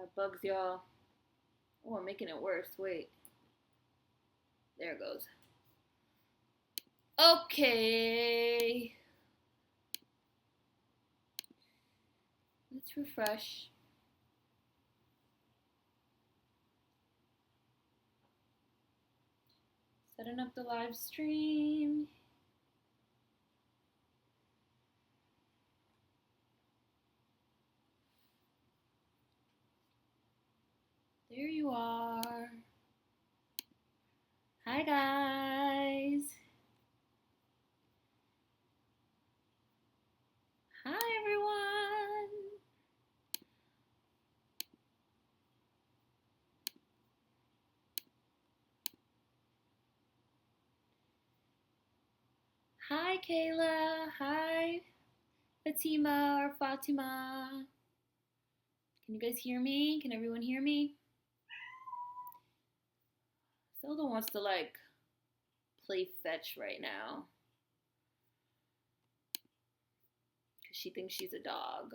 Got bugs, y'all. Oh, I'm making it worse. Wait. There it goes. Okay. Let's refresh. Setting up the live stream. There you are. Hi, guys. Hi, everyone. Hi, Kayla. Hi, Fatima or Fatima. Can you guys hear me? Can everyone hear me? Zelda wants to, like, play fetch right now. Because she thinks she's a dog.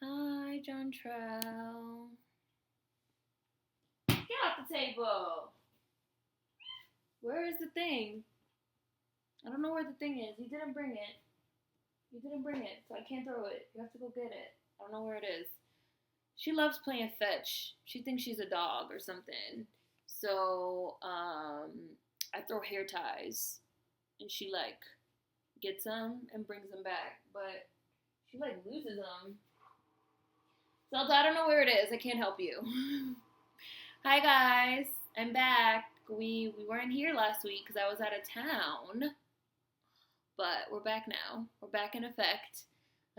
Hi, John Trell. Get off the table. Where is the thing? I don't know where the thing is. You didn't bring it. You didn't bring it, so I can't throw it. You have to go get it. I don't know where it is. She loves playing fetch. She thinks she's a dog or something. So, I throw hair ties. And she, like, gets them and brings them back. But she, like, loses them. Zelda, I don't know where it is. I can't help you. Hi, guys. I'm back. We weren't here last week because I was out of town. But we're back now. We're back in effect.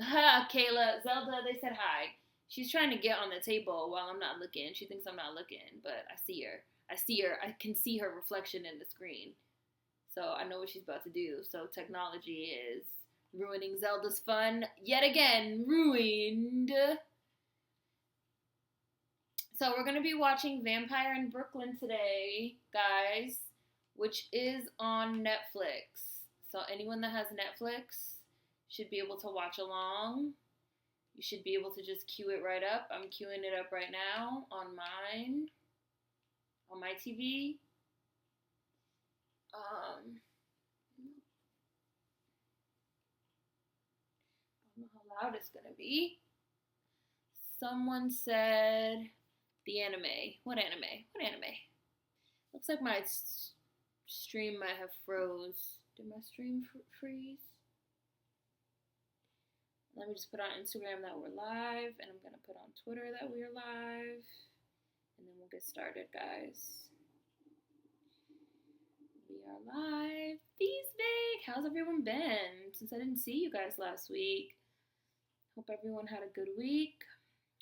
Kayla, Zelda, they said hi. She's trying to get on the table while I'm not looking. She thinks I'm not looking, but I see her. I can see her reflection in the screen. So I know what she's about to do. So technology is ruining Zelda's fun yet again. Ruined. So we're going to be watching Vampire in Brooklyn today, guys, which is on Netflix. So anyone that has Netflix should be able to watch along. You should be able to just queue it right up. I'm queuing it up right now on mine, on my TV. I don't know how loud it's going to be. Someone said the anime. What anime? What anime? Looks like my stream might have froze. Did my stream freeze? Let me just put on Instagram that we're live, and I'm going to put on Twitter that we're live, and then we'll get started, guys. We are live. Bees Big! How's everyone been? Since I didn't see you guys last week. Hope everyone had a good week.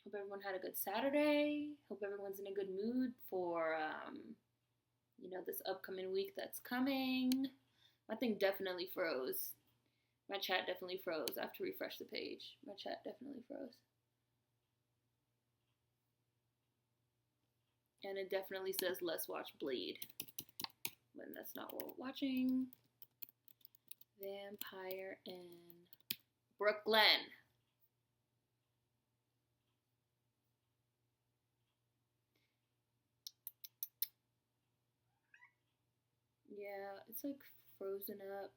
Hope everyone had a good Saturday. Hope everyone's in a good mood for, this upcoming week that's coming. My thing definitely froze. My chat definitely froze. I have to refresh the page. My chat definitely froze. And it definitely says, let's watch Blade. When that's not what we're watching. Vampire in Brooklyn. Yeah, it's like frozen up.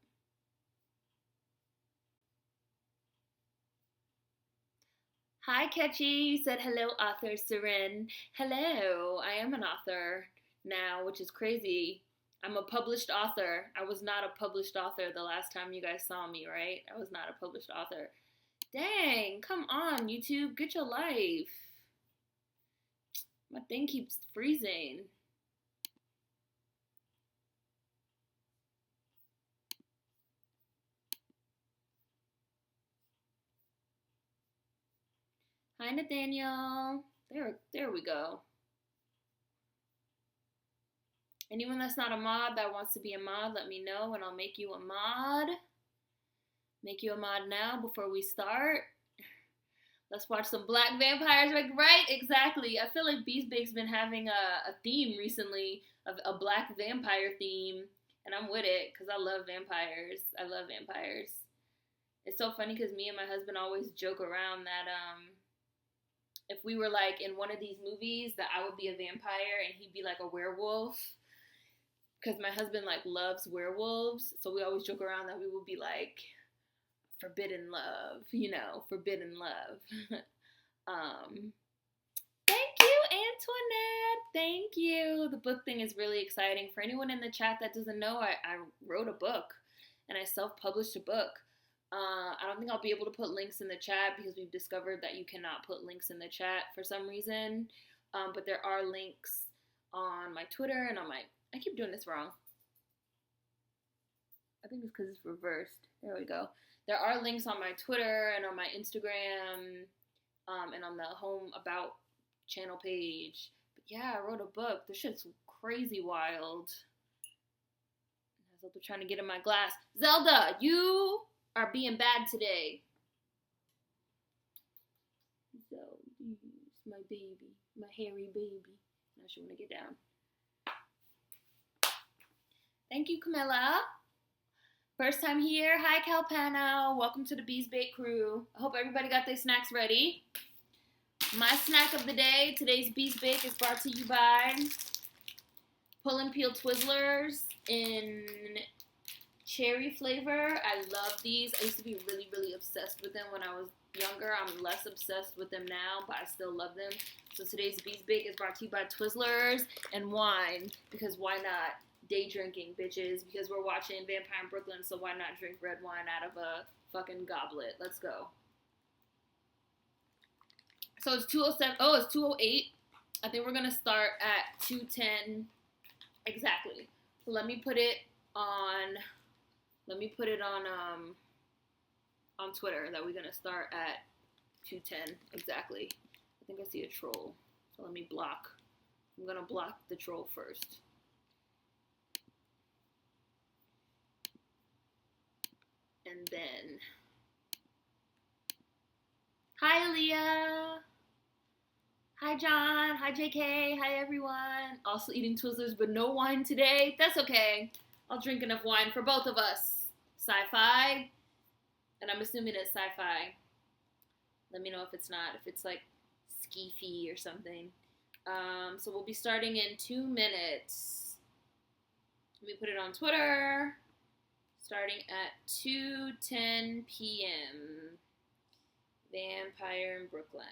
Hi, Catchy. You said hello, author Seren. Hello. I am an author now, which is crazy. I'm a published author. I was not a published author the last time you guys saw me, right? I was not a published author. Dang, come on, YouTube. Get your life. My thing keeps freezing. Hi, Nathaniel. There we go. Anyone that's not a mod that wants to be a mod, let me know and I'll make you a mod. Make you a mod now before we start. Let's watch some black vampires. Like, right? Exactly. I feel like Beastbake's been having a theme recently, of a black vampire theme. And I'm with it because I love vampires. I love vampires. It's so funny because me and my husband always joke around that if we were like in one of these movies, that I would be a vampire and he'd be like a werewolf. Because my husband like loves werewolves, so we always joke around that we would be like forbidden love, forbidden love. Thank you, Antoinette. Thank you. The book thing is really exciting. For anyone in the chat that doesn't know, I wrote a book and I self-published a book. I don't think I'll be able to put links in the chat because we've discovered that you cannot put links in the chat for some reason. But there are links on my Twitter and on my... I keep doing this wrong. I think it's because it's reversed. There we go. There are links on my Twitter and on my Instagram and on the Home About channel page. But yeah, I wrote a book. This shit's crazy wild. Zelda trying to get in my glass. Zelda, you are being bad today. Zelda, my baby. My hairy baby. Now she want to get down. Thank you, Camilla. First time here. Hi, Calpano. Welcome to the Bees Bake crew. I hope everybody got their snacks ready. My snack of the day, today's Bees Bake, is brought to you by Pull and Peel Twizzlers in cherry flavor. I love these. I used to be really, really obsessed with them when I was younger. I'm less obsessed with them now, but I still love them. So today's Bees Bake is brought to you by Twizzlers and wine, because why not? Day drinking, bitches, because we're watching Vampire in Brooklyn, so why not drink red wine out of a fucking goblet? Let's go. So it's 2:07. Oh, it's 2:08. I think we're gonna start at 2:10 exactly. So let me put it on. On Twitter that we're gonna start at 2:10 exactly. I think I see a troll, so let me block. I'm gonna block the troll first. And then, hi Aaliyah, hi John, hi JK, hi everyone. Also eating Twizzlers but no wine today. That's okay. I'll drink enough wine for both of us. Sci-fi, and I'm assuming it's sci-fi. Let me know if it's not, if it's like skeefy or something. So we'll be starting in 2 minutes. Let me put it on Twitter. Starting at 2:10 p.m. Vampire in Brooklyn.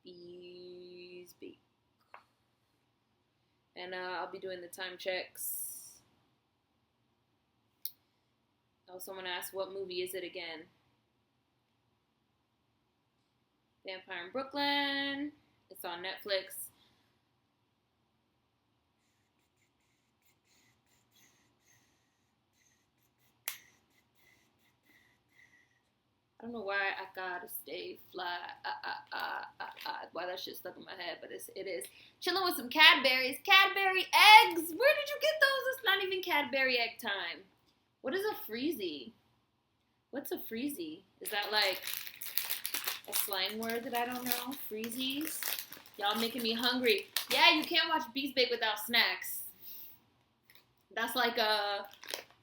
Bees Bake. And I'll be doing the time checks. Oh, someone asked, what movie is it again? Vampire in Brooklyn. It's on Netflix. I don't know why I gotta stay fly. Why that shit stuck in my head, but it is. Chilling with some Cadbury's. Cadbury eggs! Where did you get those? It's not even Cadbury egg time. What is a freezy? What's a freezy? Is that like a slang word that I don't know? Freezies? Y'all making me hungry. Yeah, you can't watch Bees Bake without snacks. That's like a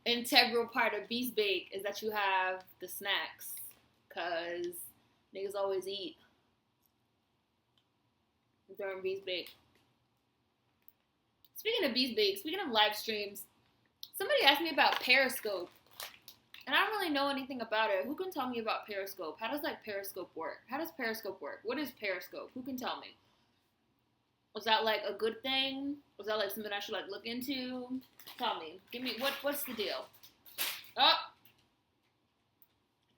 integral part of Bees Bake, is that you have the snacks. Because niggas always eat during Bees Bake. Speaking of Bees Bake, speaking of live streams, somebody asked me about Periscope. And I don't really know anything about it. Who can tell me about Periscope? How does like Periscope work? How does Periscope work? What is Periscope? Who can tell me? Was that like a good thing? Was that like something I should like look into? Tell me. Give me what's the deal? Oh!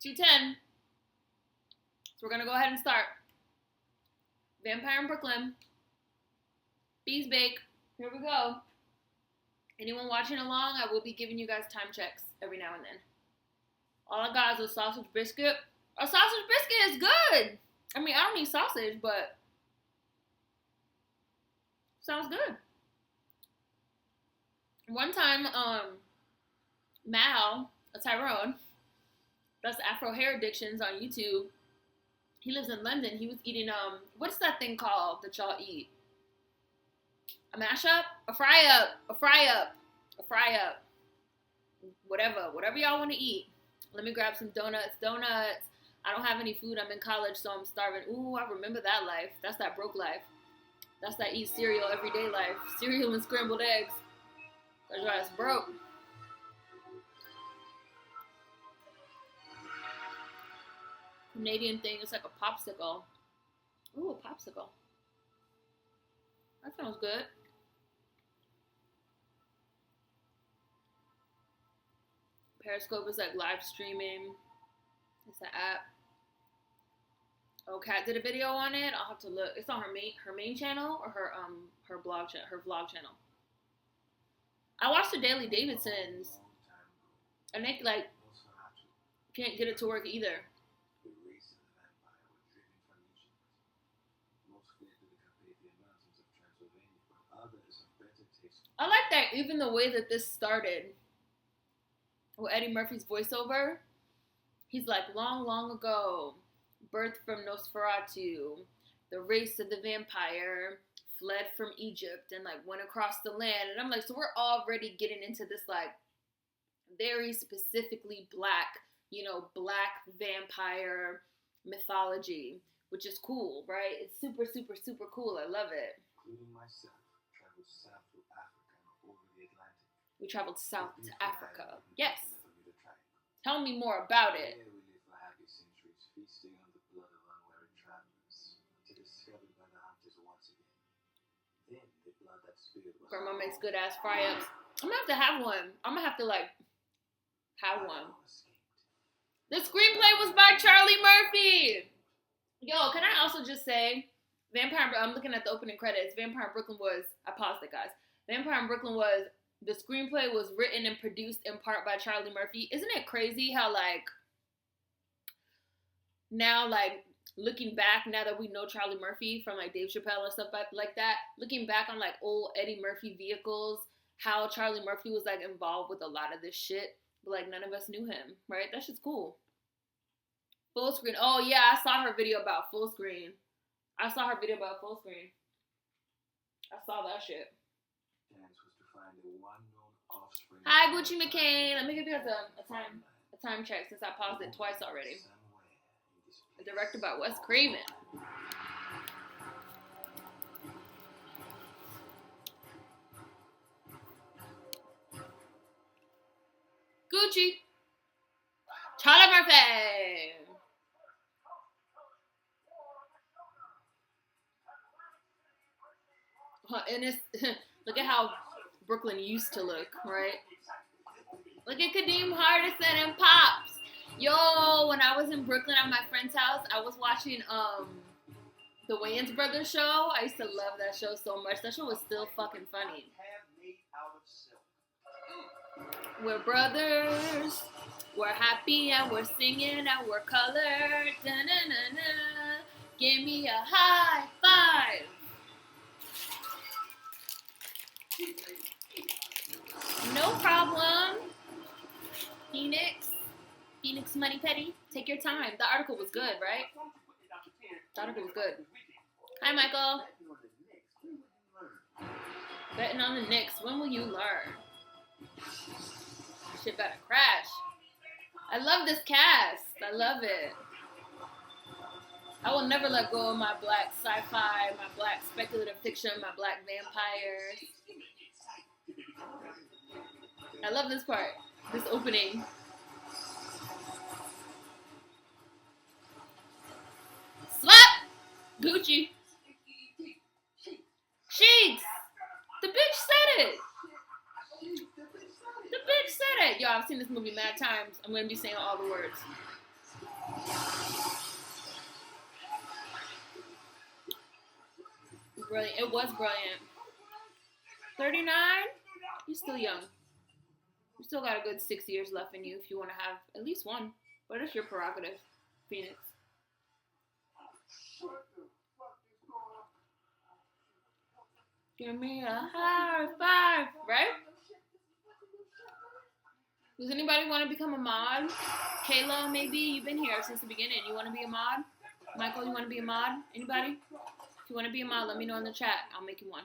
2:10. So we're going to go ahead and start. Vampire in Brooklyn. Bees Bake. Here we go. Anyone watching along, I will be giving you guys time checks every now and then. All I got is a sausage biscuit. A sausage biscuit is good. I mean, I don't need sausage, but sounds good. One time, Mal, Tyrone, that's Afro Hair Addictions on YouTube. He lives in London. He was eating, what's that thing called that y'all eat? A mashup? A fry up. A fry up. A fry up. whatever y'all want to eat. Let me grab some donuts. I don't have any food. I'm in college, so I'm starving. Ooh, I remember that life. That's that broke life. That's that eat cereal everyday life. Cereal and scrambled eggs. Cause your ass broke. Canadian thing. It's like a popsicle. Ooh, a popsicle. That sounds good. Periscope is like live streaming. It's an app. Oh, Kat did a video on it. I'll have to look. It's on her main channel or her vlog channel. I watched the Daily Davidsons, and they like can't get it to work either. I like that even the way that this started with Eddie Murphy's voiceover. He's like, long ago, birthed from Nosferatu, the race of the vampire fled from Egypt and like went across the land. And I'm like, so we're already getting into this like very specifically black vampire mythology, which is cool, right? It's super, super, super cool. I love it. Including myself, traveled south to Africa and over the Atlantic. We traveled south to Africa. Yes. Tell me more about it. Grandma makes good ass fry ups. I'm gonna have to have one. I'm gonna have to like have one. The screenplay was by Charlie Murphy. Yo, can I also just say, I'm looking at the opening credits. Vampire in Brooklyn was, I paused it, guys. Vampire in Brooklyn was, the screenplay was written and produced in part by Charlie Murphy. Isn't it crazy how like now like looking back, now that we know Charlie Murphy from like Dave Chappelle and stuff like that, looking back on like old Eddie Murphy vehicles, how Charlie Murphy was like involved with a lot of this shit, but like none of us knew him, right? That shit's cool. Full screen. Oh yeah, I saw her video about full screen. I saw that shit. Hi, Gucci McCain. Let me give you a time check since I paused it twice already. Directed by Wes Craven. Gucci. Charlie Murphy. And it's look at how Brooklyn used to look, right? Look at Kadeem Hardison and Pops. Yo, when I was in Brooklyn at my friend's house, I was watching the Wayans Brothers show. I used to love that show so much. That show was still fucking funny. We're brothers. We're happy and we're singing and we're colored. Da-na-na-na. Give me a high five. No problem. Phoenix Money Petty. Take your time. The article was good, right? The article was good. Hi, Michael. Betting on the Knicks. When will you learn? Shit better crash. I love this cast. I love it. I will never let go of my black sci-fi, my black speculative fiction, my black vampires. I love this part. This opening. Slap! Gucci. Sheiks! The bitch said it! The bitch said it! Yo, I've seen this movie mad times. I'm gonna be saying all the words. Brilliant. It was brilliant. 39? You're still young. You still got a good 6 years left in you if you want to have at least one. But it's your prerogative, Phoenix. Give me a high five, right? Does anybody want to become a mod? Kayla, maybe? You've been here since the beginning. You want to be a mod? Michael, you want to be a mod? Anybody? If you want to be a mod, let me know in the chat. I'll make you one.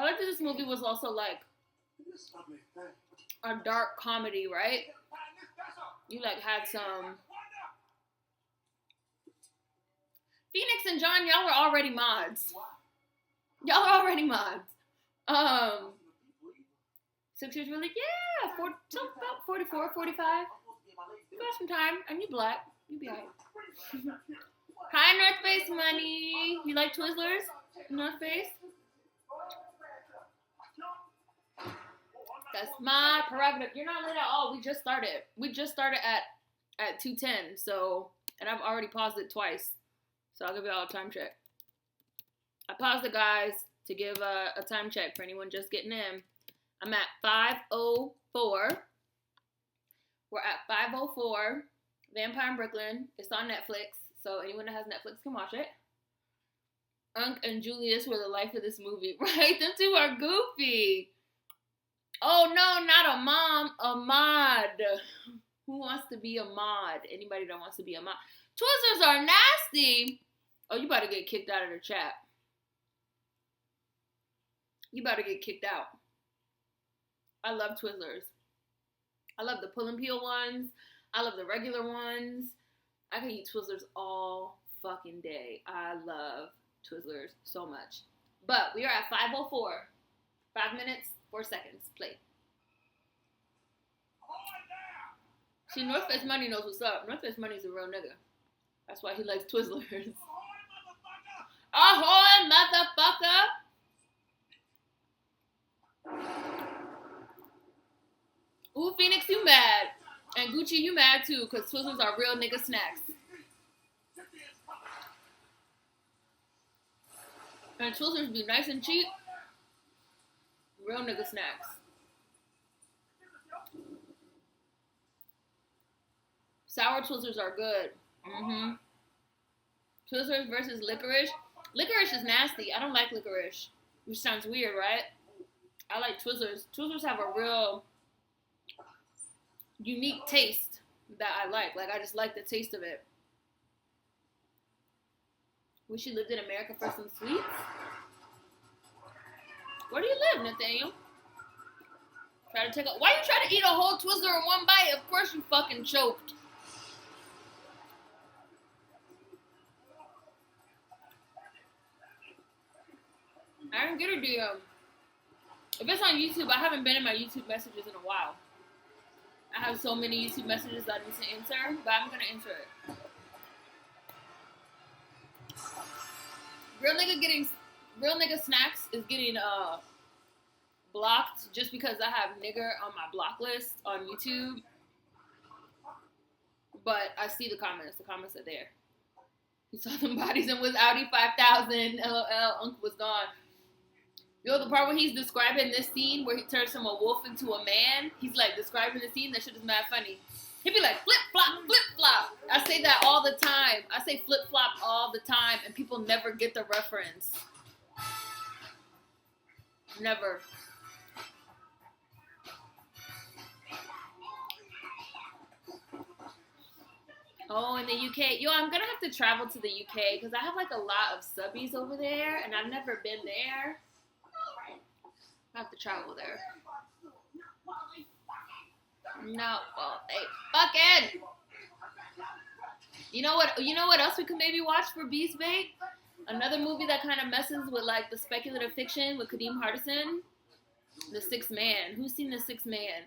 I like that this movie was also like a dark comedy, right? You like had some Phoenix and John, y'all were already mods. Y'all are already mods. 6 years really, yeah, about 44, 45. You got some time, and you black. You be alright. Hi, North Face money. You like Twizzlers? North Face? That's my prerogative. You're not late at all. We just started. We just started at 2:10. So, and I've already paused it twice. So I'll give you all a time check. I paused it, guys, to give a time check for anyone just getting in. I'm at 5:04. We're at 5:04. Vampire in Brooklyn. It's on Netflix. So anyone that has Netflix can watch it. Unc and Julius were the life of this movie, right? Them two are goofy. Oh, no, not a mom, a mod. Who wants to be a mod? Anybody that wants to be a mod. Twizzlers are nasty. Oh, you about to get kicked out of the chat. You about to get kicked out. I love Twizzlers. I love the pull and peel ones. I love the regular ones. I can eat Twizzlers all fucking day. I love Twizzlers so much. But we are at 5:04. 5 minutes, 4 seconds. Play. See, North Face Money knows what's up. North Face Money's a real nigga. That's why he likes Twizzlers. Ahoy, motherfucker! Ooh, Phoenix, you mad. And Gucci, you mad too, because Twizzlers are real nigga snacks. And Twizzlers be nice and cheap. Real nigga snacks. Sour Twizzlers are good. Mm-hmm. Twizzlers versus licorice. Licorice is nasty. I don't like licorice. Which sounds weird, right? I like Twizzlers. Twizzlers have a real unique taste that I like. Like, I just like the taste of it. Wish you lived in America for some sweets. Where do you live, Nathaniel? Try to take a... Why you try to eat a whole Twizzler in one bite? Of course you fucking choked. I didn't get a DM. If it's on YouTube, I haven't been in my YouTube messages in a while. I have so many YouTube messages I need to answer, but I'm gonna answer it. Real nigga snacks is getting blocked just because I have nigger on my block list on YouTube. But I see the comments. The comments are there. He saw them bodies and was Audi 5000. LOL. Uncle was gone. Yo, the part where he's describing this scene where he turns from a wolf into a man, he's like describing the scene. That shit is mad funny. He'd be like, flip flop, flip flop. I say that all the time. I say flip flop all the time, and people never get the reference. Never. Oh, in the UK. Yo, I'm gonna have to travel to the UK because I have like a lot of subbies over there, and I've never been there. I have to travel there. No, well, hey, fucking. You know what else we could maybe watch for Beast Bake? Another movie that kind of messes with like the speculative fiction with Kadeem Hardison. The Sixth Man. Who's seen The Sixth Man?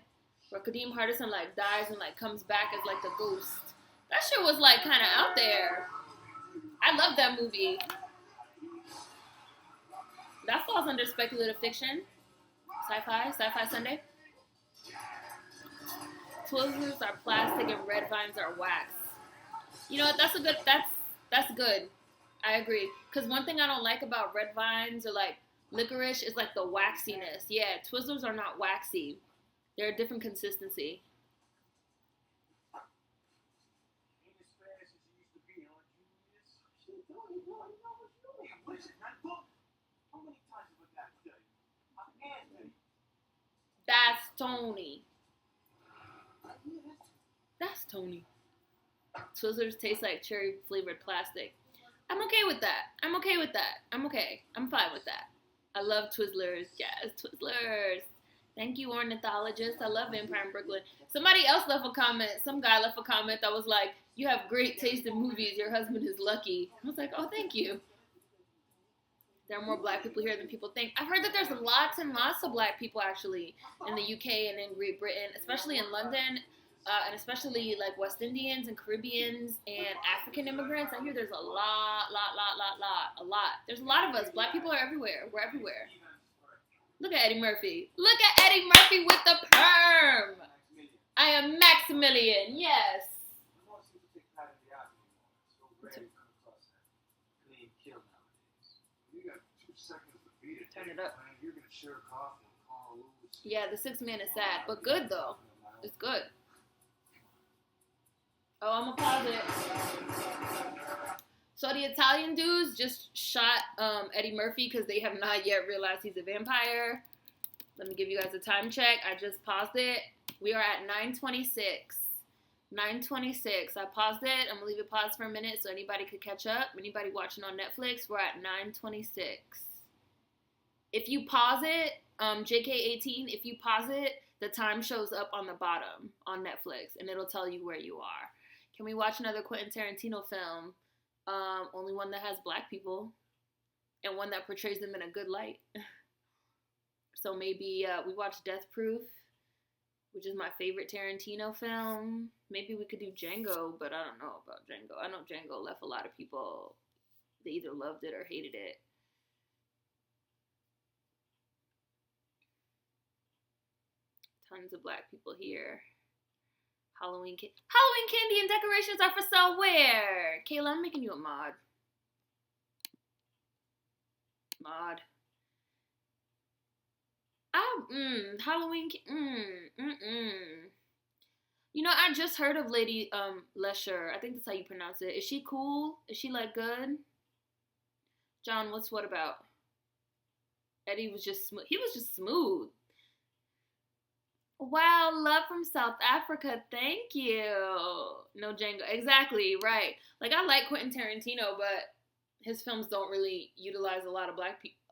Where Kadeem Hardison like dies and like comes back as like the ghost. That shit was like kind of out there. I love that movie. That falls under speculative fiction. Sci-fi Sunday. Twizzlers are plastic and red vines are wax. You know what? That's good. I agree. Because one thing I don't like about red vines or like licorice is like the waxiness. Yeah, Twizzlers are not waxy. They're a different consistency. That's Tony. That's Tony. Twizzlers taste like cherry-flavored plastic. I'm okay with that. I'm okay. I'm fine with that. I love Twizzlers. Yes, Twizzlers. Thank you, ornithologist. I love Vampire in Brooklyn. Somebody else left a comment. Some guy left a comment that was like, "You have great taste in movies. Your husband is lucky." I was like, "Oh, thank you." There are more black people here than people think. I've heard that there's lots and lots of black people actually in the UK and in Great Britain, especially in London, and especially like West Indians and Caribbeans and African immigrants. I hear there's a lot. There's a lot of us. Black people are everywhere. We're everywhere. Look at Eddie Murphy. Look at Eddie Murphy with the perm. I am Maximilian. Yes. Turn it up. Yeah, the sixth man is sad, but good though. It's good. Oh, I'm gonna pause it. So the Italian dudes just shot Eddie Murphy because they have not yet realized he's a vampire. Let me give you guys a time check. I just paused it. We are at 9:26. 9:26. I paused it. I'm gonna leave it paused for a minute so anybody could catch up. Anybody watching on Netflix, we're at 9:26. If you pause it, JK18, if you pause it, the time shows up on the bottom on Netflix, and it'll tell you where you are. Can we watch another Quentin Tarantino film? Only one that has black people, and one that portrays them in a good light. So maybe we watch Death Proof, which is my favorite Tarantino film. Maybe we could do Django, but I don't know about Django. I know Django left a lot of people, they either loved it or hated it. Tons of black people here. Halloween candy and decorations are for sale where? Kayla, I'm making you a mod. Halloween. You know, I just heard of Lady Lesher. I think that's how you pronounce it. Is she cool? Is she like good? John, what about? Eddie was just smooth. He was just smooth. Wow, love from South Africa. Thank you. No Django. Exactly, right. Like, I like Quentin Tarantino, but his films don't really utilize a lot of black people.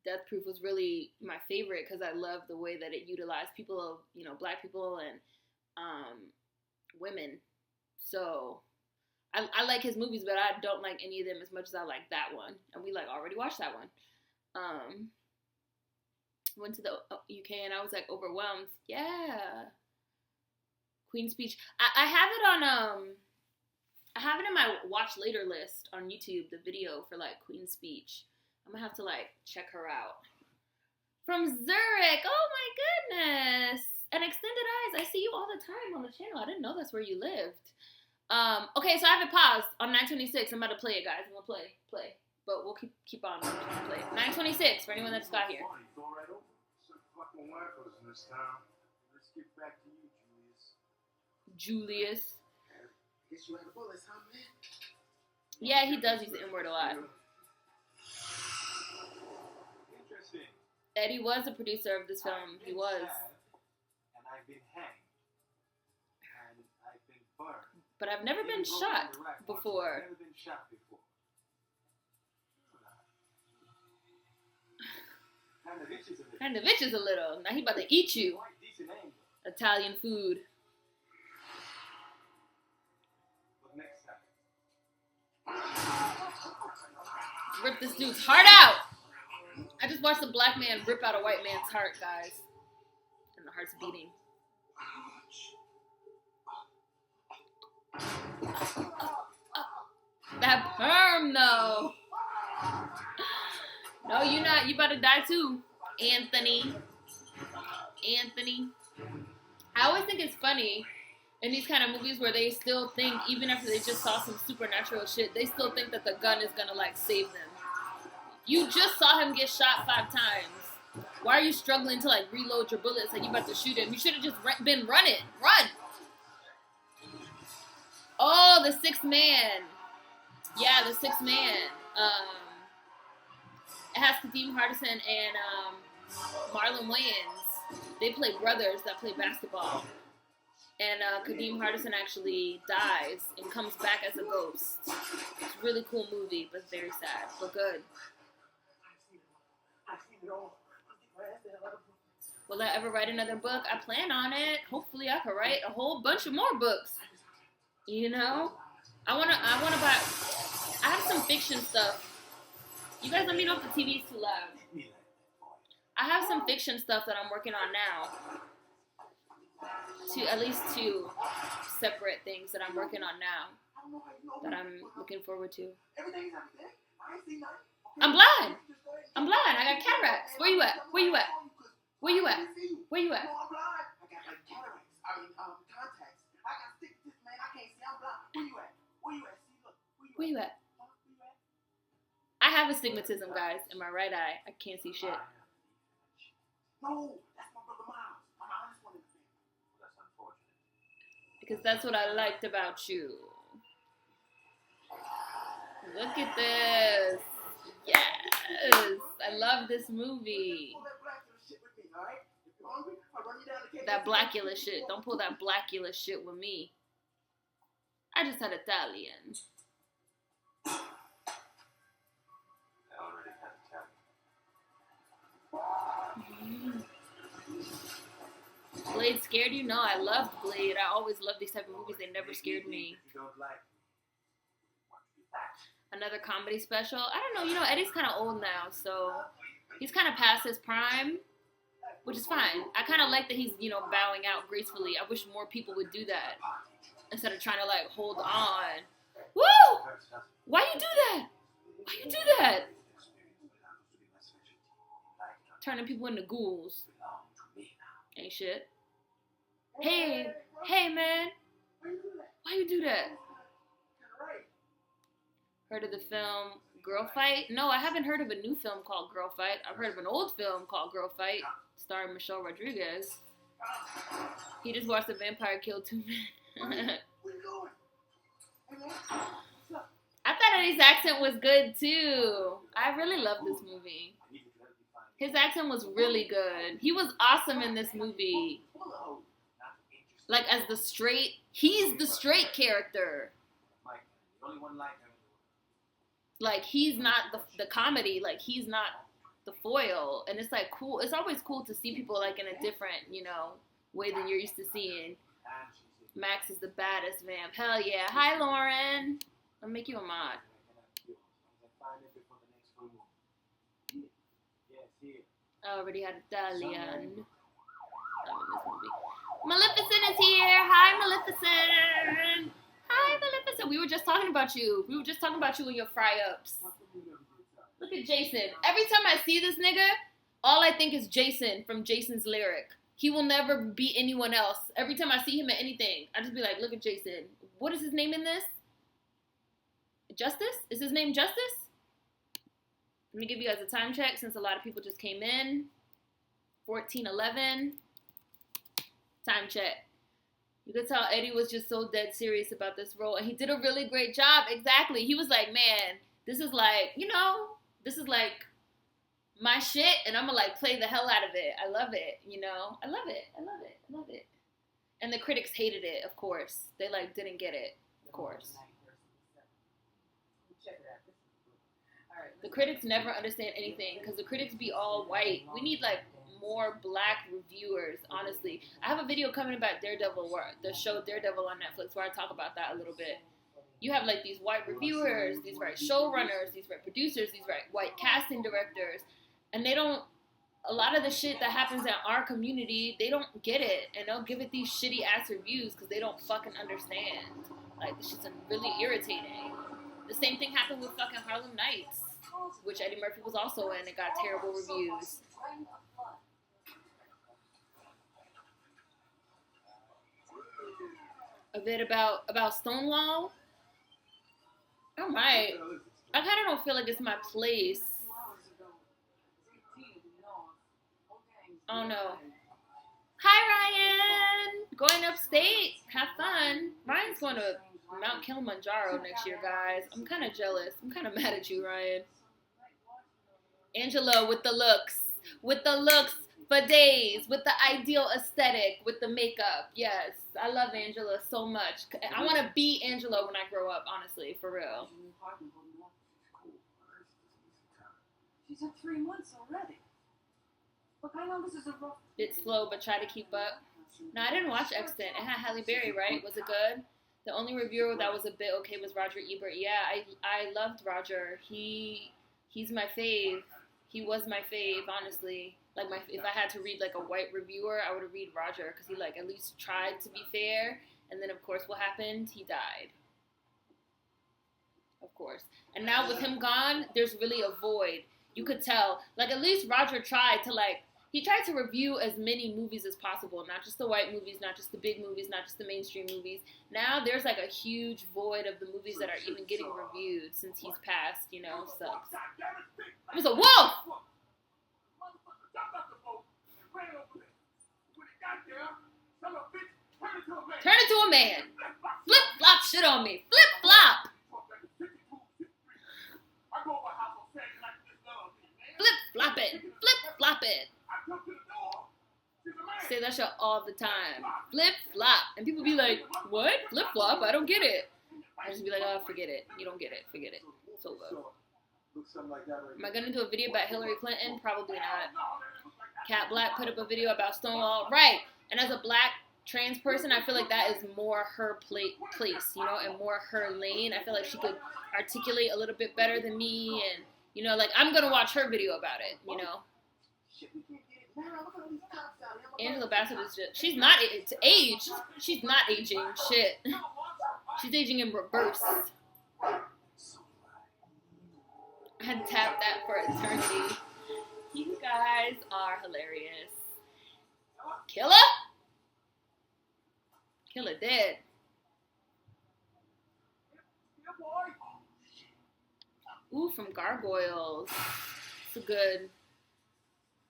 Death Proof was really my favorite because I love the way that it utilized people of, you know, black people and women. So I like his movies, but I don't like any of them as much as I like that one. And we already watched that one. Went to the UK and I was overwhelmed. Yeah. Queen's Speech. I have it on I have it in my watch later list on YouTube, the video for Queen's Speech. I'm gonna have to check her out. From Zurich. Oh my goodness. And Extended Eyes. I see you all the time on the channel. I didn't know that's where you lived. Okay, so I have it paused on 9:26. I'm about to play it, guys. I'm gonna play. But we'll keep on play. 9:26 for anyone that just got here. Let's get back to you, Julius. Guess you had a bullet, huh, man? Yeah, he does use the N-word a lot. Interesting. Eddie was the producer of this film. He was. And I've been hanged. And I've been burned. But I've never been shot before. I've never been shot before. Kind of itches a little. Now he about to eat you. Italian food. Rip this dude's heart out. I just watched a black man rip out a white man's heart, guys. And the heart's beating. That perm, though. No, you're not. You about to die, too. Anthony. I always think it's funny in these kind of movies where they still think, even after they just saw some supernatural shit, they still think that the gun is gonna save them. You just saw him get shot 5 times. Why are you struggling to reload your bullets you about to shoot him? You should have just been running. Run! Oh, the sixth man. Yeah, the sixth man. It has Kadeem Hardison and Marlon Wayans. They play brothers that play basketball. And Kadeem Hardison actually dies and comes back as a ghost. It's a really cool movie, but very sad, but good. Will I ever write another book? I plan on it. Hopefully I can write a whole bunch of more books. You know? I wanna buy, I have some fiction stuff. You guys let me know if the TV is too loud. I have some fiction stuff that I'm working on now. At least 2 separate things that I'm working on now that I'm looking forward to. I'm blind. I'm blind. I got cataracts. Where you at? Where you at? Where you at? Where you at? I got cataracts. Contacts. I got stigmatism, man. I can't see. I'm blind. Where you at? Where you at? See, look. Where you at? I have astigmatism, guys, in my right eye. I can't see shit. No, that's my brother Miles. My honest one in the family. That's unfortunate. Because that's what I liked about you. Look at this. Yes. I love this movie. That Blackula shit. Don't pull that Blackula shit with me. I just had Italian. Blade scared you? No, I loved Blade. I always loved these type of movies. They never scared me. Another comedy special? I don't know. You know, Eddie's kind of old now, so he's kind of past his prime, which is fine. I kind of like that he's, you know, bowing out gracefully. I wish more people would do that instead of trying to, like, hold on. Woo! Why you do that? Why you do that? Turning people into ghouls. Ain't shit. Hey, man. Why you do that? Heard of the film Girl Fight? No, I haven't heard of a new film called Girl Fight. I've heard of an old film called Girl Fight, starring Michelle Rodriguez. He just watched a vampire kill 2 men. I thought Eddie's accent was good too. I really love this movie. His accent was really good. He was awesome in this movie. Like as the straight, he's the straight character. Like he's not the comedy, like he's not the foil. And it's like cool. It's always cool to see people like in a different, you know, way than you're used to seeing. Max is the baddest vamp. Hell yeah. Hi, Lauren. I'll make you a mod. I already had Italian. I'm in this movie. Maleficent is here. Hi, Maleficent. Hi, Maleficent. We were just talking about you. We were just talking about you and your fry-ups. Look at Jason. Every time I see this nigga, all I think is Jason from Jason's Lyric. He will never be anyone else. Every time I see him at anything, I just be like, look at Jason. What is his name in this? Justice? Is his name Justice? Let me give you guys a time check since a lot of people just came in. 14:11. Time check. You could tell Eddie was just so dead serious about this role, and he did a really great job. Exactly. He was like, man, this is like, you know, this is like my shit, and I'm gonna like play the hell out of it. I love it, you know? I love it. I love it. I love it. And the critics hated it, of course. They like didn't get it, of course. The critics never understand anything because the critics be all white. We need like more black reviewers, honestly. I have a video coming about Daredevil, the show Daredevil on Netflix, where I talk about that a little bit. You have like these white reviewers, these white showrunners, these white producers, these white casting directors, and they don't, a lot of the shit that happens in our community, they don't get it, and they'll give it these shitty ass reviews because they don't fucking understand. Like, this shit's really irritating. The same thing happened with fucking Harlem Nights, which Eddie Murphy was also in. It got terrible reviews. A bit about Stonewall. I might. I kind of don't feel like it's my place. Oh no. Hi Ryan! Going upstate. Have fun. Ryan's going to Mount Kilimanjaro next year, guys. I'm kind of jealous. I'm kind of mad at you, Ryan. Angela with the looks. With the looks. for days with the ideal aesthetic, with the makeup. Yes, I love Angela so much. I want to be Angela when I grow up, honestly, for real. She's at 3 months already. Look, I know this is a rough... Bit slow, but try to keep up. No, I didn't watch Extant. It had Halle Berry, right? Was it good? The only reviewer that was a bit okay was Roger Ebert. Yeah, I loved Roger. He's my fave. He was my fave, honestly. Like, if I had to read, like, a white reviewer, I would have read Roger, because he, like, at least tried to be fair, and then, of course, what happened? He died. Of course. And now with him gone, there's really a void. You could tell. Like, at least Roger tried to, like, he tried to review as many movies as possible, not just the white movies, not just the big movies, not just the mainstream movies. Now there's, like, a huge void of the movies that are even getting reviewed since he's passed, you know, sucks. It was a wolf! Turn into a man. Flip flop shit on me. Flip flop. Flip flop it. Flip flop it. Say that shit all the time. Flip flop. And people be like, what? Flip flop? I don't get it. I just be like, oh, forget it. You don't get it. Forget it. It's over. Am I going to do a video about Hillary Clinton? Probably not. Cat Black put up a video about Stonewall. Right. And as a black trans person, I feel like that is more her place, you know, and more her lane. I feel like she could articulate a little bit better than me. And, you know, like, I'm going to watch her video about it, you know. Angela Bassett is just, she's not aged. She's not aging. Shit. She's aging in reverse. I had tapped that for eternity. You guys are hilarious. Killer? Killer dead. Ooh, from Gargoyles. It's good.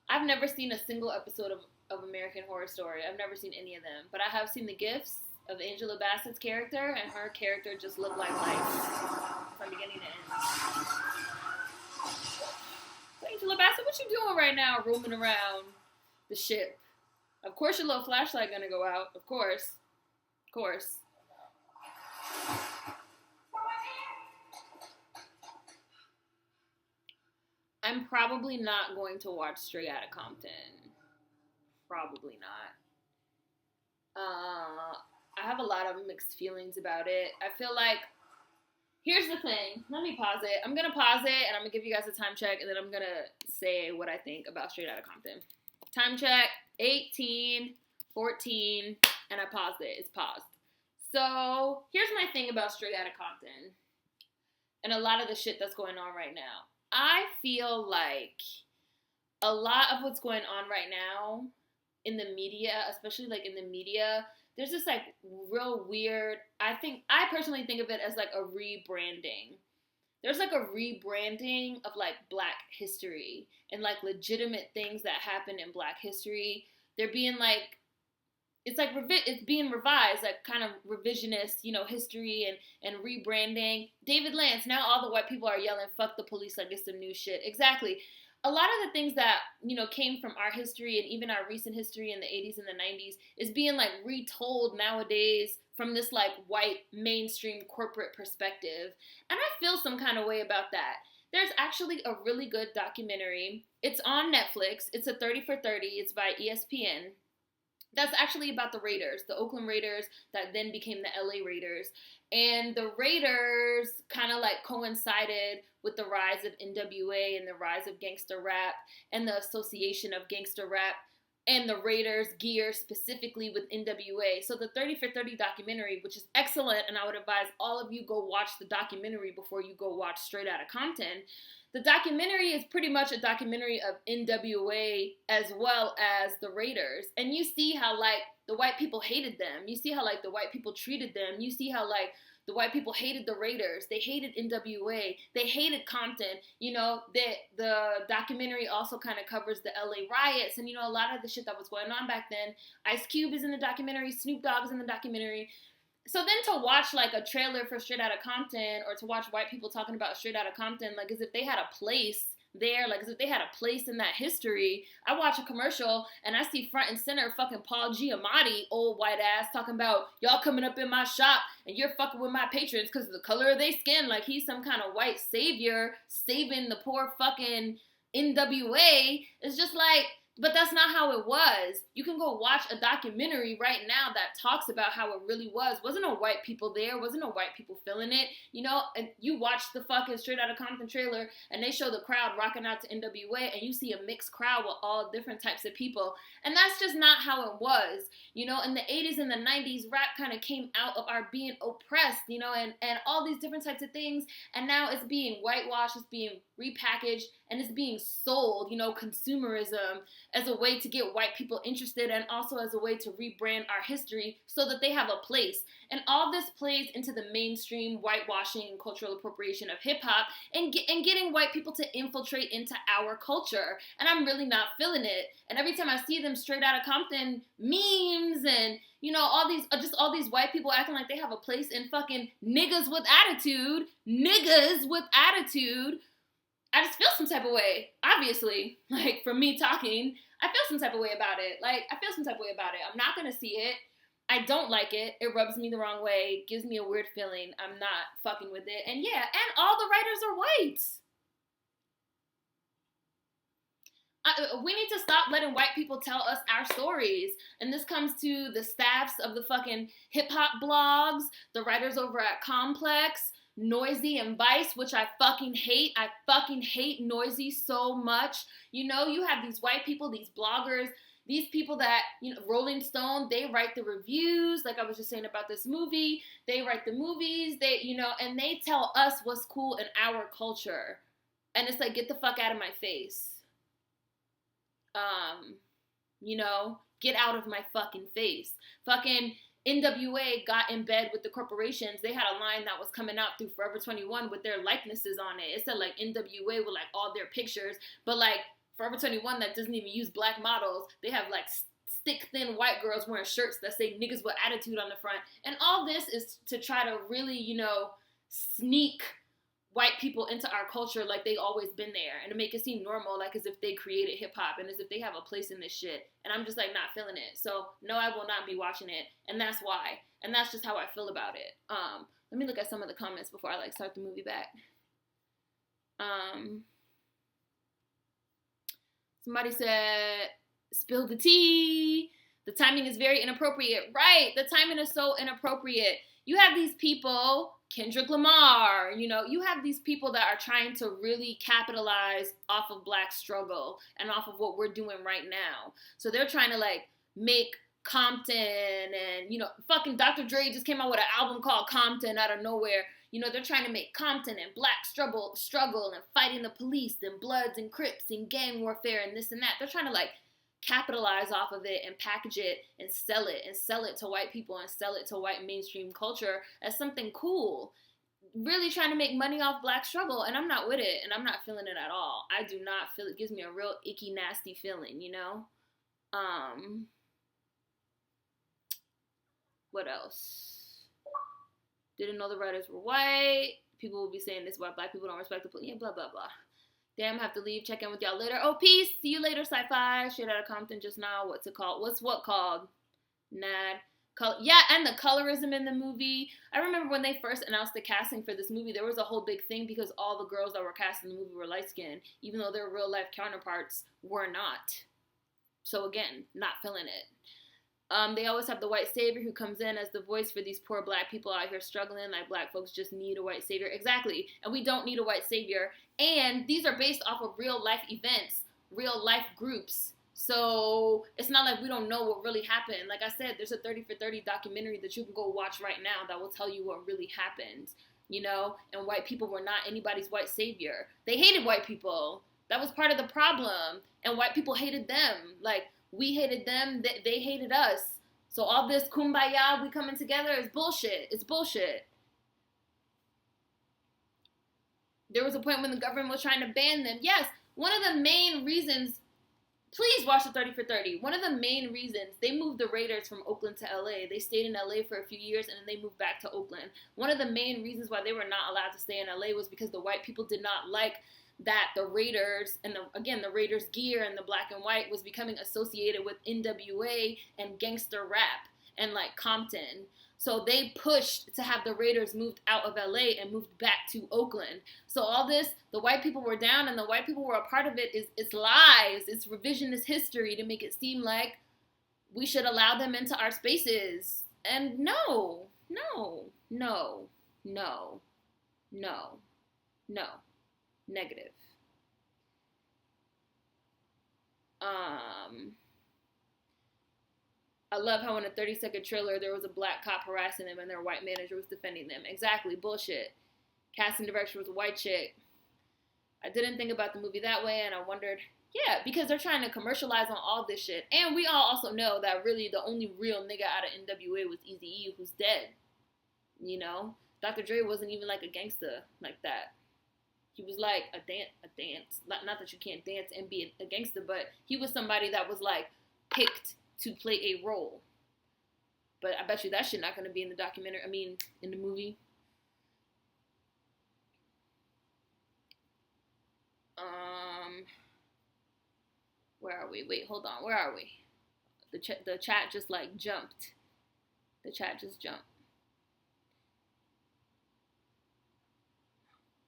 I've never seen a single episode of American Horror Story. I've never seen any of them. But I have seen the gifs of Angela Bassett's character, and her character just looked like life from beginning to end. Angela Bassett, what you doing right now, roaming around the ship? Of course your little flashlight gonna go out. Of course. Of course. I'm probably not going to watch Straight Outta Compton. Probably not. I have a lot of mixed feelings about it. I feel like, here's the thing. Let me pause it. I'm going to pause it, and I'm going to give you guys a time check, and then I'm going to say what I think about Straight Outta Compton. Time check, 18, 14, and I paused it. It's paused. So, here's my thing about Straight Outta Compton, and a lot of the shit that's going on right now. I feel like a lot of what's going on right now in the media, especially like in the media, there's this like real weird, I personally think of it as like a rebranding. There's like a rebranding of like Black history and like legitimate things that happen in Black history. They're being like, it's like it's being revised, like kind of revisionist, you know, history and rebranding. David Lance, now all the white people are yelling, fuck the police, like it's some new shit. Exactly. A lot of the things that, you know, came from our history and even our recent history in the 80s and the 90s is being like retold nowadays from this like white mainstream corporate perspective. And I feel some kind of way about that. There's actually a really good documentary. It's on Netflix. It's a 30 for 30. It's by ESPN. That's actually about the Raiders, the Oakland Raiders that then became the LA Raiders. And the Raiders kind of like coincided with the rise of NWA and the rise of gangster rap and the association of gangster rap and the Raiders gear specifically with NWA. So the 30 for 30 documentary, which is excellent, and I would advise all of you go watch the documentary before you go watch Straight Outta Compton. The documentary is pretty much a documentary of NWA as well as the Raiders. And you see how, like, the white people hated them. You see how, like, the white people treated them. You see how, like, the white people hated the Raiders. They hated NWA. They hated Compton. You know, the documentary also kind of covers the LA riots and, you know, a lot of the shit that was going on back then. Ice Cube is in the documentary. Snoop Dogg is in the documentary. So then to watch, like, a trailer for Straight Outta Compton or to watch white people talking about Straight Outta Compton, like, as if they had a place there, like as if they had a place in that history. I watch a commercial and I see front and center fucking Paul Giamatti, old white ass, talking about y'all coming up in my shop and you're fucking with my patrons because of the color of their skin, like he's some kind of white savior saving the poor fucking NWA. It's just like, but that's not how it was. You can go watch a documentary right now that talks about how it really was. Wasn't no white people there. Wasn't no white people feeling it. You know, and you watch the fucking Straight Outta Compton trailer and they show the crowd rocking out to NWA and you see a mixed crowd with all different types of people. And that's just not how it was. You know, in the 80s and the 90s, rap kind of came out of our being oppressed, you know, and all these different types of things. And now it's being whitewashed, it's being repackaged, and it's being sold, you know, consumerism, as a way to get white people interested and also as a way to rebrand our history so that they have a place. And all this plays into the mainstream whitewashing and cultural appropriation of hip-hop and getting white people to infiltrate into our culture. And I'm really not feeling it. And every time I see them Straight Outta Compton memes and, you know, all these white people acting like they have a place in fucking niggas with attitude, I just feel some type of way, obviously, like, from me talking, I feel some type of way about it. I'm not going to see it. I don't like it. It rubs me the wrong way, gives me a weird feeling. I'm not fucking with it. And yeah, and all the writers are white. We need to stop letting white people tell us our stories. And this comes to the staffs of the fucking hip-hop blogs, the writers over at Complex, Noisy and Vice, which I fucking hate. I fucking hate Noisy so much. You know, you have these white people, these bloggers, these people that, you know, Rolling Stone, they write the reviews, like I was just saying about this movie. They write the movies, they, you know, and they tell us what's cool in our culture. And it's like, get the fuck out of my face. You know, get out of my fucking face. Fucking NWA got in bed with the corporations. They had a line that was coming out through Forever 21 with their likenesses on it. It said like NWA with like all their pictures, but like Forever 21 that doesn't even use black models. They have like stick thin white girls wearing shirts that say niggas with attitude on the front. And all this is to try to really, you know, sneak white people into our culture like they always been there and to make it seem normal, like as if they created hip-hop and as if they have a place in this shit. And I'm just like not feeling it. So no, I will not be watching it, and that's why. And that's just how I feel about it. Let me look at some of the comments before I like start the movie back. Somebody said, spill the tea. The timing is very inappropriate. Right, the timing is so inappropriate. You have these people, Kendrick Lamar, you know, you have these people that are trying to really capitalize off of Black struggle and off of what we're doing right now. So they're trying to like make Compton and, you know, fucking Dr. Dre just came out with an album called Compton out of nowhere. You know, they're trying to make Compton and Black struggle and fighting the police and Bloods and Crips and gang warfare and this and that. They're trying to like capitalize off of it and package it and sell it to white people and sell it to white mainstream culture as something cool. Really trying to make money off Black struggle, and I'm not with it, and I'm not feeling it at all. I do not feel it. It gives me a real icky, nasty feeling, you know? What else? Didn't know the writers were white. People will be saying this is why Black people don't respect the police. Yeah, blah, blah, blah. Damn, have to leave. Check in with y'all later. Oh, peace. See you later, sci-fi. Straight Outta Compton just now. What's it called? What's what called? Nad. Yeah, and the colorism in the movie. I remember when they first announced the casting for this movie, there was a whole big thing because all the girls that were cast in the movie were light-skinned, even though their real-life counterparts were not. So again, not feeling it. They always have the white savior who comes in as the voice for these poor Black people out here struggling, like Black folks just need a white savior. Exactly. And we don't need a white savior. And these are based off of real life events, real life groups. So it's not like we don't know what really happened. Like I said, there's a 30 for 30 documentary that you can go watch right now that will tell you what really happened, you know? And white people were not anybody's white savior. They hated white people. That was part of the problem. And white people hated them. Like, we hated them, they hated us. So all this kumbaya, we coming together is bullshit. It's bullshit. There was a point when the government was trying to ban them. Yes, one of the main reasons, please watch the 30 for 30. One of the main reasons, they moved the Raiders from Oakland to LA. They stayed in LA for a few years and then they moved back to Oakland. One of the main reasons why they were not allowed to stay in LA was because the white people did not like that the Raiders and the Raiders gear and the black and white was becoming associated with NWA and gangster rap and like Compton. So they pushed to have the Raiders moved out of LA and moved back to Oakland. So all this, the white people were down and the white people were a part of it, it's lies. It's revisionist history to make it seem like we should allow them into our spaces. And no. Negative. I love how in a 30-second trailer there was a black cop harassing them and their white manager was defending them. Exactly, bullshit. Casting director was a white chick. I didn't think about the movie that way, and I wondered, yeah, because they're trying to commercialize on all this shit. And we all also know that really the only real nigga out of NWA was Eazy-E, who's dead. You know? Dr. Dre wasn't even like a gangster like that. He was like a dance. Not that you can't dance and be a gangster, but he was somebody that was like picked to play a role. But I bet you that shit not going to be in the documentary. I mean, in the movie. Where are we? Wait, hold on. Where are we? The chat just like jumped. The chat just jumped.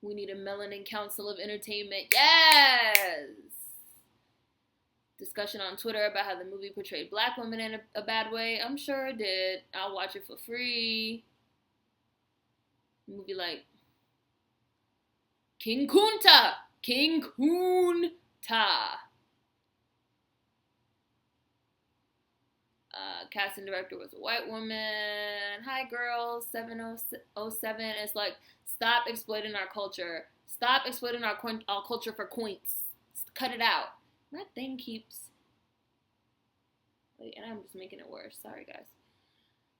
We need a Melanin Council of Entertainment. Yes! Discussion on Twitter about how the movie portrayed black women in a bad way. I'm sure it did. I'll watch it for free. Movie like King Kunta. Casting director was a white woman. Hi, girls. 707. It's like, stop exploiting our culture. Stop exploiting our culture for coins. Cut it out. My thing keeps... Wait, and I'm just making it worse. Sorry, guys.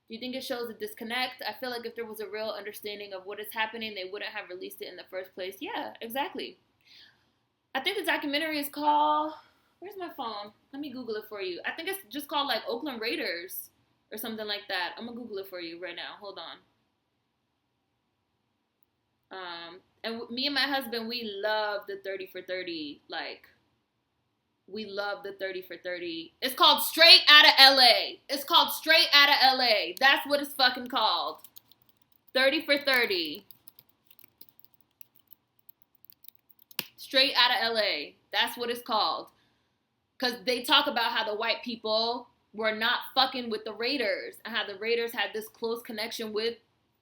Do you think it shows a disconnect? I feel like if there was a real understanding of what is happening, they wouldn't have released it in the first place. Yeah, exactly. I think the documentary is called... Where's my phone? Let me Google it for you. I think it's just called like Oakland Raiders or something like that. I'm gonna Google it for you right now. Hold on. And me and my husband, we love the 30 for 30. Like, we love the 30 for 30. It's called Straight Outta LA. It's called Straight Outta LA. That's what it's fucking called. 30 for 30. Straight Outta LA. That's what it's called. Because they talk about how the white people were not fucking with the Raiders and how the Raiders had this close connection with,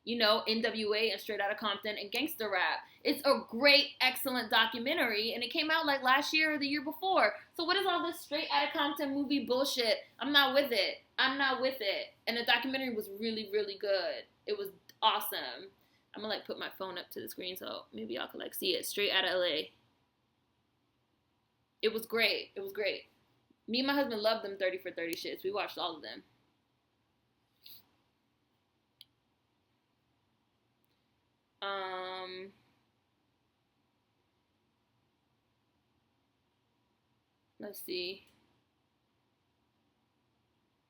you know, NWA and Straight Outta Compton and gangster rap. It's a great, excellent documentary, and it came out like last year or the year before. So what is all this Straight Outta Compton movie bullshit? I'm not with it. And the documentary was really, really good. It was awesome. I'm gonna like put my phone up to the screen so maybe y'all can like see it. Straight Outta LA. It was great. Me and my husband loved them 30 for 30 shits. We watched all of them. Let's see.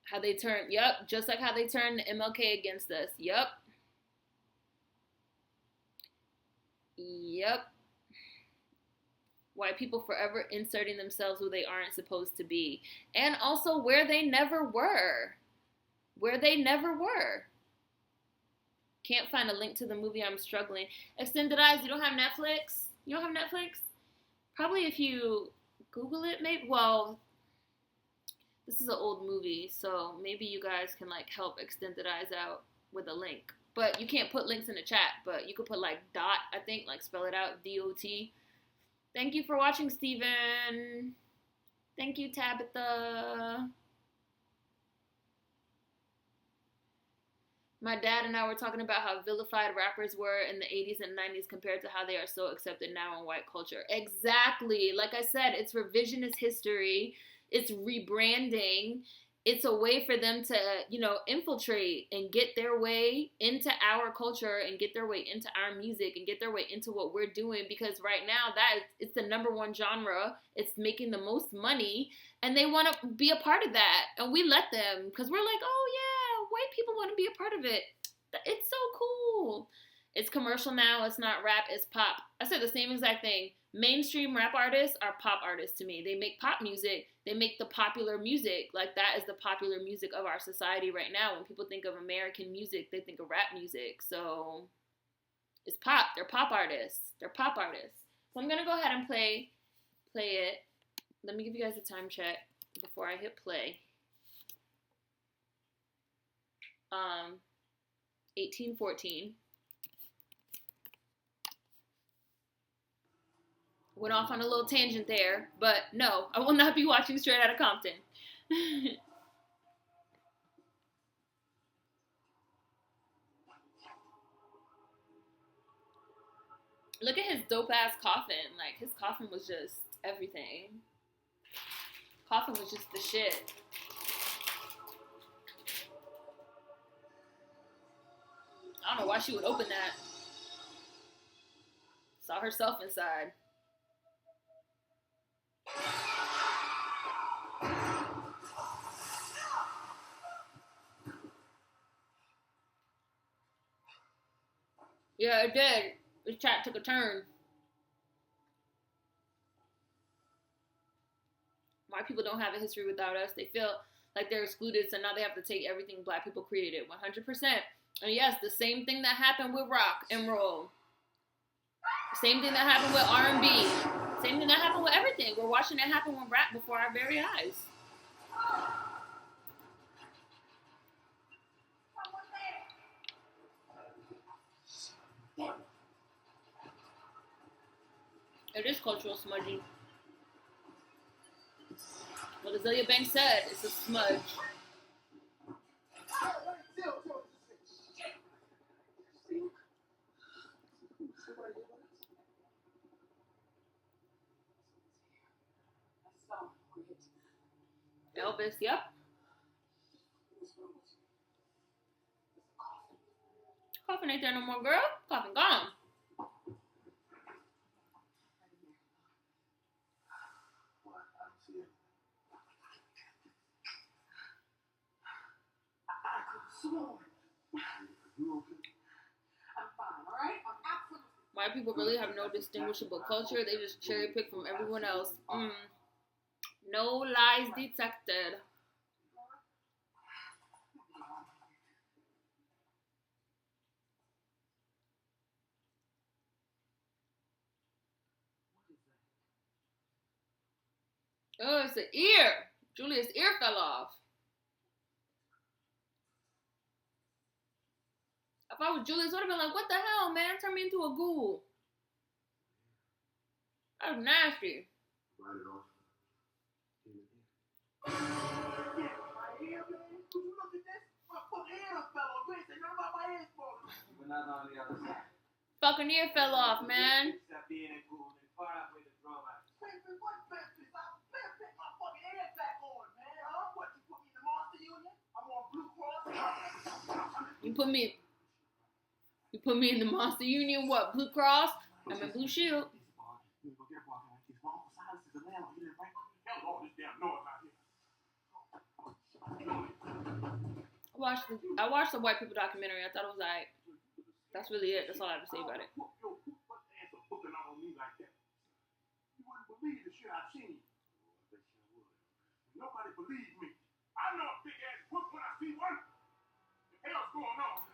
How they turned, yep, just like how they turned the MLK against us. Yep. White people forever inserting themselves where they aren't supposed to be. And also where they never were. Can't find a link to the movie. I'm struggling. Extended Eyes, you don't have Netflix? Probably if you Google it, maybe. Well, this is an old movie, so maybe you guys can like help Extended Eyes out with a link. But you can't put links in the chat, but you could put like dot, I think, like spell it out, D-O-T. Thank you for watching, Steven. Thank you, Tabitha. My dad and I were talking about how vilified rappers were in the 80s and 90s compared to how they are so accepted now in white culture. Exactly. Like I said, it's revisionist history. It's rebranding. It's a way for them to, you know, infiltrate and get their way into our culture and get their way into our music and get their way into what we're doing, because right now it's the #1 genre. It's making the most money and they want to be a part of that. And we let them because we're like, oh yeah, white people want to be a part of it. It's so cool. It's commercial now. It's not rap. It's pop. I said the same exact thing Mainstream rap artists are pop artists to me. They make pop music. They make the popular music. Like, that is the popular music of our society right now. When people think of American music, they think of rap music. So it's pop. They're pop artists. They're pop artists. So I'm gonna go ahead and play it. Let me give you guys a time check before I hit play. 1814. Went off on a little tangent there, but no, I will not be watching Straight Outta Compton. Look at his dope ass coffin. Like, his coffin was just everything. Coffin was just the shit. I don't know why she would open that. Saw herself inside. Yeah, it did. This chat took a turn. White people don't have a history without us. They feel like they're excluded, so now they have to take everything black people created. 100%. And yes, the same thing that happened with rock and roll. Same thing that happened with R&B. Same thing that happened with everything. We're watching it happen with rap before our very eyes. It is cultural smudging. What Azealia Banks said, it's a smudge. Elvis, yep. Coffin ain't there no more, girl. Coffin gone. White people really have no distinguishable culture. They just cherry pick from everyone else. No lies detected. Oh, it's an ear. Julia's ear fell off. If I was Julius, I would have been like, what the hell, man? Turn me into a ghoul. That was nasty. Write it off. Fucking ear fell off, man. You put me in the Monster Union, what? Blue Cross? I'm in Blue Shield. I watched the white people documentary. I thought it was alright. That's really it. That's all I have to say about it. You wouldn't believe the shit I've seen. Nobody believes me. I know a big ass whoop when I see one. The hell's going on?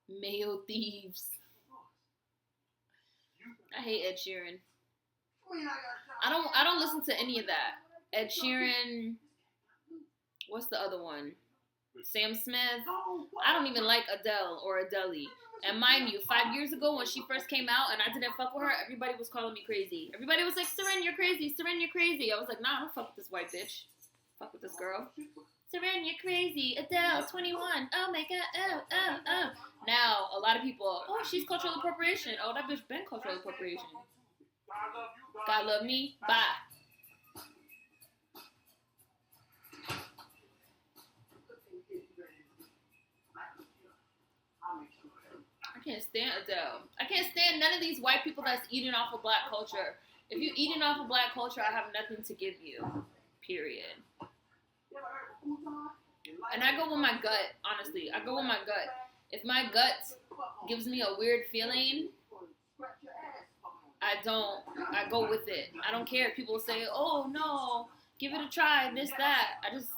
Male thieves. I hate Ed Sheeran. I don't listen to any of that. Ed Sheeran. What's the other one? Sam Smith. I don't even like Adele or Adele. And mind you, 5 years ago when she first came out and I didn't fuck with her, everybody was calling me crazy. Everybody was like, Seren, you're crazy. Seren, you're crazy. I was like, nah, I don't fuck with this white bitch. Fuck with this girl. Seren, you're crazy. Adele, 21. Oh my god. Oh. Now, a lot of people, oh, she's cultural appropriation. Oh, that bitch been cultural appropriation. God love me. Bye. I can't stand Adele. I can't stand none of these white people that's eating off of black culture. If you're eating off of black culture, I have nothing to give you. Period. And I go with my gut, honestly. I go with my gut. If my gut gives me a weird feeling, I go with it. I don't care if people say, oh no, give it a try, this, that. I just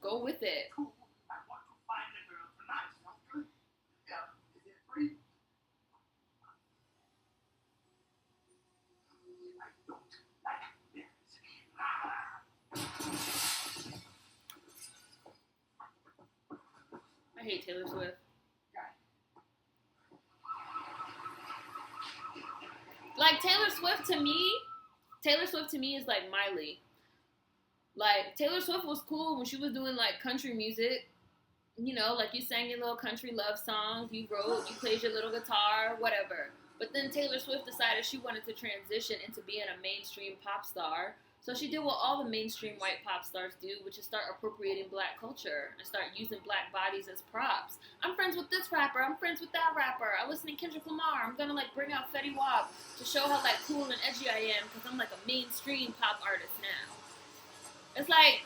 go with it. Cool. I want to find the girl tonight. Sounds good? Yeah. Is it free? I don't like this. I hate Taylor Swift. Like Taylor Swift to me is like Miley. Like Taylor Swift was cool when she was doing like country music. You know, like you sang your little country love songs, you wrote, you played your little guitar, whatever. But then Taylor Swift decided she wanted to transition into being a mainstream pop star. So she did what all the mainstream white pop stars do, which is start appropriating black culture and start using black bodies as props. I'm friends with this rapper. I'm friends with that rapper. I listen to Kendrick Lamar. I'm gonna like bring out Fetty Wap to show how like cool and edgy I am because I'm like a mainstream pop artist now. It's like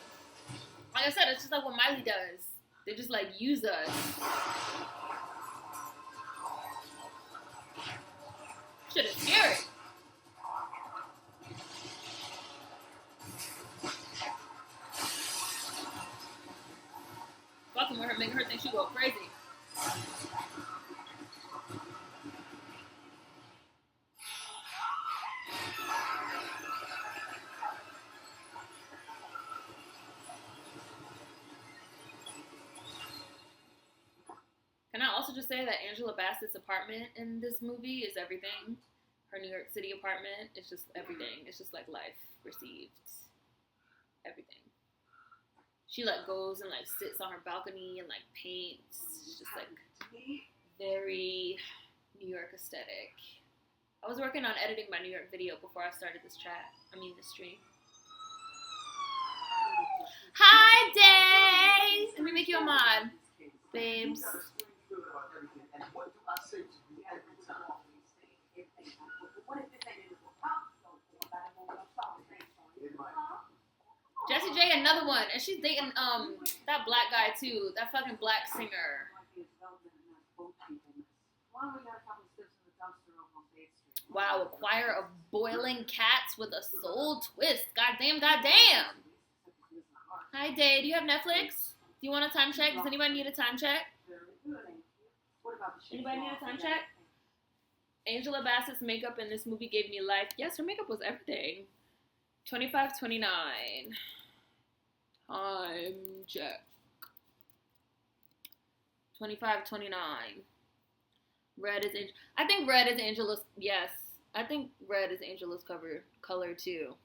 I said, it's just like what Miley does. They just like use us. Shit is scary. Fucking with her, making her think she go crazy. Can I also just say that Angela Bassett's apartment in this movie is everything? Her New York City apartment is just everything. It's just like life received. Everything. She like goes and like sits on her balcony and like paints. It's just like very New York aesthetic. I was working on editing my New York video before I started this this stream. Hi, Day! Let me make you a mod, babes. Jessie J, another one, and she's dating that black guy too, that fucking black singer. Wow, a choir of boiling cats with a soul twist. Goddamn, goddamn. Hi, Day. Do you have Netflix? Do you want a time check? Does anybody need a time check? Anybody need a time check? Angela Bassett's makeup in this movie gave me life. Yes, her makeup was everything. 25:29. Time check. 25:29. Red is I think red is Angela's. Yes, I think red is Angela's color too.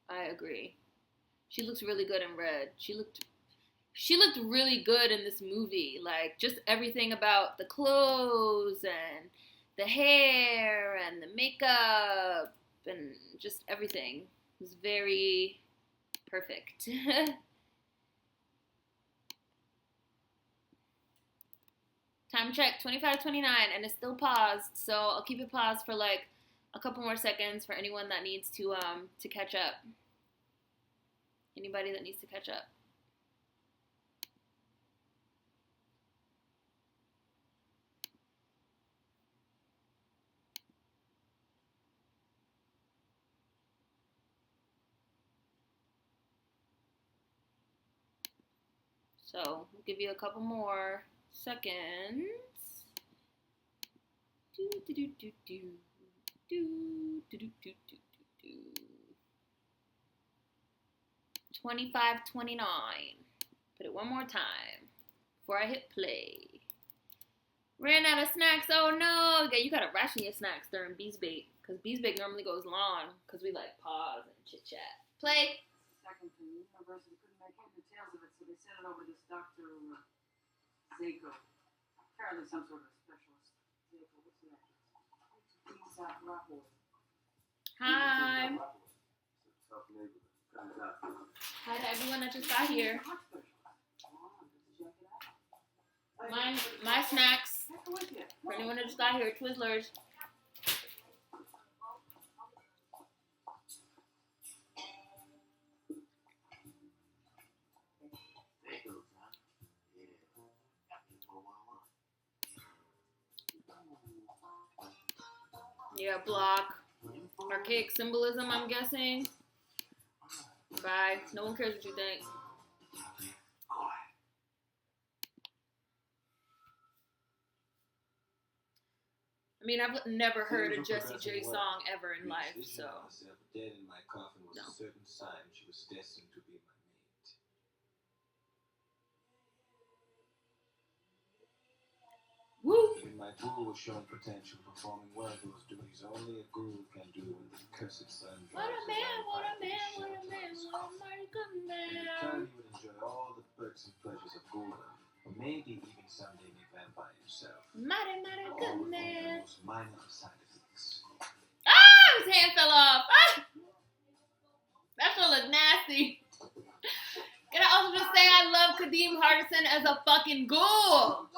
I agree. She looks really good in red. She looked really good in this movie. Like just everything about the clothes and the hair and the makeup and just everything was very perfect. Time check, 25:29, and it's still paused, so I'll keep it paused for like a couple more seconds for anyone that needs to catch up. Anybody that needs to catch up. So we'll give you a couple more seconds. 25:29. Put it one more time before I hit play. Ran out of snacks. Oh no! Okay, you gotta ration your snacks during Bees Bake because Bees Bake normally goes long because we like pause and chit chat. Play. Second to the university couldn't make head or tails of it, so they sent it over to this Dr. Zako. Apparently some sort of specialist. Zako, what's that? He's Rockwood. Hi. Hi to everyone that just got here. My snacks for anyone that just got here, Twizzlers. Yeah, block. Archaic symbolism, I'm guessing. Bye. No one cares what you think. I mean, I've never heard a Jessie J song ever in life, so. Dead in my coffin was No. a certain sign she was destined to be my mate. Woo! Even my guru was showing potential, performing well those duties only a guru can do when the cursed sun What a drives man, his what a own man, body what a to man, his what a coffin. mighty good In man. return, he would enjoy all the perks and pleasures of guru, or maybe even someday be vampire himself. Mighty, mighty All good with only the man. most minor side effects. Ah! His hand fell off. Ah! That shit look nasty. Can I also just say I love Kadeem Hardison as a fucking ghoul?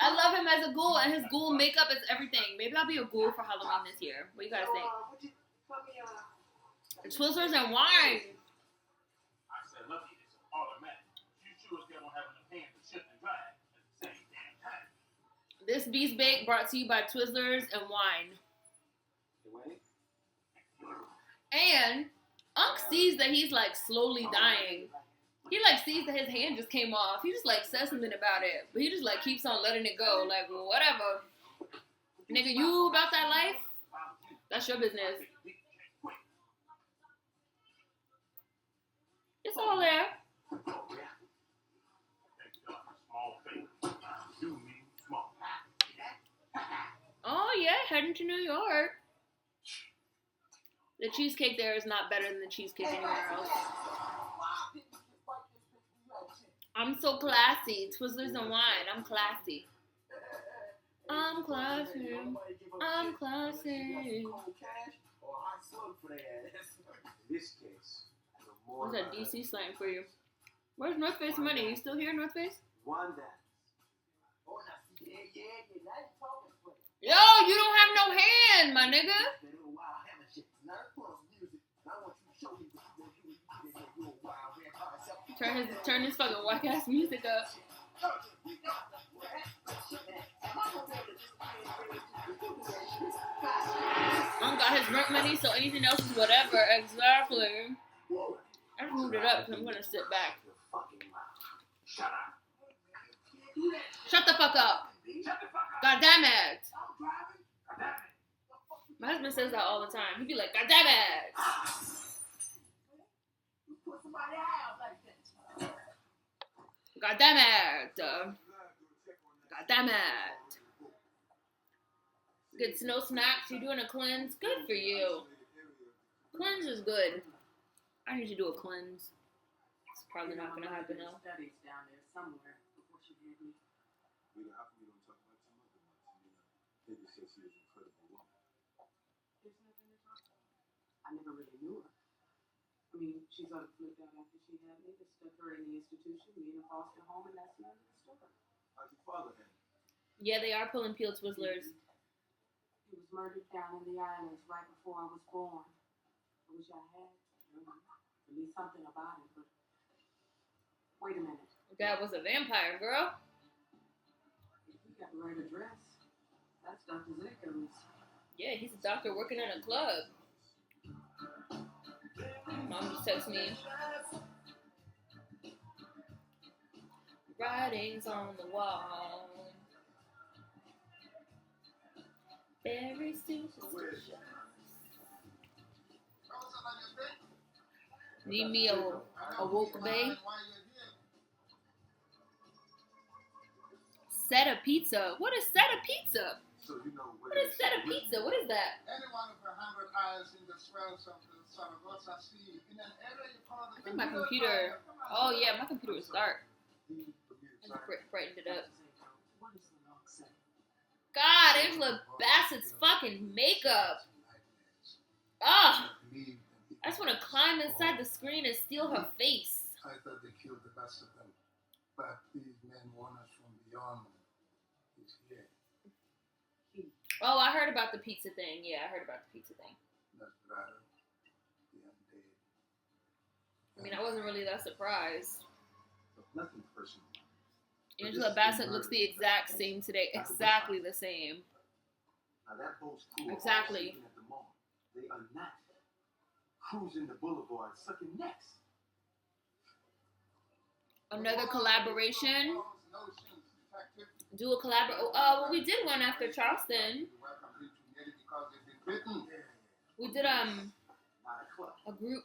I love him as a ghoul, and his ghoul makeup is everything. Maybe I'll be a ghoul for Halloween this year. What do you guys think? Twizzlers and wine. I said, lucky it's automatic. You sure still don't have enough hands to shift and drive at the same damn time. This Beast Bake brought to you by Twizzlers and wine. And Unc sees that he's like slowly dying. He like sees that his hand just came off. He just like says something about it, but he just like keeps on letting it go. Like, well, whatever, nigga, you about that life? That's your business. It's all there. Oh yeah, heading to New York. The cheesecake there is not better than the cheesecake anywhere else. I'm so classy. Twizzlers and wine. I'm classy. I'm classy. I'm classy. This case, What's that DC slang for you? Where's North Face money? You still here, North Face? one that Yo, you don't have no hand, my nigga. Turn his fucking whack ass music up. Got his rent money, so anything else is whatever. Exactly. I just moved it up because I'm gonna sit back. Shut the fuck up. God damn it. My husband says that all the time. He'd be like, God damn it. God damn it. God damn it. Good snow snacks. You doing a cleanse? Good for you. Cleanse is good. I need to do a cleanse. It's probably not going to happen though. Studies down there somewhere before she had me. How come you don't talk about your mother much? Baby says she was an incredible woman. There's nothing to talk about. I never really knew her. I mean, she sort of flipped out after she had me. They stuck her in the institution, me in a foster home, and that's the end of the story. How's your father then? Yeah, they are pulling peel Twizzlers. He was murdered down in the islands right before I was born. I wish I had at least something about it, but wait a minute. Dad was a vampire, girl. We got the right address. That's Dr. Zickers. Yeah, he's a doctor working at a club. Mom just texted me. Writings on the wall. Very superstitious. Need me a woke bay. Seta pizza. What is Seta pizza? So you know What is Seta pizza? What is that? Anyone with 100 eyes in the swells of the Saragossa Sea, in an area you call the I think my computer. Oh yeah, my computer was dark. I just brightened it up. What does the log say? God, Angela Bassett's fucking makeup. Ah, I just want to climb inside the screen and steal her face. I thought they killed the best of them, but these men want us from beyond. He's here. Oh, I heard about the pizza thing. Yeah, I heard about the pizza thing. Desperado, the undead. I mean, I wasn't really that surprised. Nothing personal. Angela Bassett looks the exact same today. Exactly the same. Now that holds cool. Exactly. At the moment, they a nut, cruising the boulevard, sucking necks. Another collaboration. Do a collab. Well, we did one after Charleston. We did a group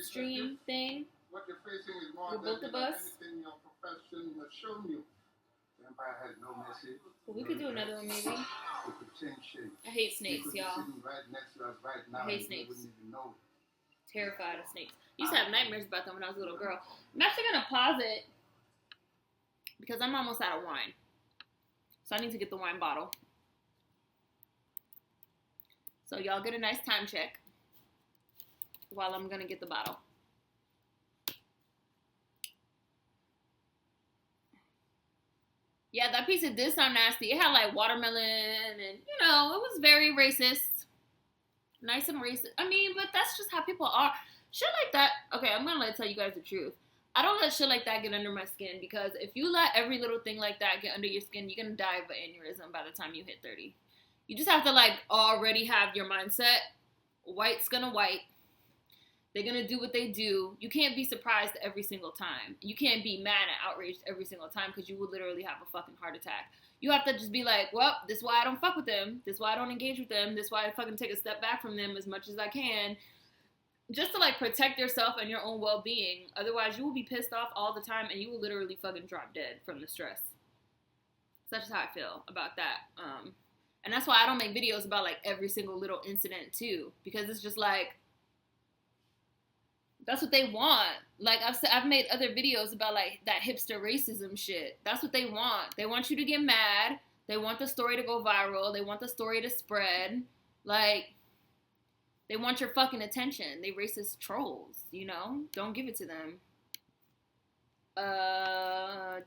stream thing. What you're facing is more With both of us. anything your profession has shown you. Vampire has no message. Well, we could do another one maybe. It could change shape. I hate snakes, You could be y'all. sitting right next to us right now. I hate and snakes. You wouldn't even know it. Terrified of snakes. I used to have nightmares about them when I was a little girl. I'm actually gonna pause it because I'm almost out of wine. So I need to get the wine bottle. So y'all get a nice time check while I'm gonna get the bottle. Yeah, that pizza did sound nasty. It had like watermelon and, you know, it was very racist. Nice and racist. I mean, but that's just how people are. Shit like that. Okay, I'm gonna tell you guys the truth. I don't let shit like that get under my skin because if you let every little thing like that get under your skin, you're gonna die of an aneurysm by the time you hit 30. You just have to like already have your mindset. White's gonna white. They're gonna do what they do. You can't be surprised every single time. You can't be mad and outraged every single time because you will literally have a fucking heart attack. You have to just be like, well, this is why I don't fuck with them. This is why I don't engage with them. This is why I fucking take a step back from them as much as I can. Just to like protect yourself and your own well-being. Otherwise, you will be pissed off all the time and you will literally fucking drop dead from the stress. So that's just how I feel about that. And that's why I don't make videos about like every single little incident too. Because it's just like, that's what they want. Like, I've made other videos about, like, that hipster racism shit. That's what they want. They want you to get mad. They want the story to go viral. They want the story to spread. Like, they want your fucking attention. They racist trolls, you know? Don't give it to them. I'm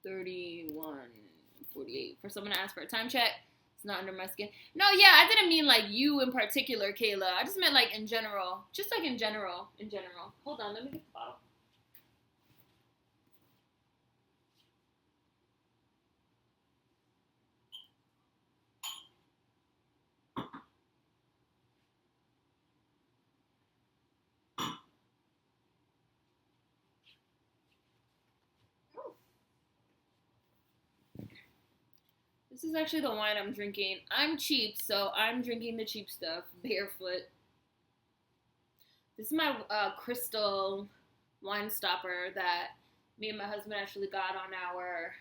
31:48. For someone to ask for a time check. It's not under my skin. No, yeah, I didn't mean like you in particular, Kayla. I just meant like in general. Just like in general. In general. Hold on, let me get the bottle. This is actually the wine I'm drinking. I'm cheap, so I'm drinking the cheap stuff, barefoot. This is my crystal wine stopper that me and my husband actually got on our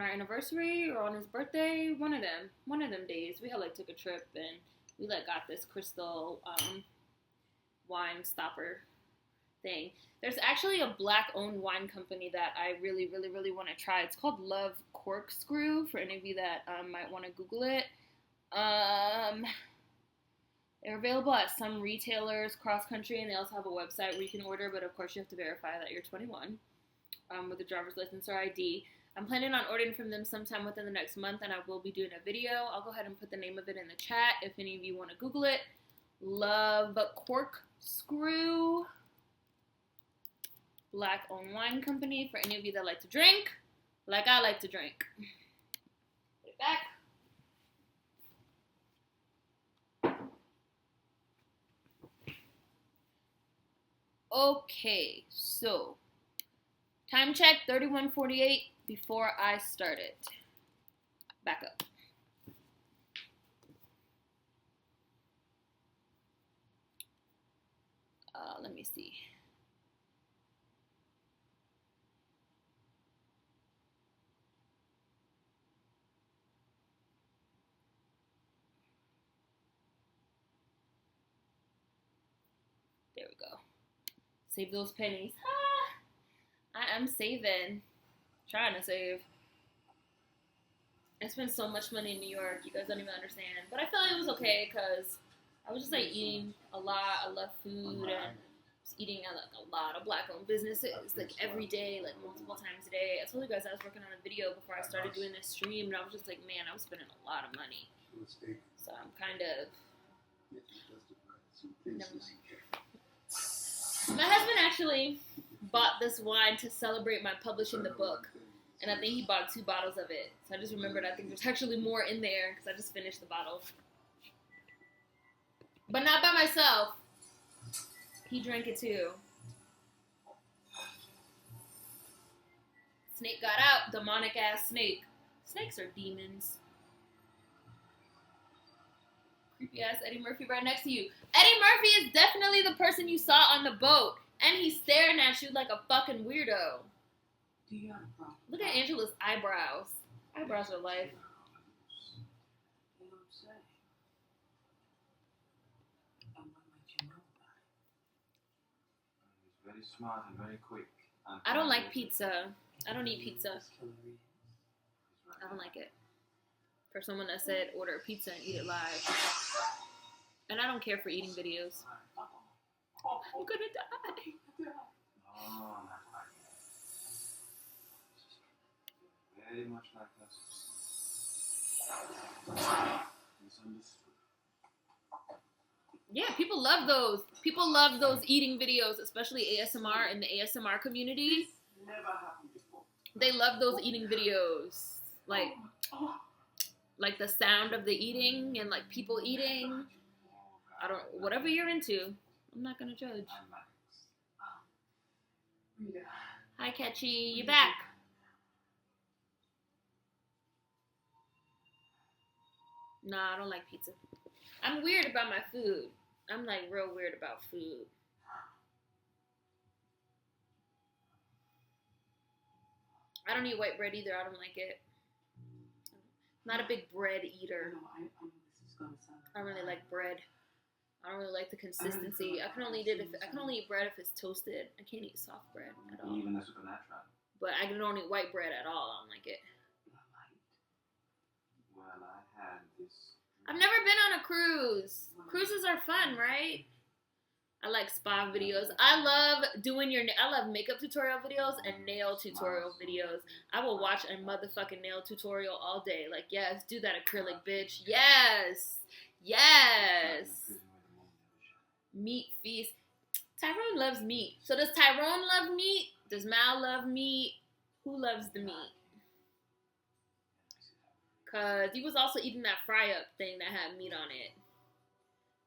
anniversary or on his birthday. One of them days. We had like took a trip and we like got this crystal wine stopper thing. There's actually a black-owned wine company that I really, really, really want to try. It's called Love Corkscrew, for any of you that might want to Google it. They're available at some retailers cross-country, and they also have a website where you can order, but of course you have to verify that you're 21 with a driver's license or ID. I'm planning on ordering from them sometime within the next month, and I will be doing a video. I'll go ahead and put the name of it in the chat if any of you want to Google it. Love Corkscrew. Black-owned wine company for any of you that like to drink, like I like to drink. Put it back. Okay, so time check 31:48 before I start it. Back up. Let me see. There we go. Save those pennies. I am saving. Trying to save. I spent so much money in New York. You guys don't even understand. But I felt like it was okay because I was just like eating a lot. I love food and was eating at like a lot of black-owned businesses like every day, like multiple times a day. I told you guys I was working on a video before I started doing this stream, and I was just like, man, I was spending a lot of money. So I'm kind of. Never mind. My husband actually bought this wine to celebrate my publishing the book. And I think he bought 2 bottles of it. So I just remembered I think there's actually more in there because I just finished the bottle. But not by myself. He drank it too. Snake got out. Demonic ass snake. Snakes are demons. Creepy ass Eddie Murphy right next to you. Eddie Murphy is definitely the person you saw on the boat. And he's staring at you like a fucking weirdo. Do you have a problem? Look at Angela's eyebrows. Eyebrows are life. You don't say. And what might you know about it? He's very smart and very quick. And I don't like pizza. I don't eat pizza. I don't like it. For someone that said order pizza and eat it live. And I don't care for eating videos. I'm gonna die. Oh, not like that. Very much like us. Misunderstood. Yeah, people love those. People love those eating videos, especially ASMR in the ASMR community. Never happened before. They love those eating videos. Like the sound of the eating and like people eating. I don't, whatever you're into, I'm not gonna judge. Hi, Catchy, you back? Nah, I don't like pizza. I'm weird about my food. I'm like real weird about food. I don't eat white bread either. I don't like it. Not a big bread eater. No, I know this is gonna sound. I don't really like bread. I don't really like the consistency. I can only eat bread if it's toasted. I can't eat soft bread at all. Even the supernatural. But I don't eat white bread at all. I don't like it. Well, I had this. I've never been on a cruise. Cruises are fun, right? I like spa videos. I love makeup tutorial videos and nail tutorial videos. I will watch a motherfucking nail tutorial all day. Like, yes, do that acrylic, bitch. Yes. Yes. Meat feast. Tyrone loves meat. So does Tyrone love meat? Does Mal love meat? Who loves the meat? Because he was also eating that fry-up thing that had meat on it.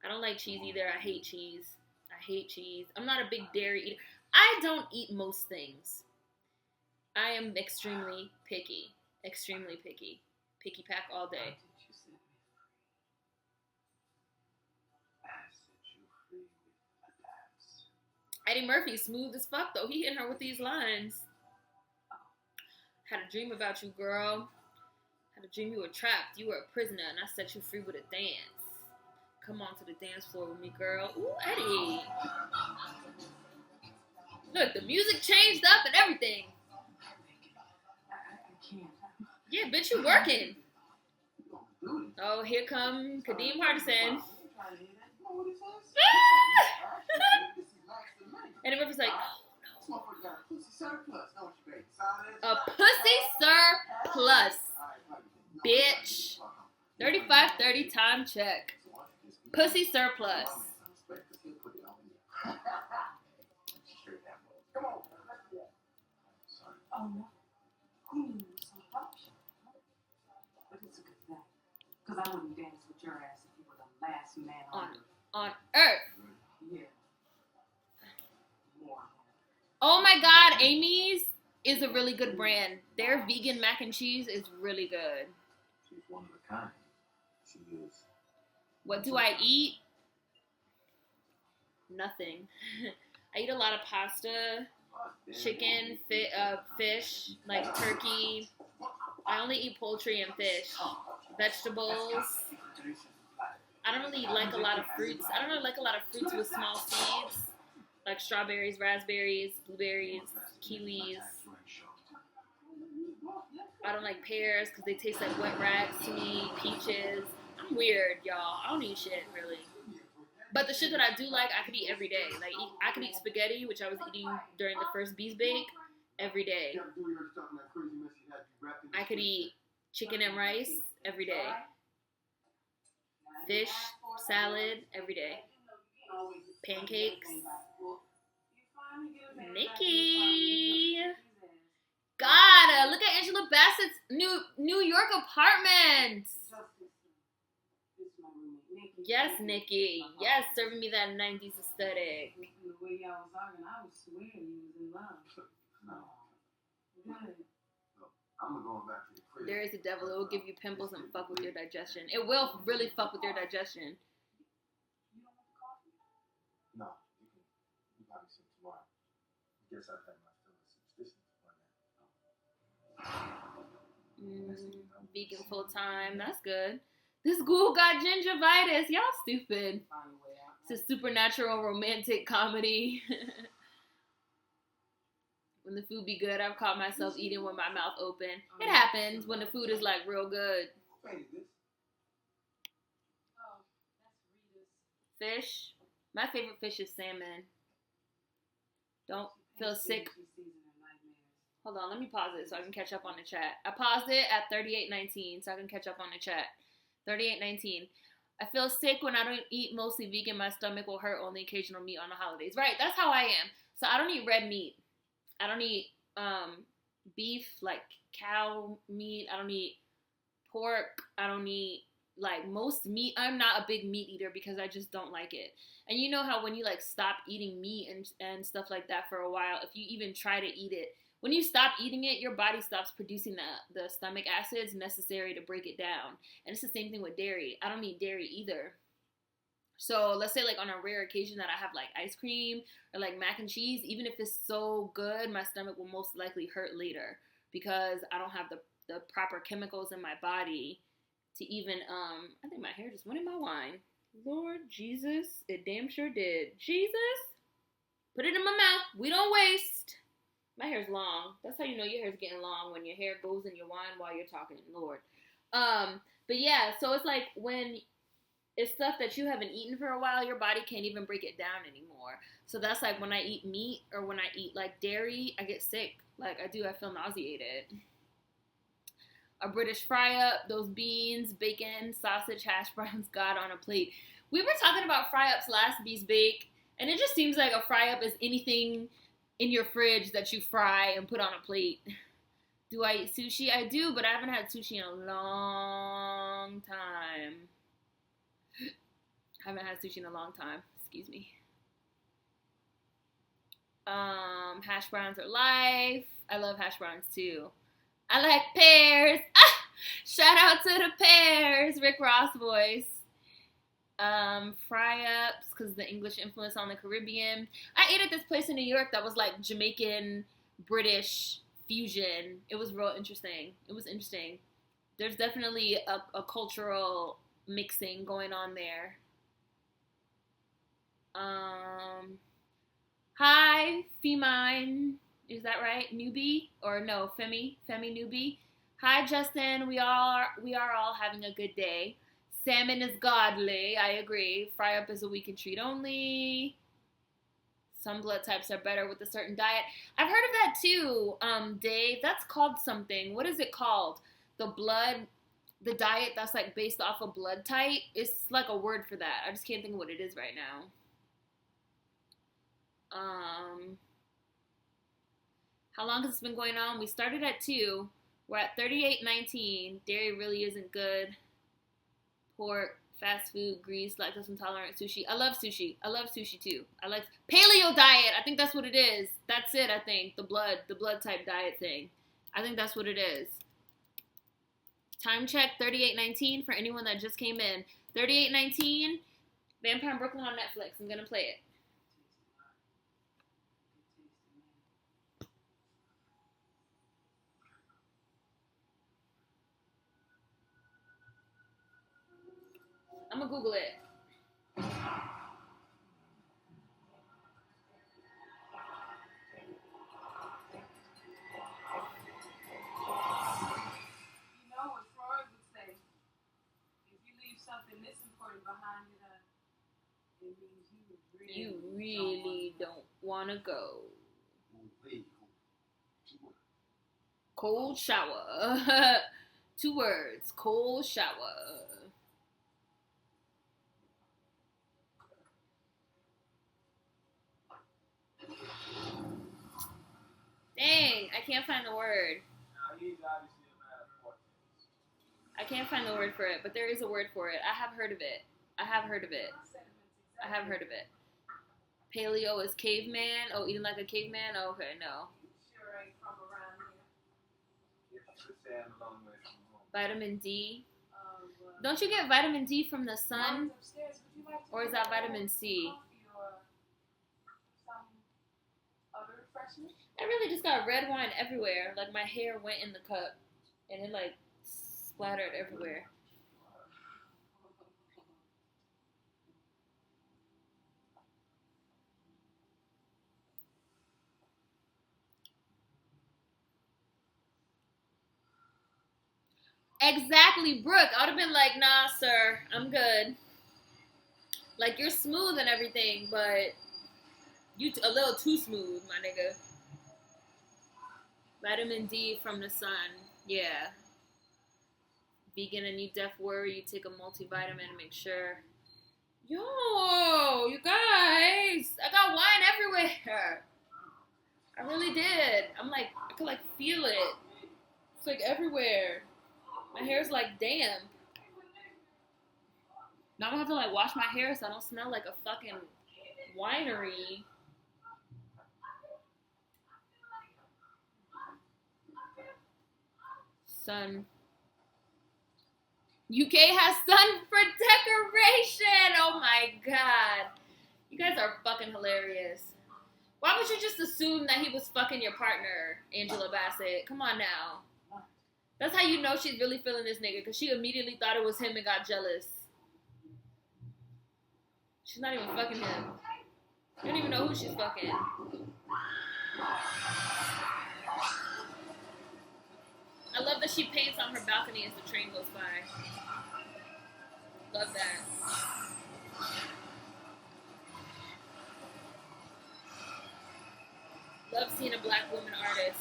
I don't like cheese either. I hate cheese. I hate cheese. I'm not a big dairy eater. I don't eat most things. I am extremely picky. Extremely picky. Picky pack all day. Eddie Murphy, smooth as fuck though. He hit her with these lines. Had a dream about you, girl. Had a dream you were trapped. You were a prisoner, and I set you free with a dance. Come on to the dance floor with me, girl. Ooh, Eddie. Look, the music changed up and everything. I can't. Yeah, bitch, you working. Oh, here come Kadeem Hardison. And Murphy's like, oh no. A pussy surplus. Bitch. 35-30 time check. Pussy surplus. Oh no. Who knew you were so popular? But it's a good thing. Because I wouldn't dance with your ass if you were the last man on earth. Yeah. More. Oh my god, Amy's is a really good brand. Their vegan mac and cheese is really good. She's one of a kind. She is. What do I eat? Nothing. I eat a lot of pasta, chicken, fish, like turkey. I only eat poultry and fish. Vegetables. I don't really like a lot of fruits. I don't really like a lot of fruits with small seeds. Like strawberries, raspberries, blueberries, kiwis. I don't like pears because they taste like wet rats to me. Peaches. I'm weird, y'all. I don't eat shit, really. But the shit that I do like, I could eat every day. Like, I could eat spaghetti, which I was eating during the first Bees Bake, every day. I could eat chicken and rice every day. Fish, salad, every day. Pancakes. Nikki! God, look at Angela Bassett's New York apartment. This is my roommate, Nikki. Yes, Nikki. Yes, serving me that 90s aesthetic. The way y'all was talking, I was swearing you was in love. No. Good. I'm going back to the crib. There is a devil. It will give you pimples and fuck with your digestion. It will really fuck with your digestion. You don't want the coffee? No, you got me some tomorrow. I guess I've had my fill of suspicion on that. Vegan full time. That's good. This ghoul got gingivitis. Y'all stupid. Find a way out. It's a supernatural romantic comedy. When the food be good, I've caught myself eating with my mouth open. It happens when the food is like real good. Oh, that's Rita's. Fish. My favorite fish is salmon. Don't feel sick. Hold on, let me pause it so I can catch up on the chat. I paused it at 38:19 so I can catch up on the chat. 38:19. I feel sick when I don't eat mostly vegan. My stomach will hurt, only occasional meat on the holidays. Right, that's how I am. So I don't eat red meat. I don't eat beef, like cow meat. I don't eat pork. I don't eat, like, most meat. I'm not a big meat eater because I just don't like it. And you know how when you, like, stop eating meat and stuff like that for a while, if you even try to eat it, when you stop eating it, your body stops producing the stomach acids necessary to break it down. And it's the same thing with dairy. I don't eat dairy either. So let's say, like, on a rare occasion that I have, like, ice cream or, like, mac and cheese, even if it's so good, my stomach will most likely hurt later because I don't have the proper chemicals in my body to even, I think my hair just went in my wine. Lord Jesus, it damn sure did. Jesus, put it in my mouth. We don't waste. My hair's long. That's how you know your hair's getting long, when your hair goes in your wine while you're talking, Lord. But yeah, so it's like when it's stuff that you haven't eaten for a while, your body can't even break it down anymore. So that's like when I eat meat or when I eat, like, dairy, I get sick. Like, I feel nauseated. A British fry-up, those beans, bacon, sausage, hash browns, God on a plate. We were talking about fry-ups last Beast Bake, and it just seems like a fry-up is anything in your fridge that you fry and put on a plate. Do I eat sushi? I do, but I haven't had sushi in a long time. Haven't had sushi in a long time. Excuse me. Hash browns are life. I love hash browns too. I like pears. Ah! Shout out to the pears. Rick Ross voice. Fry-ups, because the English influence on the Caribbean. I ate at this place in New York that was like Jamaican, British fusion. It was real interesting. It was interesting. There's definitely a cultural mixing going on there. Hi, Femine. Is that right? Newbie? Or no, Femi Newbie. Hi, Justin. We are all having a good day. Salmon is godly. I agree. Fry up is a weekend treat only. Some blood types are better with a certain diet. I've heard of that too, Dave. That's called something. What is it called? The diet that's like based off of blood type. It's like a word for that. I just can't think of what it is right now. How long has this been going on? We started at 2. We're at 38:19. Dairy really isn't good. Pork, fast food, grease, lactose intolerant, sushi. I love sushi. I love sushi too. I like paleo diet. I think that's what it is. That's it, I think. The blood type diet thing. I think that's what it is. Time check, 38:19 for anyone that just came in. 38:19, Vampire in Brooklyn on Netflix. I'm going to play it. I'm going to Google it. You know what Freud would say? If you leave something this important behind you, it means you really don't want to go. Cold shower. 2 words. Cold shower. Dang, I can't find the word. Now, he's obviously a man of fortunes. I can't find the word for it, but there is a word for it. I have heard of it. I have heard of it. I have heard of it. Paleo is caveman. Oh, eating like a caveman? Oh, okay, no. Sure ain't from around here. If you could say I'm a long way from home. Vitamin D. Well, Don't you get vitamin D from the sun? mine's upstairs. Would you like to Or is get that vitamin C? coffee or some other refreshment? I really just got red wine everywhere. Like my hair went in the cup and it like splattered everywhere. Exactly, Brooke. I would have been like, nah, sir, I'm good. Like, you're smooth and everything, but you a little too smooth, my nigga. Vitamin D from the sun. Yeah. Vegan and you deaf worry, you take a multivitamin to make sure. Yo, you guys. I got wine everywhere. I really did. I'm like, I could like feel it. It's like everywhere. My hair's like damp. Now I'm gonna have to like wash my hair so I don't smell like a fucking winery. Sun. UK has sun for decoration. Oh my god. You guys are fucking hilarious. Why would you just assume that he was fucking your partner, Angela Bassett? Come on now. That's how you know she's really feeling this nigga, because she immediately thought it was him and got jealous. She's not even fucking him. You don't even know who she's fucking. I love that she paints on her balcony as the train goes by. Love that. Love seeing a black woman artist.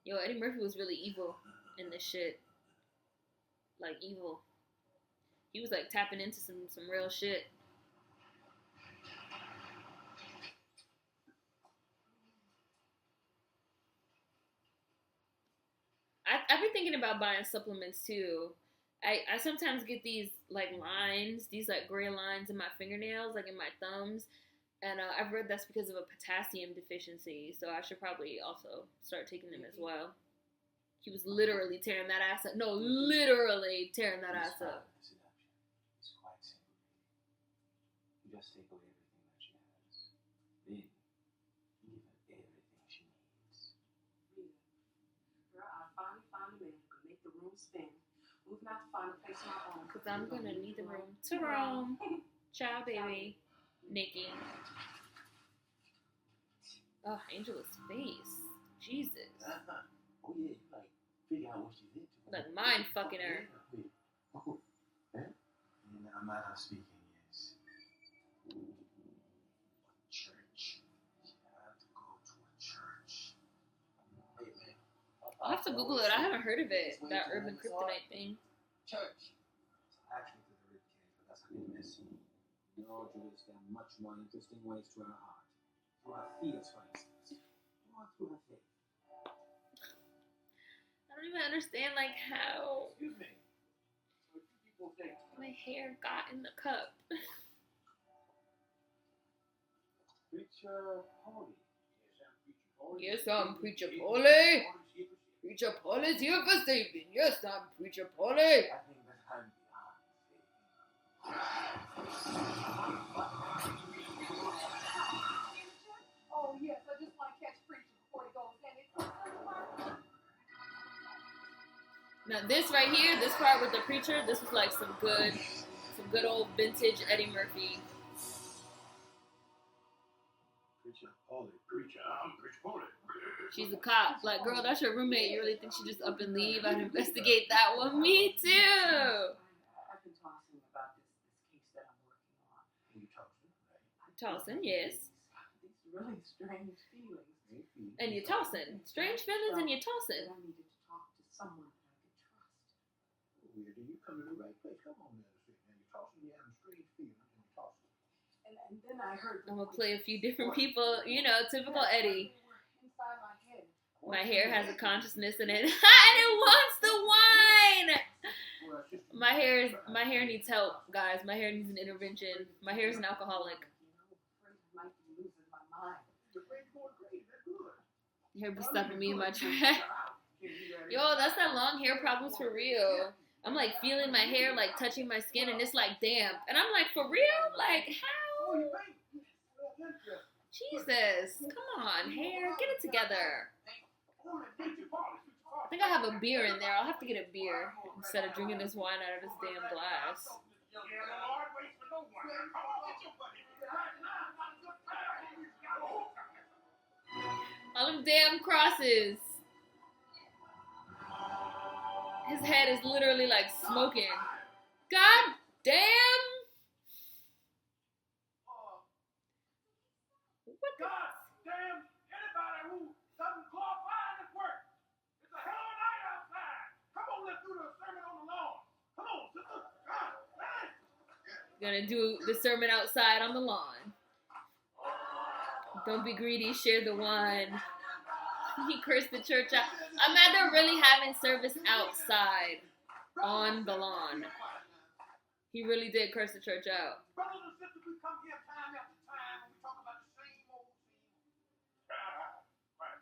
Yo, Eddie Murphy was really evil in this shit. Like, evil. He was, like, tapping into some real shit. I've been thinking about buying supplements, too. I sometimes get these, like, lines, these, like, gray lines in my fingernails, like, in my thumbs. And I've read that's because of a potassium deficiency, so I should probably also start taking them as well. He was literally tearing that ass up. No, literally tearing that ass up. It's quite simple. You just take away everything that she has. Then, give her everything she needs. Girl, I finally found a man who can make the room spin. Moving out to find a place of my own. Because I'm going to need the room to roam. Ciao, baby. Nikki. Oh, Angela's face. Jesus. Oh yeah, you like figure out what she's into. Like mind fucking her. Oh, eh? In a matter of speaking, yes. A church. She had to go to a church. Hey man. I'll have to Google it. I haven't heard of it. That urban kryptonite thing. Church. It's actually to the ribcage, but that's a bit messy. No, Julius, there are much more interesting ways to her heart. Through her fears, for instance. Or through her faith. I don't even understand, like, how Excuse me. So two people think. my hair got in the cup. Preacher Polly. Yes, I'm Preacher Polly. Preacher Polly's here for saving. Yes, I'm Preacher Polly. I think that I'm beyond Oh, yes, I just want to catch Preacher before he goes in. Now this right here, this part with the preacher, this was like some good old vintage Eddie Murphy. Preacher Polly. Preacher. I'm Preacher Polly. She's a cop. Like, girl, that's your roommate. You really think she just up and leave? I'd investigate that one. Me too. I've been talking about this case that I'm working on. You talk to me, right? Towson, yes. These really strange feelings. feelings. And you're tossing. Strange feelings and you're But tossing. I needed to talk to someone that I could trust. Weird, you come to the right place. Come on now, see. Now you're tossing, you're having strange feelings, and you're tossing. And then I heard the I'm gonna voice. play a few different people. You know, typical Yes, Eddie. they were inside my head. My hair has a consciousness in it. And it wants the wine! Well, it's just- My hair needs help, guys. My hair needs an intervention. My hair is an alcoholic. I'm afraid I might be losing my mind. Your brain's going crazy. That's good. Your hair be stopping me in my track. Yo, that's that long hair problems for real. I'm like feeling my hair like touching my skin and it's like damp. And I'm like, for real? Like how? Jesus. Come on, hair. Get it together. I think I have a beer in there. I'll have to get a beer instead of drinking this wine out of this damn glass. All them damn crosses. His head is literally like smoking. God damn! What the? God damn anybody who doesn't glorify this work. It's a hell of a night outside. Come on, let's do the sermon on the lawn. Come on, sister. God, man. Gonna do the sermon outside on the lawn. Don't be greedy, share the wine. He cursed the church out. I'm mad they're really having service outside on the lawn. He really did curse the church out. Brothers and sisters, we come here time after time and we talk about the same old thing. Right.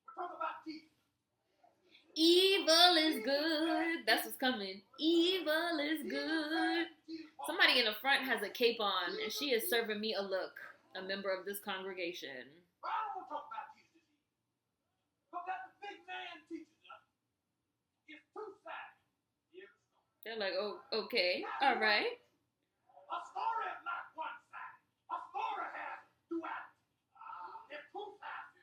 We're talking about Jesus. Evil is good. That's what's coming. Evil is good. Somebody in the front has a cape on, and she is serving me a look. A member of this congregation. But I don't want to talk about Jesus. But that the big man teaches us is two sides. Here's the story. They're like, oh, okay, all right. A story is not one side. A story has two acts. There's two sides.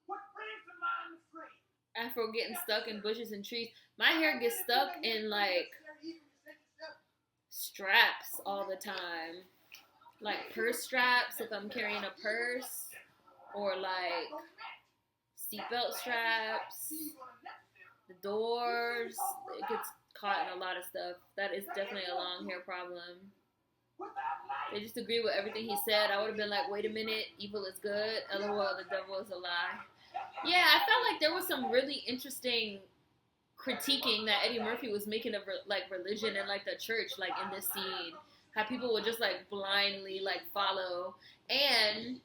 What brings to mind the stream? Afro getting stuck in bushes and trees. My hair gets stuck in like straps all the time. Like purse straps if I'm carrying a purse. Or like seatbelt straps. The doors. It gets caught in a lot of stuff. That is definitely a long hair problem. They just agree with everything he said. I would have been like, wait a minute, evil is good. LOL, the devil is a lie. Yeah, I felt like there was some really interesting critiquing that Eddie Murphy was making of like religion and like the church, like in this scene. How people would just like blindly like follow. And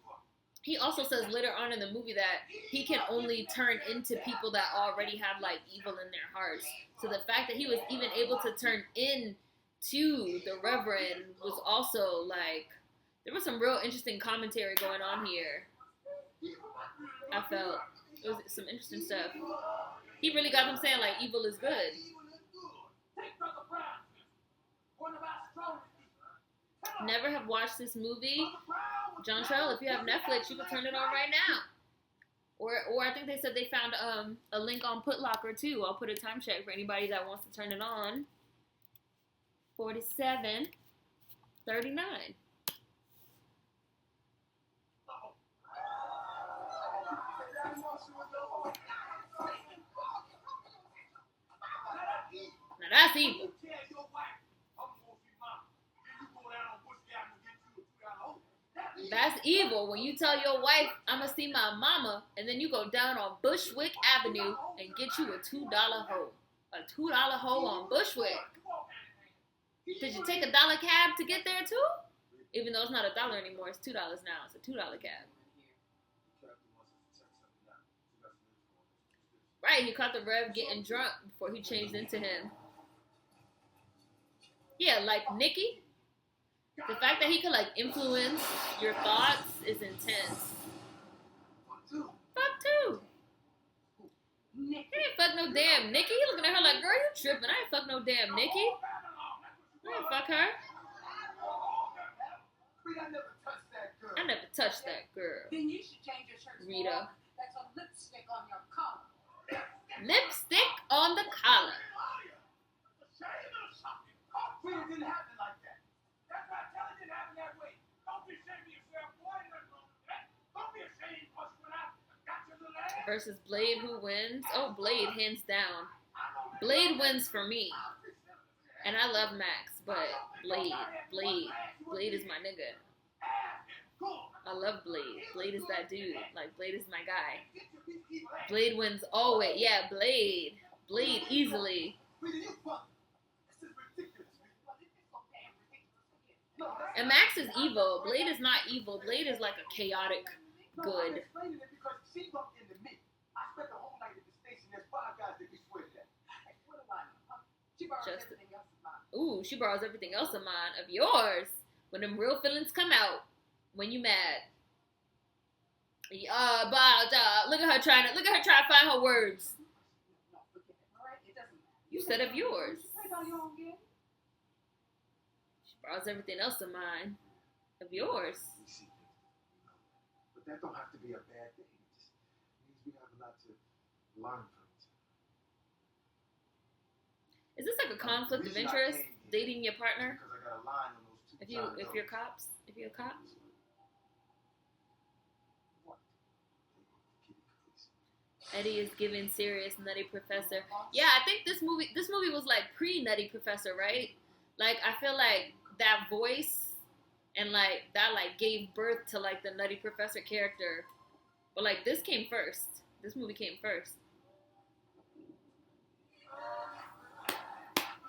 he also says later on in the movie that he can only turn into people that already have like evil in their hearts. So the fact that he was even able to turn into the Reverend was also like, there was some real interesting commentary going on here. I felt it was some interesting stuff. He really got them saying like evil is good. Never have watched this movie. John Trell, if you have Netflix, you can turn it on right now. Or I think they said they found a link on Putlocker too. I'll put a time check for anybody that wants to turn it on. 47:39. Now that's evil. That's evil when you tell your wife, I'm going to see my mama, and then you go down on Bushwick Avenue and get you a $2 hoe. A $2 hoe on Bushwick. Did you take a $1 cab to get there too? Even though it's not $1 anymore, it's $2 now. It's a $2 cab. Right, he caught the Rev getting drunk before he changed into him. Yeah, like Nikki. The fact that he could like influence your thoughts is intense. Fuck too. He didn't fuck no damn Nikki. He looking at her like, girl, you tripping. I ain't fuck no damn Nikki. I ain't fuck her. I never touched that girl. Then you should change your shirt. Rita. That's a lipstick on your collar. Lipstick on the collar. It didn't happen like that. That's why I tell you it didn't happen that way. Don't be ashamed of yourself, boy. versus Blade. Who wins? Oh, Blade, hands down. Blade wins for me. And I love Max, but Blade is my nigga. I love Blade. Blade is that dude. Like, Blade is my guy. Blade wins always. Yeah, Blade. Blade easily. And Max is evil. Blade is not evil. Blade is like a chaotic good. Just, ooh, she borrows everything else of mine, of yours. When them real feelings come out, when you mad. Look at her trying to find her words. You said of yours. She borrows everything else of mine, of yours. But that don't have to be a bad thing. It just means we have a lot to learn from it. Is this like a conflict of interest? Dating your partner? Because I got a line on those two. If you're cops? If you're a cop? Eddie is giving serious Nutty Professor. Yeah, I think this movie was like pre-Nutty Professor, right? Like, I feel like that voice and like that like gave birth to like the Nutty Professor character. But like this came first. This movie came first.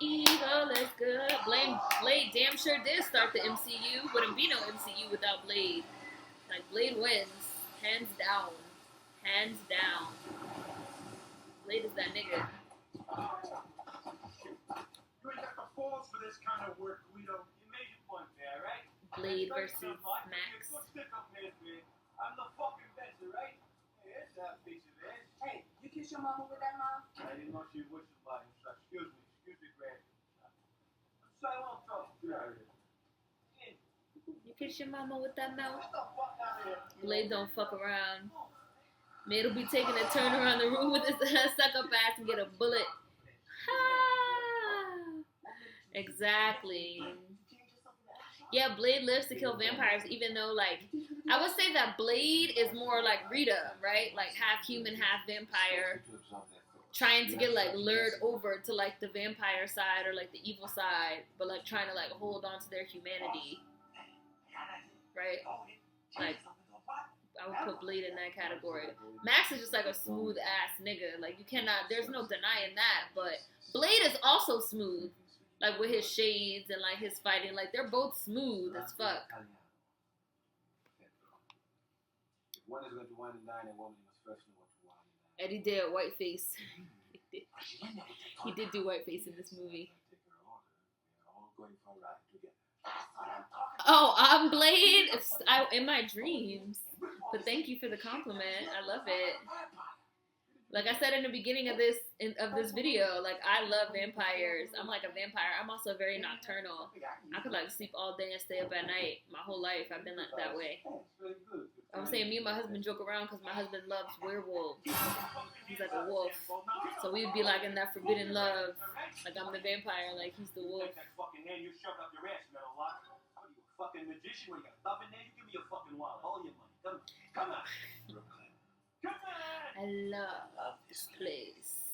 Evil is good. Blade damn sure did start the MCU. Wouldn't be no MCU without Blade. Like, Blade wins. Hands down. Hands down. Blade is that nigga. You ain't got the balls for this kind of work, Guido. You made your point there, right? Blade versus Max. I'm the fucking best, right? Here's that piece of it. Hey, you kiss your mama with that mouth? I didn't know she wished about it, so excuse me, Greg. I'm sorry, I won't talk. Get out of here. You kiss your mama with that mouth? Get the fuck out of here. Blade don't fuck around. Maid'll be taking a turn around the room with his suck up ass and get a bullet. Ha! Exactly. Yeah, Blade lives to kill vampires, even though, like, I would say that Blade is more like Rita, right? Like, half human, half vampire. Trying to get, like, lured over to, like, the vampire side or, like, the evil side. But, like, trying to, like, hold on to their humanity. Right? Like, I would put Blade in that category. Max is just like a smooth ass nigga. Like, you cannot, there's no denying that. But Blade is also smooth. Like, with his shades and like his fighting. Like, they're both smooth as fuck. One is going to wine and dine, and one must first know what to wine and dine. Eddie did whiteface. He did do whiteface in this movie. Oh, I'm Blade in my dreams. But thank you for the compliment. I love it. Like I said in the beginning of this video, like, I love vampires. I'm like a vampire. I'm also very nocturnal. I could like sleep all day and stay up at night. My whole life I've been like that way. I was saying me and my husband joke around because my husband loves werewolves. He's like a wolf. So we'd be like in that forbidden love. Like, I'm the vampire, like he's the wolf. Fucking magician, when you got stuff in there, you give me your fucking wallet, all your money. Come on. I love this place.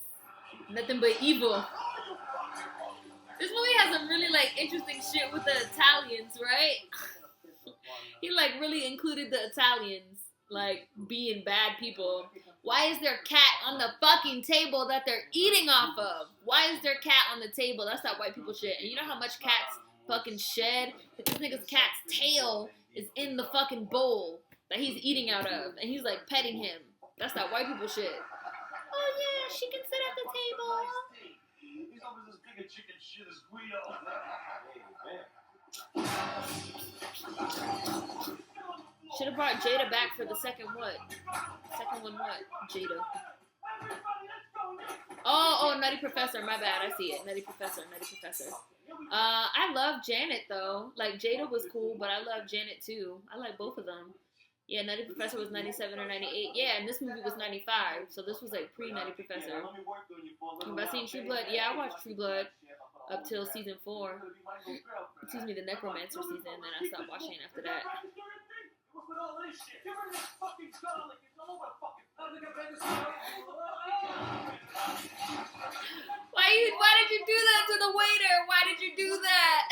Nothing but evil. This movie has some really like interesting shit with the Italians, right? He like really included the Italians, like being bad people. Why is there cat on the fucking table that they're eating off of? Why is there cat on the table? That's that white people shit. And you know how much cats fucking shed? This nigga's cat's tail is in the fucking bowl that he's eating out of, and he's like petting him. That's that white people shit. Oh yeah, she can sit at the table. He's always as big a chicken shit as Guido. Should have brought Jada back for the second what? Second one what? Jada. Oh, Nutty Professor. My bad. I see it. Nutty Professor. I love Janet though. Like, Jada was cool, but I love Janet too. I like both of them. Yeah, Nutty Professor was 97 or 98. Yeah, and this movie was 95, so this was like pre-Nutty Professor. Have I seen True Blood? Yeah, I watched True Blood up till season 4. Excuse me, the Necromancer season, and then I stopped watching after that. What's with all this shit? Give her this fucking garlic. It's all over the fucking. Why did you do that to the waiter? Why did you do that?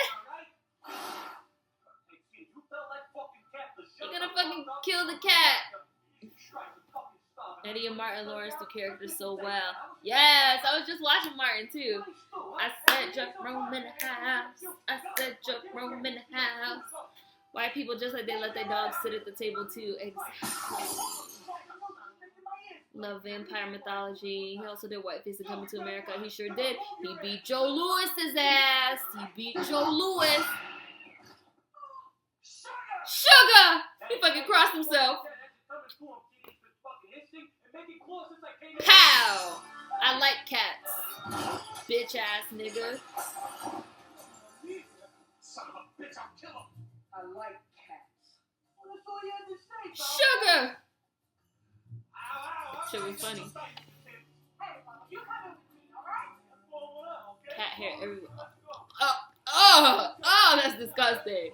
You're gonna fucking kill the cat. Eddie and Martin Lawrence do characters so well. Yes, I was just watching Martin too. I said jump room in the house. I said jump room in the house. White people just like they let their dogs sit at the table too. Exactly. Love vampire mythology. He also did Whiteface and Coming to America. He sure did. He beat Joe Lewis's ass. He beat Joe Lewis. Sugar! He fucking crossed himself. Pow! I like cats. Bitch ass nigga. Son of a bitch, I'll kill him. I like cats. Well, that's all you had to say, dog. Sugar! Ow, Should be funny. Hey, you come with me, alright? Cat hair everywhere. Oh, that's disgusting.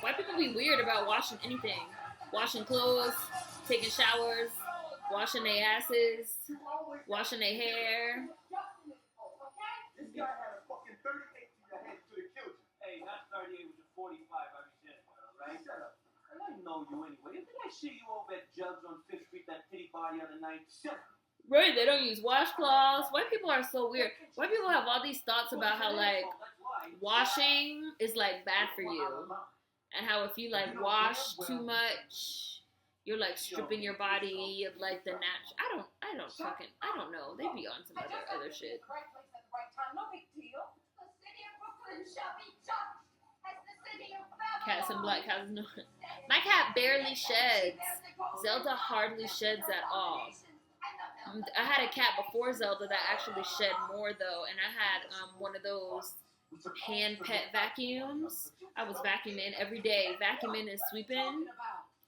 White people be weird about washing anything. Washing clothes, taking showers, washing their asses, washing their hair. This guy had a fucking 38 to the head to the killed you. Hey, not 38, it was a 45. I resent it, alright? Shut up. I know you anyway. Did I see you over at Jugs on 5th Street, that pity bar the other night? Shut up. Right, they don't use washcloths. White people are so weird. White people have all these thoughts about how, like, washing is, like, bad for you. And how if you, like, wash too much, you're, like, stripping your body of, like, the natural. I don't know. They be on some other shit. No big deal. The city of Brooklyn shall be judged as the city of Babylon. Cats and black cats. No. My cat barely sheds. Zelda hardly sheds at all. I had a cat before Zelda that actually shed more, though, and I had one of those hand pet vacuums. I was vacuuming every day, vacuuming and sweeping.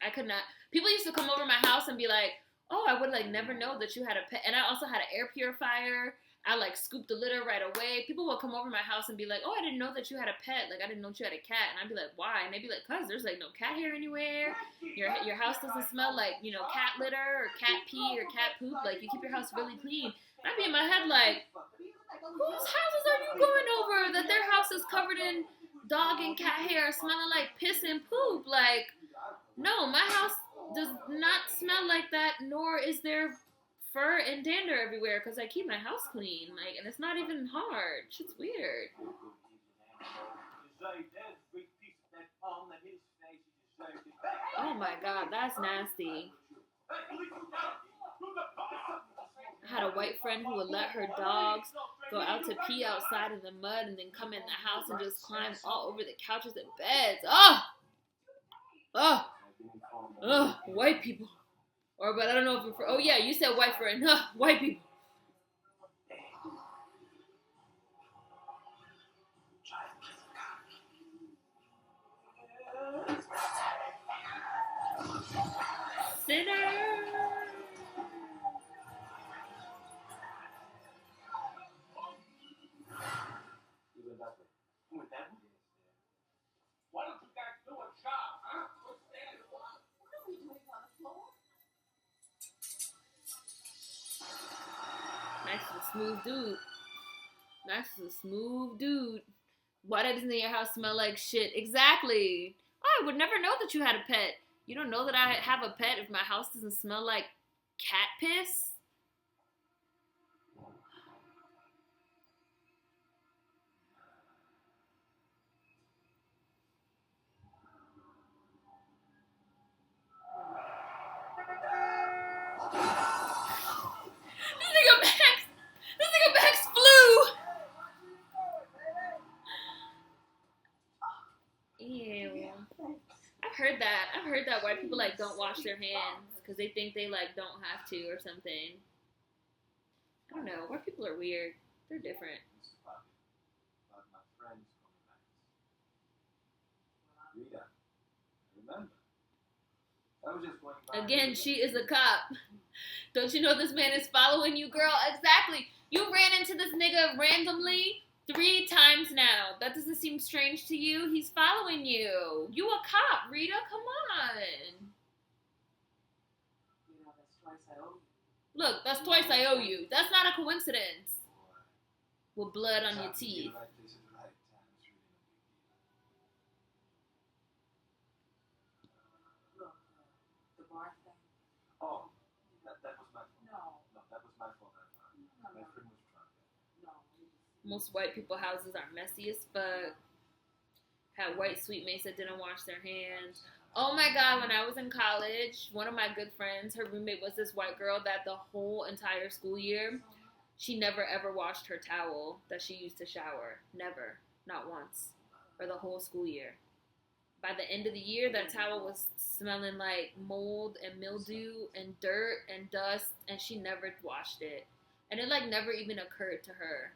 I could not. People used to come over my house and be like, "Oh, I would like never know that you had a pet." And I also had an air purifier. I like scooped the litter right away. People would come over my house and be like, "Oh, I didn't know that you had a pet. Like I didn't know that you had a cat." And I'd be like, "Why?" And they'd be like, "Cause there's like no cat hair anywhere. Your house doesn't smell like, you know, cat litter or cat pee or cat poop. Like you keep your house really clean." And I'd be in my head like, whose houses are you going over that their house is covered in dog and cat hair smelling like piss and poop? Like, no, my house does not smell like that, nor is there fur and dander everywhere because I keep my house clean. Like, and it's not even hard. Shit's weird. Oh my god, that's nasty. I had a white friend who would let her dogs go out to pee outside in the mud and then come in the house and just climb all over the couches and beds. White people. Or, but I don't know if you're, oh yeah, you said white friend. White people. Sinner. Why don't you guys do a job, huh? What's that? What are we doing on the floor? Nice and smooth dude. Nice and smooth dude. Why doesn't your house smell like shit? Exactly. Oh, I would never know that you had a pet. You don't know that I have a pet if my house doesn't smell like cat piss? This nigga Max flew. Ew. I've heard that white people like don't wash their hands because they think they like don't have to or something. I don't know. White people are weird. They're different. Again, she is a cop. Don't you know this man is following you, girl? Exactly. You ran into this nigga randomly 3 times now. That doesn't seem strange to you? He's following you. You a cop, Rita. Come on. You know, that's twice I owe you. Look, that's twice I owe you. That's not a coincidence. With blood on your teeth. Right place at the right time. It's really no big deal. Look, the bar thing. Oh, that was my fault. No, No, that was my fault. My friend was drunk. no. Most white people houses are messy as fuck. Had white sweet mates that didn't wash their hands. Oh my god, when I was in college, one of my good friends, her roommate was this white girl that the whole entire school year, she never ever washed her towel that she used to shower. Never. Not once. For the whole school year. By the end of the year, that towel was smelling like mold and mildew and dirt and dust, and she never washed it. And it like never even occurred to her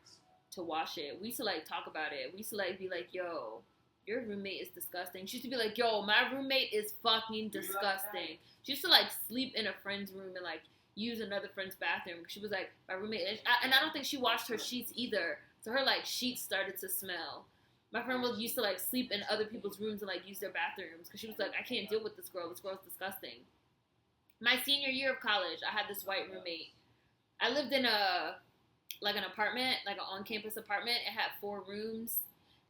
to wash it. We used to like talk about it. We used to like be like, yo, your roommate is disgusting. She used to be like, yo, my roommate is fucking disgusting. She used to like sleep in a friend's room and like use another friend's bathroom. She was like, my roommate, and I don't think she washed her sheets either. So her like sheets started to smell. My friend used to like sleep in other people's rooms and like use their bathrooms because she was like, I can't deal with this girl. This girl's disgusting. My senior year of college, I had this white roommate. I lived in an apartment, like an on-campus apartment. It had 4 rooms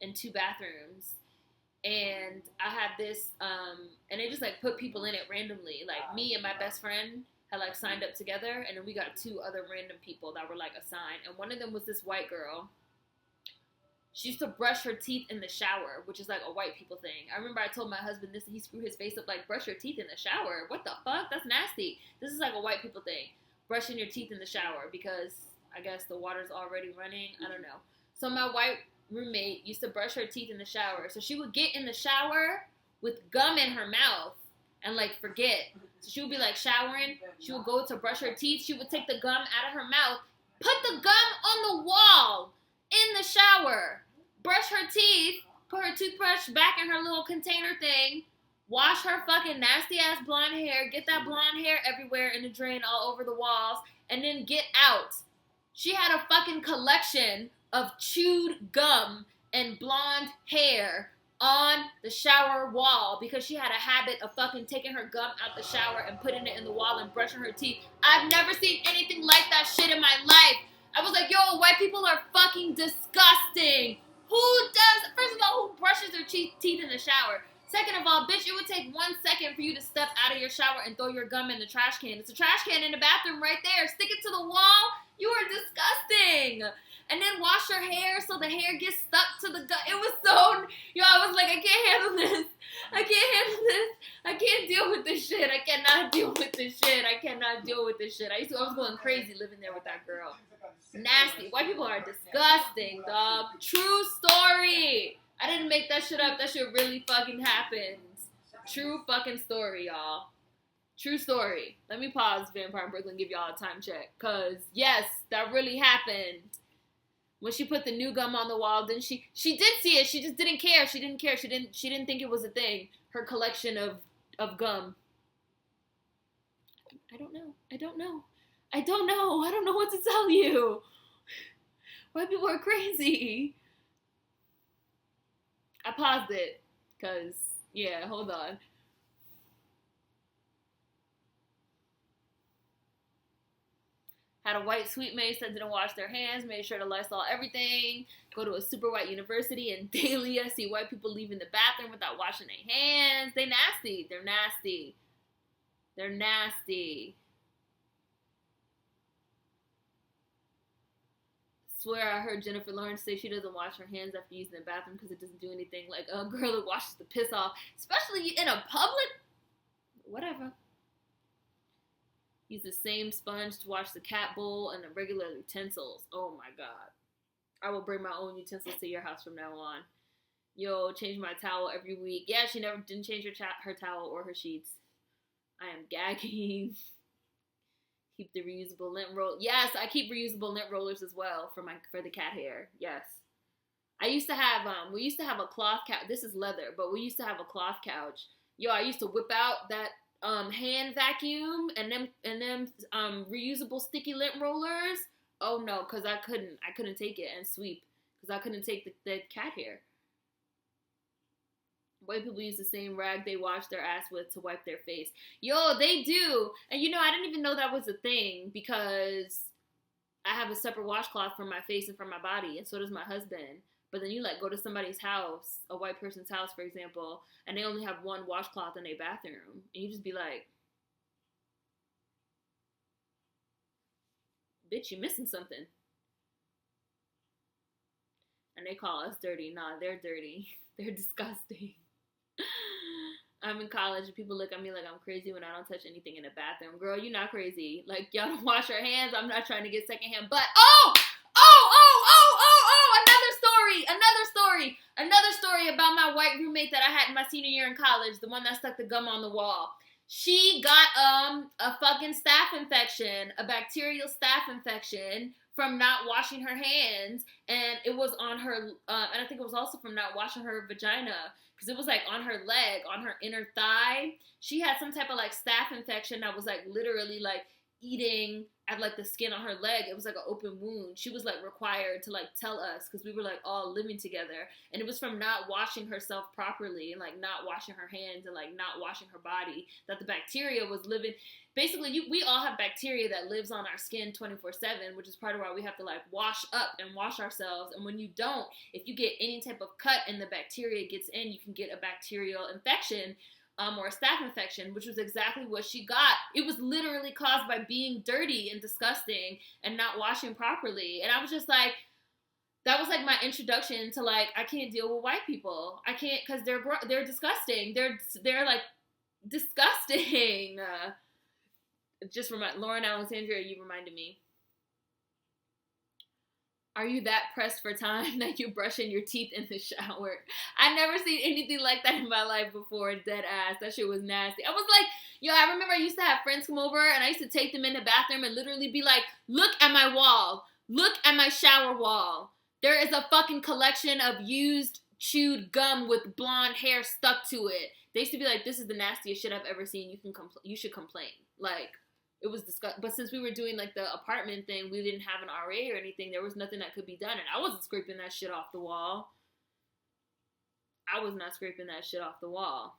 and 2 bathrooms. And I had this, and they just like put people in it randomly. Like me and my best friend had like signed up together, and then we got 2 other random people that were like assigned. And one of them was this white girl. She used to brush her teeth in the shower, which is like a white people thing. I remember I told my husband this, and he screwed his face up like, brush your teeth in the shower? What the fuck? That's nasty. This is like a white people thing. Brushing your teeth in the shower because I guess the water's already running. I don't know. So my white roommate used to brush her teeth in the shower. So she would get in the shower with gum in her mouth and like forget. So she would be like showering. She would go to brush her teeth. She would take the gum out of her mouth, put the gum on the wall in the shower, brush her teeth, put her toothbrush back in her little container thing, wash her fucking nasty ass blonde hair, get that blonde hair everywhere in the drain all over the walls, and then get out. She had a fucking collection of chewed gum and blonde hair on the shower wall because she had a habit of fucking taking her gum out the shower and putting it in the wall and brushing her teeth. I've never seen anything like that shit in my life. I was like, yo, white people are fucking disgusting. Who does, first of all, who brushes their teeth in the shower? Second of all, bitch, it would take 1 second for you to step out of your shower and throw your gum in the trash can. It's a trash can in the bathroom right there. Stick it to the wall. You are disgusting. And then wash your hair so the hair gets stuck to the gut. It was so, yo, I was like, I can't handle this. I can't handle this. I can't deal with this shit. I cannot deal with this shit. I cannot deal with this shit. I was going crazy living there with that girl. Nasty. White people are disgusting, dog. True story. I didn't make that shit up. That shit really fucking happened. True fucking story, y'all. True story. Let me pause Vampire in Brooklyn, give y'all a time check. Cause yes, that really happened. When she put the new gum on the wall, then she did see it. She just didn't care. She didn't care. She didn't think it was a thing. Her collection of gum. I don't know. I don't know. I don't know. I don't know what to tell you. White people are crazy. I paused it. Cause yeah, hold on. Had a white sweet mace that didn't wash their hands, made sure to Lysol everything, go to a super white university, and daily I see white people leaving the bathroom without washing their hands. They nasty. They're nasty. They're nasty. Swear I heard Jennifer Lawrence say she doesn't wash her hands after using the bathroom because it doesn't do anything. Like a girl that washes the piss off, especially in a public, whatever. Use the same sponge to wash the cat bowl and the regular utensils. Oh my god. I will bring my own utensils to your house from now on. Yo, change my towel every week. Yeah, she never didn't change her towel or her sheets. I am gagging. Keep the reusable lint roll. Yes, I keep reusable lint rollers as well for the cat hair. Yes. I used to have we used to have a cloth couch. This is leather, but we used to have a cloth couch. Yo, I used to whip out that hand vacuum and them reusable sticky lint rollers. Oh no, because I couldn't take it and sweep because I couldn't take the cat hair. White people use the same rag they wash their ass with to wipe their face. Yo, they do. And you know, I didn't even know that was a thing because I have a separate washcloth for my face and for my body, and so does my husband. But then you like go to somebody's house, a white person's house, for example, and they only have one washcloth in their bathroom, and you just be like, bitch, you missing something. And they call us dirty. Nah, they're dirty. They're disgusting. I'm in college and people look at me like I'm crazy when I don't touch anything in the bathroom. Girl, you're not crazy. Like, y'all don't wash your hands. I'm not trying to get secondhand. But, another story about my white roommate that I had in my senior year in college, the one that stuck the gum on the wall. She got a fucking staph infection, a bacterial staph infection from not washing her hands, and it was on her, and I think it was also from not washing her vagina, because it was like on her leg, on her inner thigh. She had some type of like staph infection that was like literally like eating at like the skin on her leg. It was like an open wound. She was like required to like tell us because we were like all living together, and it was from not washing herself properly and like not washing her hands and like not washing her body that the bacteria was living. Basically, we all have bacteria that lives on our skin 24/7, which is part of why we have to like wash up and wash ourselves. And when you don't, if you get any type of cut and the bacteria gets in, you can get a bacterial infection. Or a staph infection, which was exactly what she got. It was literally caused by being dirty and disgusting and not washing properly. And I was just like, that was like my introduction to like, I can't deal with white people. I can't, because they're disgusting. They're like disgusting. Just Lauren Alexandria, you reminded me. Are you that pressed for time that you're brushing your teeth in the shower? I never seen anything like that in my life before. Dead ass. That shit was nasty. I was like, yo, I remember I used to have friends come over and I used to take them in the bathroom and literally be like, look at my wall. Look at my shower wall. There is a fucking collection of used chewed gum with blonde hair stuck to it. They used to be like, this is the nastiest shit I've ever seen. You should complain. Like, it was disgusting. But since we were doing like the apartment thing, we didn't have an RA or anything. There was nothing that could be done, and I wasn't scraping that shit off the wall. I was not scraping that shit off the wall.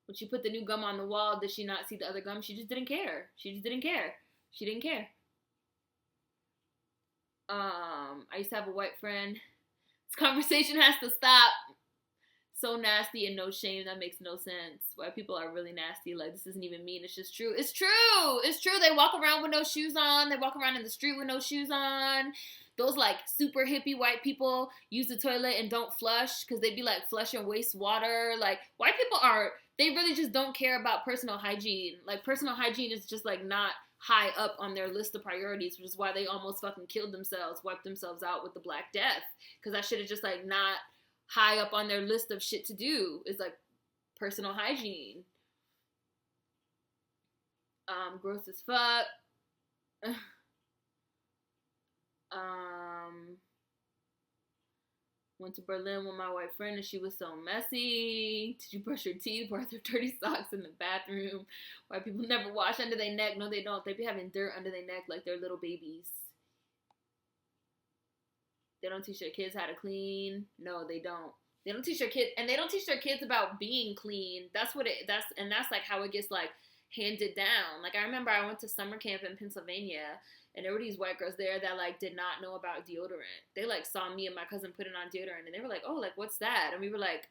When she put the new gum on the wall, did she not see the other gum? She just didn't care. She didn't care. I used to have a white friend. This conversation has to stop. So nasty and no shame. That makes no sense. White people are really nasty. Like, this isn't even mean. It's just true. It's true. It's true. They walk around with no shoes on. They walk around in the street with no shoes on. Those, like, super hippie white people use the toilet and don't flush because they be, like, flush and waste water. Like, white people they really just don't care about personal hygiene. Like, personal hygiene is just, like, not high up on their list of priorities, which is why they almost fucking killed themselves, wiped themselves out with the Black Death. Because that shit is just, like, not high up on their list of shit to do. Is like personal hygiene. Gross as fuck. Went to Berlin with my white friend and she was so messy. Did you brush your teeth? Were there dirty socks in the bathroom? White people never wash under their neck. No, they don't. They be having dirt under their neck like they're little babies. They don't teach their kids how to clean. No, they don't. They don't teach their kids, and they don't teach their kids about being clean. That's like how it gets like handed down. Like, I remember I went to summer camp in Pennsylvania, and there were these white girls there that like did not know about deodorant. They like saw me and my cousin putting on deodorant, and they were like, "Oh, like what's that?" And we were like,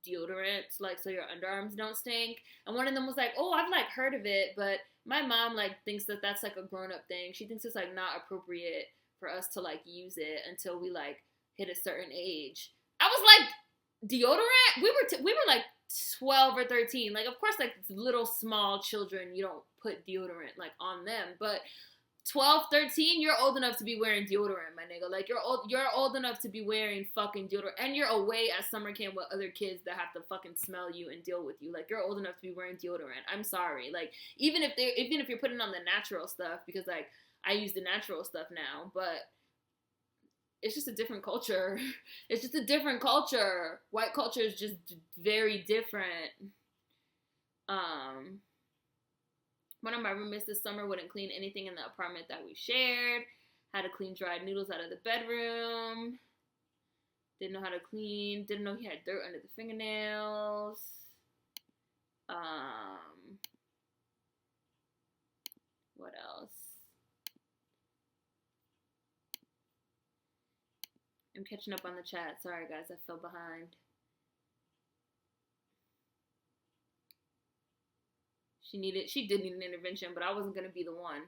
"Deodorant, like so your underarms don't stink." And one of them was like, "Oh, I've like heard of it, but my mom like thinks that that's like a grown-up thing. She thinks it's like not appropriate for us to like use it until we like hit a certain age." I was like, deodorant? We were like 12 or 13. Like, of course, like little small children, you don't put deodorant like on them. But 12, 13, you're old enough to be wearing deodorant, my nigga. Like, you're old enough to be wearing fucking deodorant, and you're away at summer camp with other kids that have to fucking smell you and deal with you. Like, you're old enough to be wearing deodorant. I'm sorry. Like, even if you're putting on the natural stuff, because like I use the natural stuff now, but it's just a different culture. It's just a different culture. White culture is just very different. One of my roommates this summer wouldn't clean anything in the apartment that we shared. How to clean dried noodles out of the bedroom. Didn't know how to clean. Didn't know he had dirt under the fingernails. What else? I'm catching up on the chat. Sorry, guys, I fell behind. She did need an intervention, but I wasn't gonna be the one.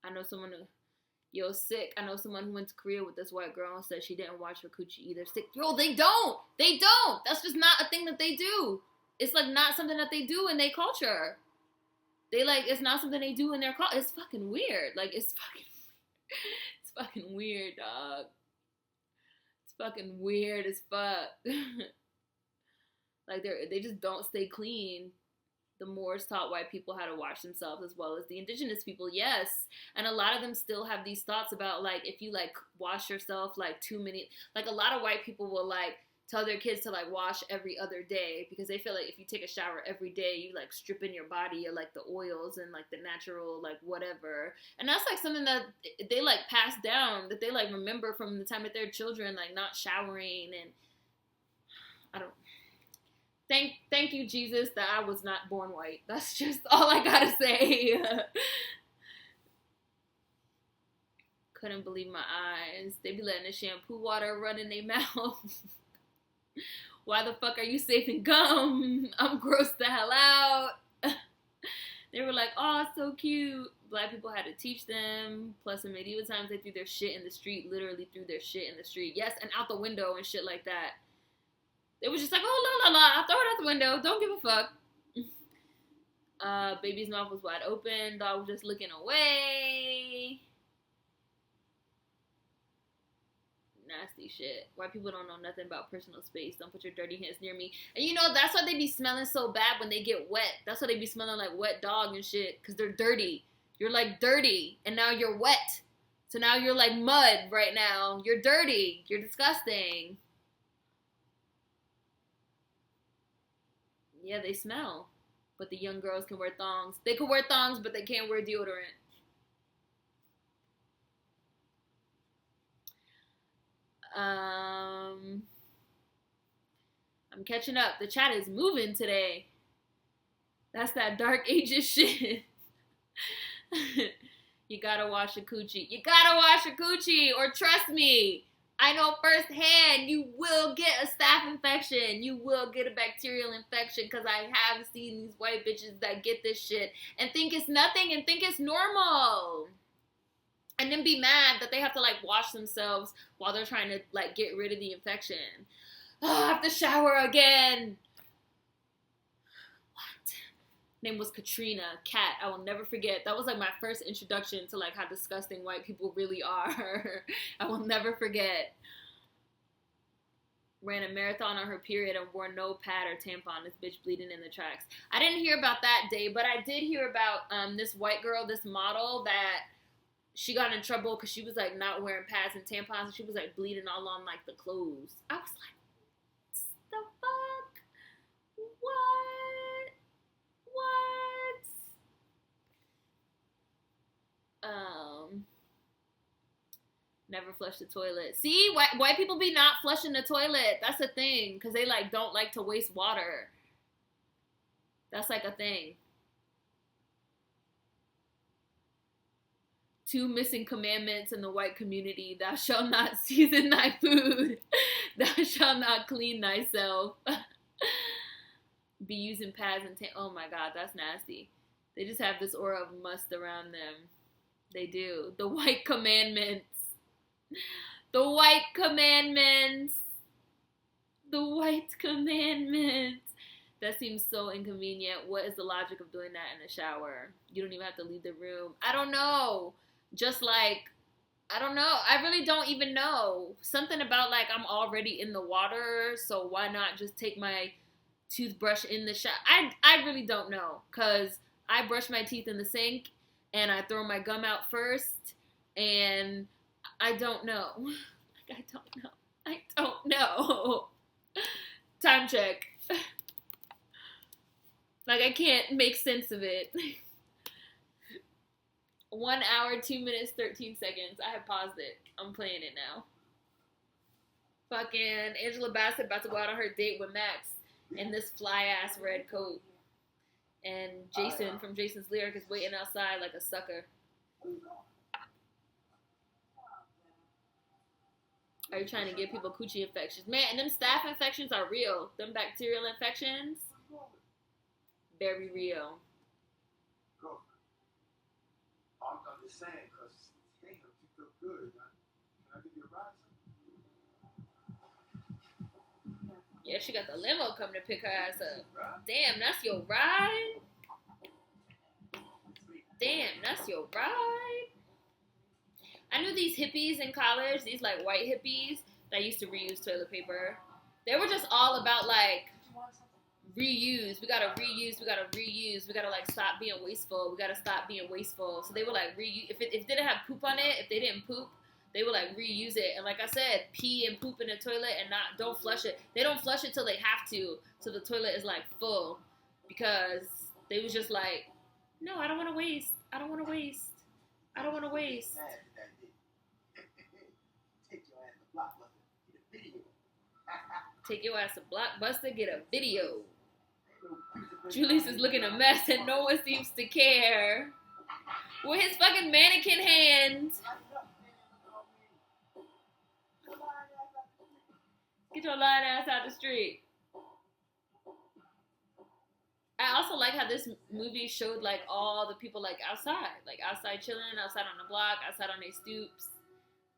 I know someone who, sick. I know someone who went to Korea with this white girl and said she didn't wash her coochie either. Sick. Yo, they don't. They don't. That's just not a thing that they do. It's like not something that they do in their culture. They like, it's not something they do in their culture. It's fucking weird. Like, it's fucking weird, dog. It's fucking weird as fuck. Like, they just don't stay clean. The Moors taught white people how to wash themselves as well as the indigenous people, yes. And a lot of them still have these thoughts about, like, if you, like, wash yourself, like, too many... Like, a lot of white people will, like, tell their kids to, like, wash every other day because they feel like if you take a shower every day, you, like, strip in your body of, like, the oils and, like, the natural, like, whatever. And that's, like, something that they, like, pass down, that they, like, remember from the time that they're children, like, not showering and... I don't... Thank you, Jesus, that I was not born white. That's just all I gotta say. Couldn't believe my eyes. They be letting the shampoo water run in their mouth. Why the fuck are you saving gum? I'm grossed the hell out. They were like, oh, it's so cute. Black people had to teach them. Plus, in medieval times, they threw their shit in the street. Literally threw their shit in the street. Yes, and out the window and shit like that. It was just like, oh, la, la, la, I'll throw it out the window. Don't give a fuck. Baby's mouth was wide open. Dog was just looking away. Nasty shit. White people don't know nothing about personal space. Don't put your dirty hands near me. And you know, that's why they be smelling so bad when they get wet. That's why they be smelling like wet dog and shit. Because they're dirty. You're like dirty. And now you're wet. So now you're like mud right now. You're dirty. You're disgusting. Yeah, they smell. But the young girls can wear thongs. They can wear thongs, but they can't wear deodorant. I'm catching up. The chat is moving today. That's that dark ages shit. You gotta wash a coochie. You gotta wash a coochie, or trust me, I know firsthand you will get a staph infection. You will get a bacterial infection because I have seen these white bitches that get this shit and think it's nothing and think it's normal. And then be mad that they have to, like, wash themselves while they're trying to, like, get rid of the infection. Oh, I have to shower again. What? Name was Katrina. Kat. I will never forget. That was, like, my first introduction to, like, how disgusting white people really are. I will never forget. Ran a marathon on her period and wore no pad or tampon. This bitch bleeding in the tracks. I didn't hear about that day, but I did hear about this white girl, this model, that she got in trouble because she was, like, not wearing pads and tampons, and she was, like, bleeding all on, like, the clothes. I was like, the fuck? What? Never flush the toilet. See, white people be not flushing the toilet. That's a thing, because they, like, don't like to waste water. That's, like, a thing. 2 missing commandments in the white community. Thou shalt not season thy food. Thou shalt not clean thyself. Be using pads and oh my god, that's nasty. They just have this aura of must around them. They do. The white commandments. The white commandments. The white commandments. That seems so inconvenient. What is the logic of doing that in the shower? You don't even have to leave the room. I don't know. Just like, I don't know. I really don't even know. Something about, like, I'm already in the water, so why not just take my toothbrush in the shower? I really don't know, because I brush my teeth in the sink, and I throw my gum out first, and I don't know. Like, I don't know. Time check. Like, I can't make sense of it. 1 hour, 2 minutes, 13 seconds. I have paused it. I'm playing it now. Fucking Angela Bassett about to go out on her date with Max in this fly ass red coat. And Jason from Jason's Lyric is waiting outside like a sucker. Are you trying to give people coochie infections? Man, and them staph infections are real. Them bacterial infections, very real. Go. I'm just saying, because, damn, you feel good. Can I give you a ride? Yeah, she got the limo coming to pick her ass up. Damn, that's your ride? Damn, that's your ride? I knew these hippies in college, these like white hippies that used to reuse toilet paper. They were just all about like reuse. We gotta reuse. We gotta reuse. We gotta like stop being wasteful. We gotta stop being wasteful. So they would like reuse. If it didn't have poop on it, if they didn't poop, they would like reuse it. And like I said, pee and poop in the toilet and don't flush it. They don't flush it till they have to. So the toilet is like full because they was just like, no, I don't want to waste. I don't want to waste. I don't want to waste. Take your ass to Blockbuster, get a video. Julius is looking a mess and no one seems to care. With his fucking mannequin hands. Get your lying ass out the street. I also like how this movie showed like all the people like outside chilling, outside on the block, outside on their stoops.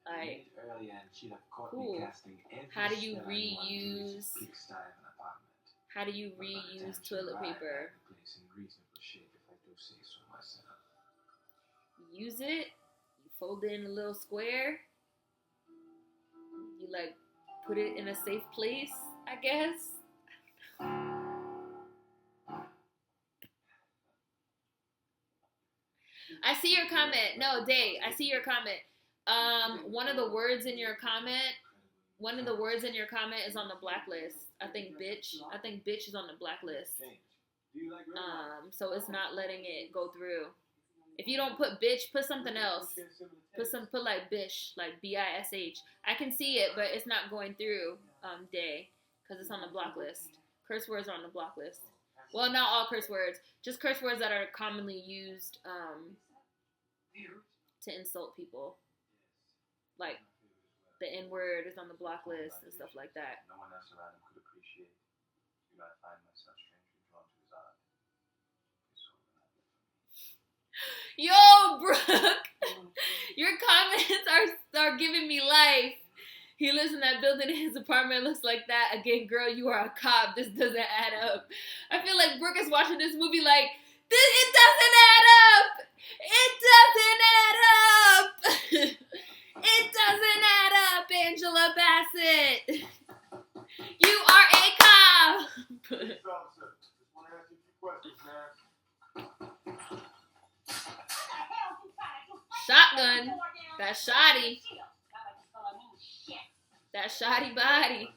Like, earlier, and she'd have caught cool. me casting every How do you spell I wanted to reuse? use pigsty of an apartment. How do you But by the reuse time she toilet arrived, paper? I had the place in reasonable shape, if I do say so myself. Use it. You fold it in a little square. You like put it in a safe place, I guess. I see your comment. No, Day, I see your comment. One of the words in your comment is on the blacklist. I think bitch is on the blacklist. So it's not letting it go through. If you don't put bitch, put something else. Put like bish, like bish. I can see it, but it's not going through, Day, because it's on the block list. Curse words are on the block list. Well, not all curse words, just curse words that are commonly used to insult people. Like the N-word is on the block list and stuff like that. No one else around him could appreciate. You know, I find myself strangely drawn to his art. Yo, Brooke, your comments are giving me life. He lives in that building and his apartment looks like that. Again, girl, you are a cop. This doesn't add up. I feel like Brooke is watching this movie like, it doesn't add up. It doesn't add up. It doesn't add up, Angela Bassett. You are a cop. Police officer, just want to ask you a few questions, man. Shotgun. That shoddy. That shoddy body.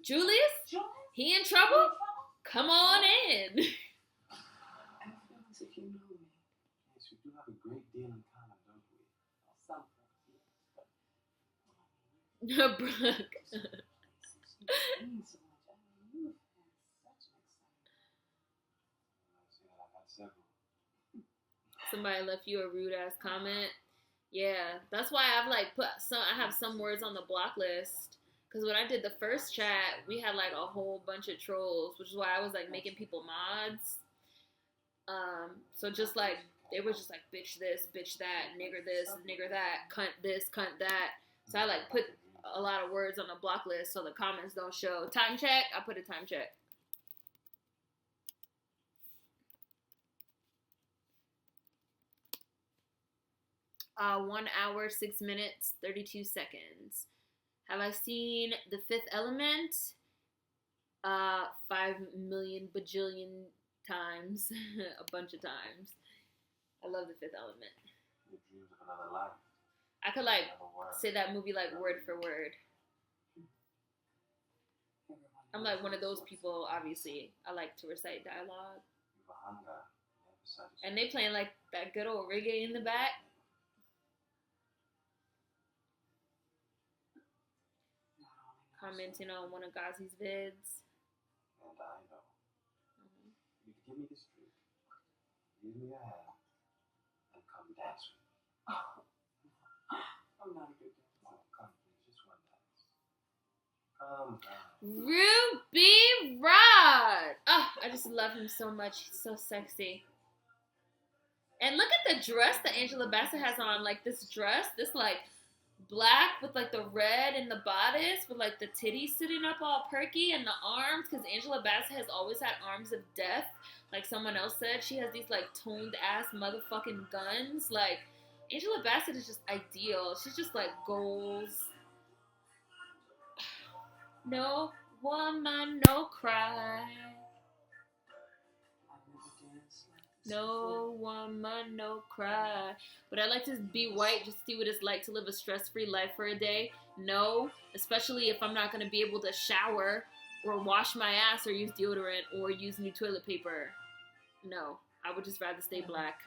Julius? He in trouble? Come on in. Yes, we do have a great deal in common, don't we? Brooke. Somebody left you a rude ass comment. Yeah, that's why I've like I have some words on the block list. Because when I did the first chat, we had like a whole bunch of trolls, which is why I was like making people mods. So just like, they were just like, bitch this, bitch that, nigger this, nigger that, cunt this, cunt that. So I like put a lot of words on the block list so the comments don't show. Time check, I put a time check. Uh, 1 hour, 6 minutes, 32 seconds. Have I seen The Fifth Element? 5 million bajillion times. A bunch of times. I love The Fifth Element. Your dreams of another life. I could like say that movie like word for word. I'm like one of those people, obviously. I like to recite dialogue. You've a hunger, And they playing like that good old reggae in the back. Commenting on one of Ghazi's vids. And I know. You can give me this drink, leave me a hand, and come dance with me. I'm not a good dancer. Oh, come, please, just one dance. Come on. Ruby Rod. Oh, I just love him so much. He's so sexy. And look at the dress that Angela Bassett has on. Like this dress, this like black with like the red in the bodice with like the titties sitting up all perky and the arms, because Angela Bassett has always had arms of death. Like someone else said, she has these like toned ass motherfucking guns. Like Angela Bassett is just ideal. She's just like goals. No woman, no cry. No woman, no cry. But I like to be white just to see what it's like to live a stress-free life for a day. No, especially if I'm not going to be able to shower or wash my ass or use deodorant or use new toilet paper. No, I would just rather stay black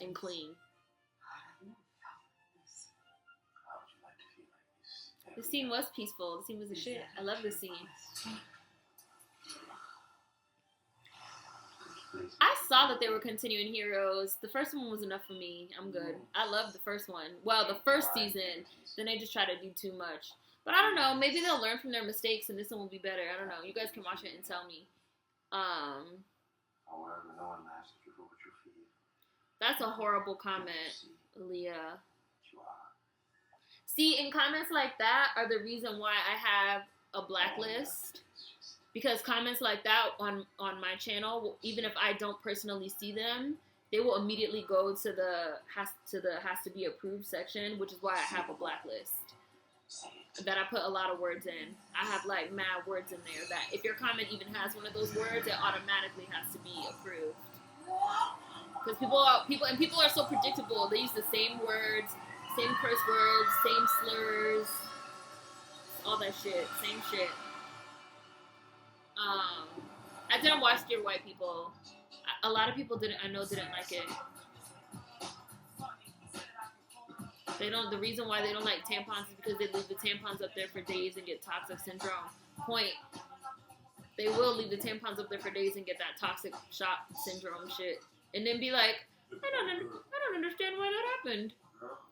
and clean. The scene was peaceful. The scene was a shit. I love this scene. I saw that they were continuing Heroes. The first one was enough for me. I'm good. I loved the first one. Well, the first season. Then they just try to do too much. But I don't know. Maybe they'll learn from their mistakes and this one will be better. I don't know. You guys can watch it and tell me. However, no one asks you for what you feel. That's a horrible comment, Leah. See, in comments like that are the reason why I have a blacklist. Because comments like that on my channel, even if I don't personally see them, they will immediately go to the has to be approved section, which is why I have a blacklist. That I put a lot of words in. I have like mad words in there that if your comment even has one of those words, it automatically has to be approved. Because people are so predictable. They use the same words, same curse words, same slurs, all that shit, same shit. I didn't watch Dear White People. A lot of people didn't like it. The reason why they don't like tampons is because they leave the tampons up there for days and get toxic syndrome. Point. They will leave the tampons up there for days and get that toxic shock syndrome shit. And then be like, I don't understand why that happened.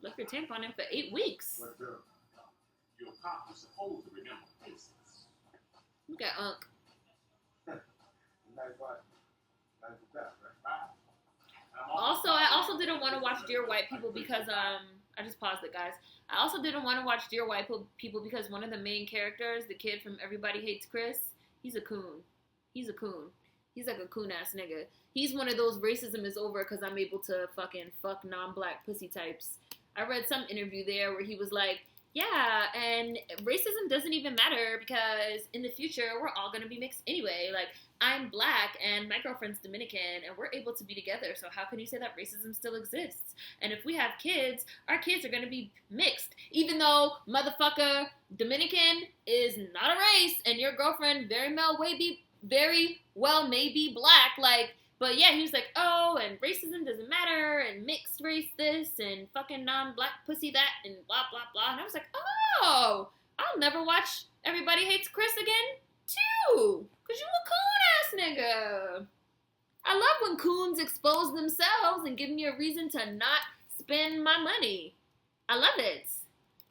Left your tampon in for 8 weeks. Your cop is supposed to remember faces. Look at Unc. Also, I also didn't want to watch Dear White People because I just paused it, guys. I also didn't want to watch Dear White People because one of the main characters, the kid from Everybody Hates Chris, he's a coon. He's a coon. He's like a coon ass nigga. He's one of those racism is over because I'm able to fucking fuck non-black pussy types. I read some interview there where he was like, yeah, and racism doesn't even matter because in the future we're all gonna be mixed anyway. Like, I'm black and my girlfriend's Dominican and we're able to be together, so how can you say that racism still exists? And if we have kids, our kids are gonna be mixed. Even though motherfucker Dominican is not a race and your girlfriend very well may be black, like, but yeah, he was like, oh, and racism doesn't matter, and mixed race this, and fucking non-black pussy that, and blah, blah, blah. And I was like, oh, I'll never watch Everybody Hates Chris again, too, because you a coon-ass nigga. I love when coons expose themselves and give me a reason to not spend my money. I love it.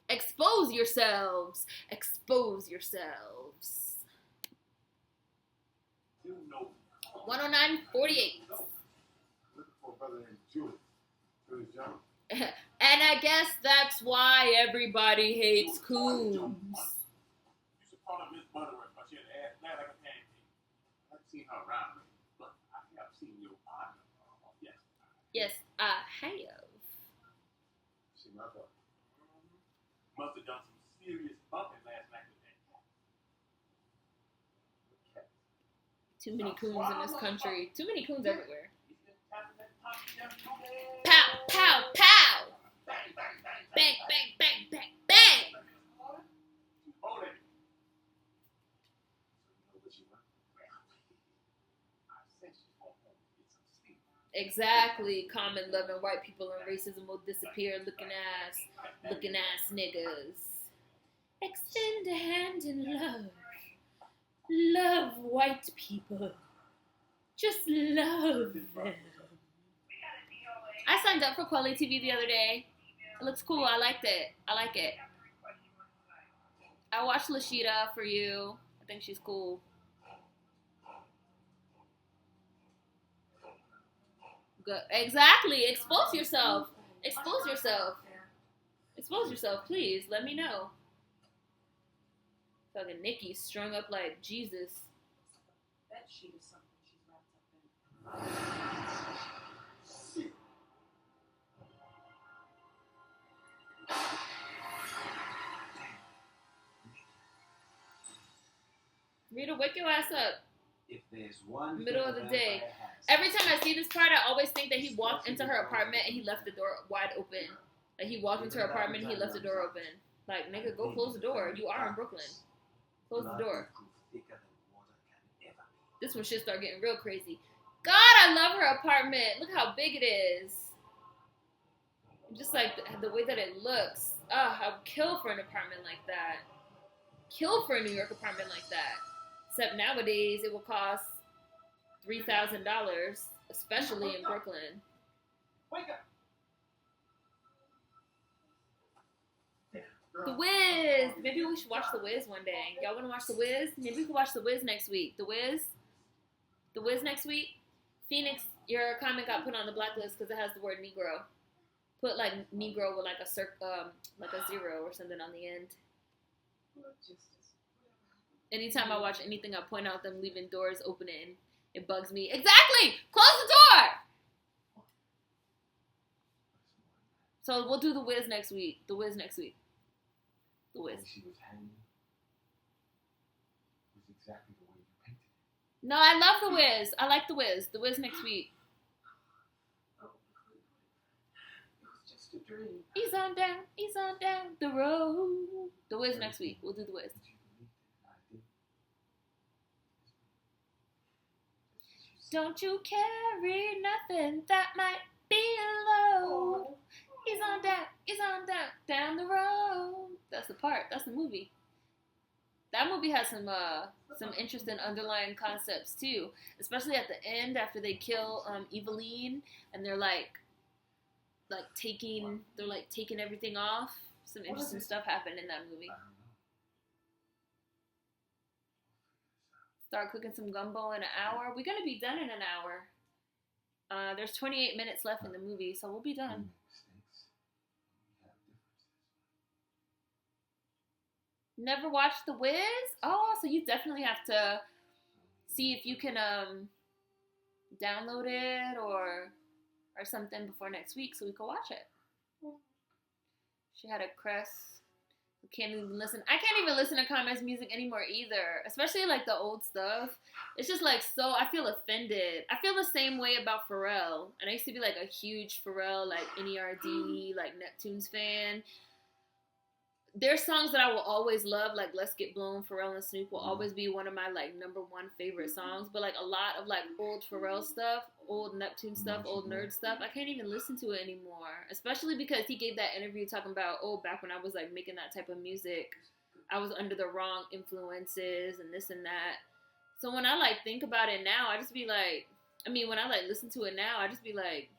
Expose yourselves. Expose yourselves. 109.48. Looking for a brother named Julie. Julie's young. And I guess that's why everybody hates coons. You should call her Miss Butterworth, but she had ass flat like a pancake. I haven't seen her around, but I have seen your partner. Yes. Yes, I have. She my daughter. Must have done some serious bumping last night with that. Too many coons in this country. Too many coons everywhere. Pow, pow, pow! Bang, bang, bang, bang, bang! Hold it. Exactly. Common loving white people and racism will disappear. Looking ass niggas. Extend a hand in love. Love white people. Just love them. I signed up for Quality TV the other day. It looks cool. I liked it. I like it. I watched Lashida for you. I think she's cool. Good. Exactly. Expose yourself. Expose yourself. Expose yourself, please. Let me know. Fucking Nikki strung up like Jesus. That sheet is something she's wrapped up in. Rita, wake your ass up. If there's one Middle of the thing a day. vampire has, Every time I see this part, I always think that he walked into her apartment and he left the door wide open. Like he walked into her apartment and he left the door open. Like, nigga, go close the door. You are in Brooklyn. Close the door. thicker than water can ever be. This one should start getting real crazy. God, I love her apartment. Look how big it is. Just like the way that it looks. I would kill for an apartment like that. Kill for a New York apartment like that. Except nowadays it will cost $3,000, especially in Brooklyn. Wake up. The Wiz! Maybe we should watch The Wiz one day. Y'all want to watch The Wiz? Maybe we could watch The Wiz next week. The Wiz? The Wiz next week? Phoenix, your comment got put on the blacklist because it has the word Negro. Put like Negro with like a zero or something on the end. Anytime I watch anything, I point out them leaving doors open and it bugs me. Exactly! Close the door! So we'll do The Wiz next week. The Wiz next week. The Wiz. When she was hanging, it was exactly the way you painted it. No, I love The Wiz. I like The Wiz. The Wiz next week. Oh, it was just a dream. Ease on down the road. The Wiz next week. We'll do The Wiz. But you believed it, and I did. Don't you carry nothing that might be low. Ease on down the road. That's the part. That's the movie. That movie has some interesting underlying concepts too, especially at the end after they kill Eveline and they're taking everything off. Some interesting stuff happened in that movie. I don't know. Start cooking some gumbo in an hour. We're gonna be done in an hour. There's 28 minutes left in the movie, so we'll be We done. make mistakes. We have differences. Never watched The Wiz? Oh, so you definitely have to see if you can download it or something before next week so we can watch it. She had a crest. I can't even listen to Conrad's music anymore either. Especially like the old stuff. It's just like so I feel offended. I feel the same way about Pharrell. And I used to be like a huge Pharrell, like NERD, like Neptunes fan. There's songs that I will always love, like Let's Get Blown, Pharrell and Snoop will always be one of my like number one favorite songs. But like a lot of like old Pharrell stuff, old Neptune stuff, old nerd stuff, I can't even listen to it anymore. Especially because he gave that interview talking about, back when I was like making that type of music, I was under the wrong influences and this and that. So when I like think about it now, I just be like, when I like listen to it now, I just be like,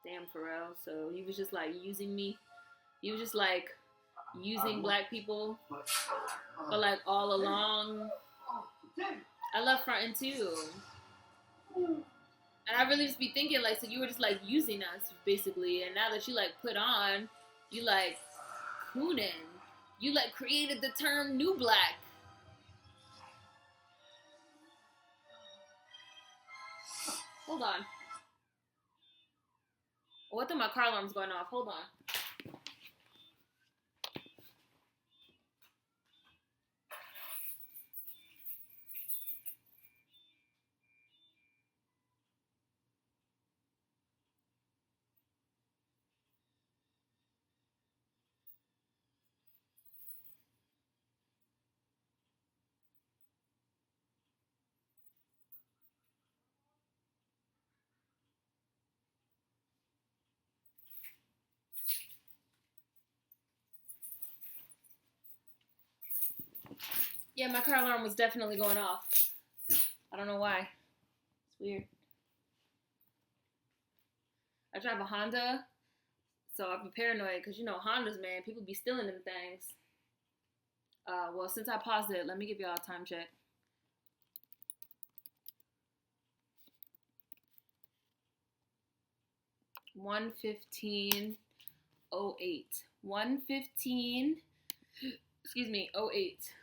damn, Pharrell. So he was just like using me. He was just like using black people. But like all along, I love frontin' too. And I really just be thinking like, so you were just like using us basically. And now that you like put on, you like cooning. You like created the term new black. Hold on. What the my car alarm's going off? Hold on. Yeah, my car alarm was definitely going off. I don't know why. It's weird. I drive a Honda, so I'm paranoid because, you know, Hondas, man, people be stealing them things. Well, since I paused it, let me give y'all a time check. 1:15:08. 1:15. Excuse me. 08.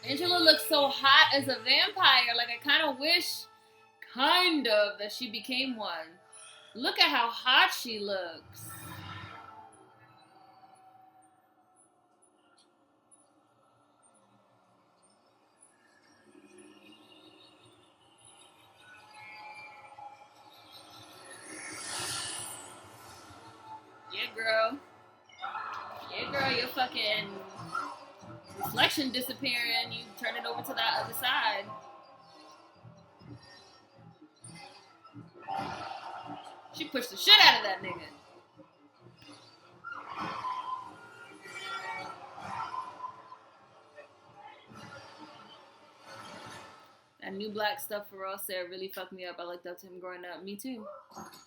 Angela looks so hot as a vampire. Like, I kind of wish, that she became one. Look at how hot she looks. Yeah, girl. Yeah, girl, your fucking reflection disappearing. You turn it over to that other side. She pushed the shit out of that nigga. That new black stuff for Ross there really fucked me up. I looked up to him growing up. Me too. Max!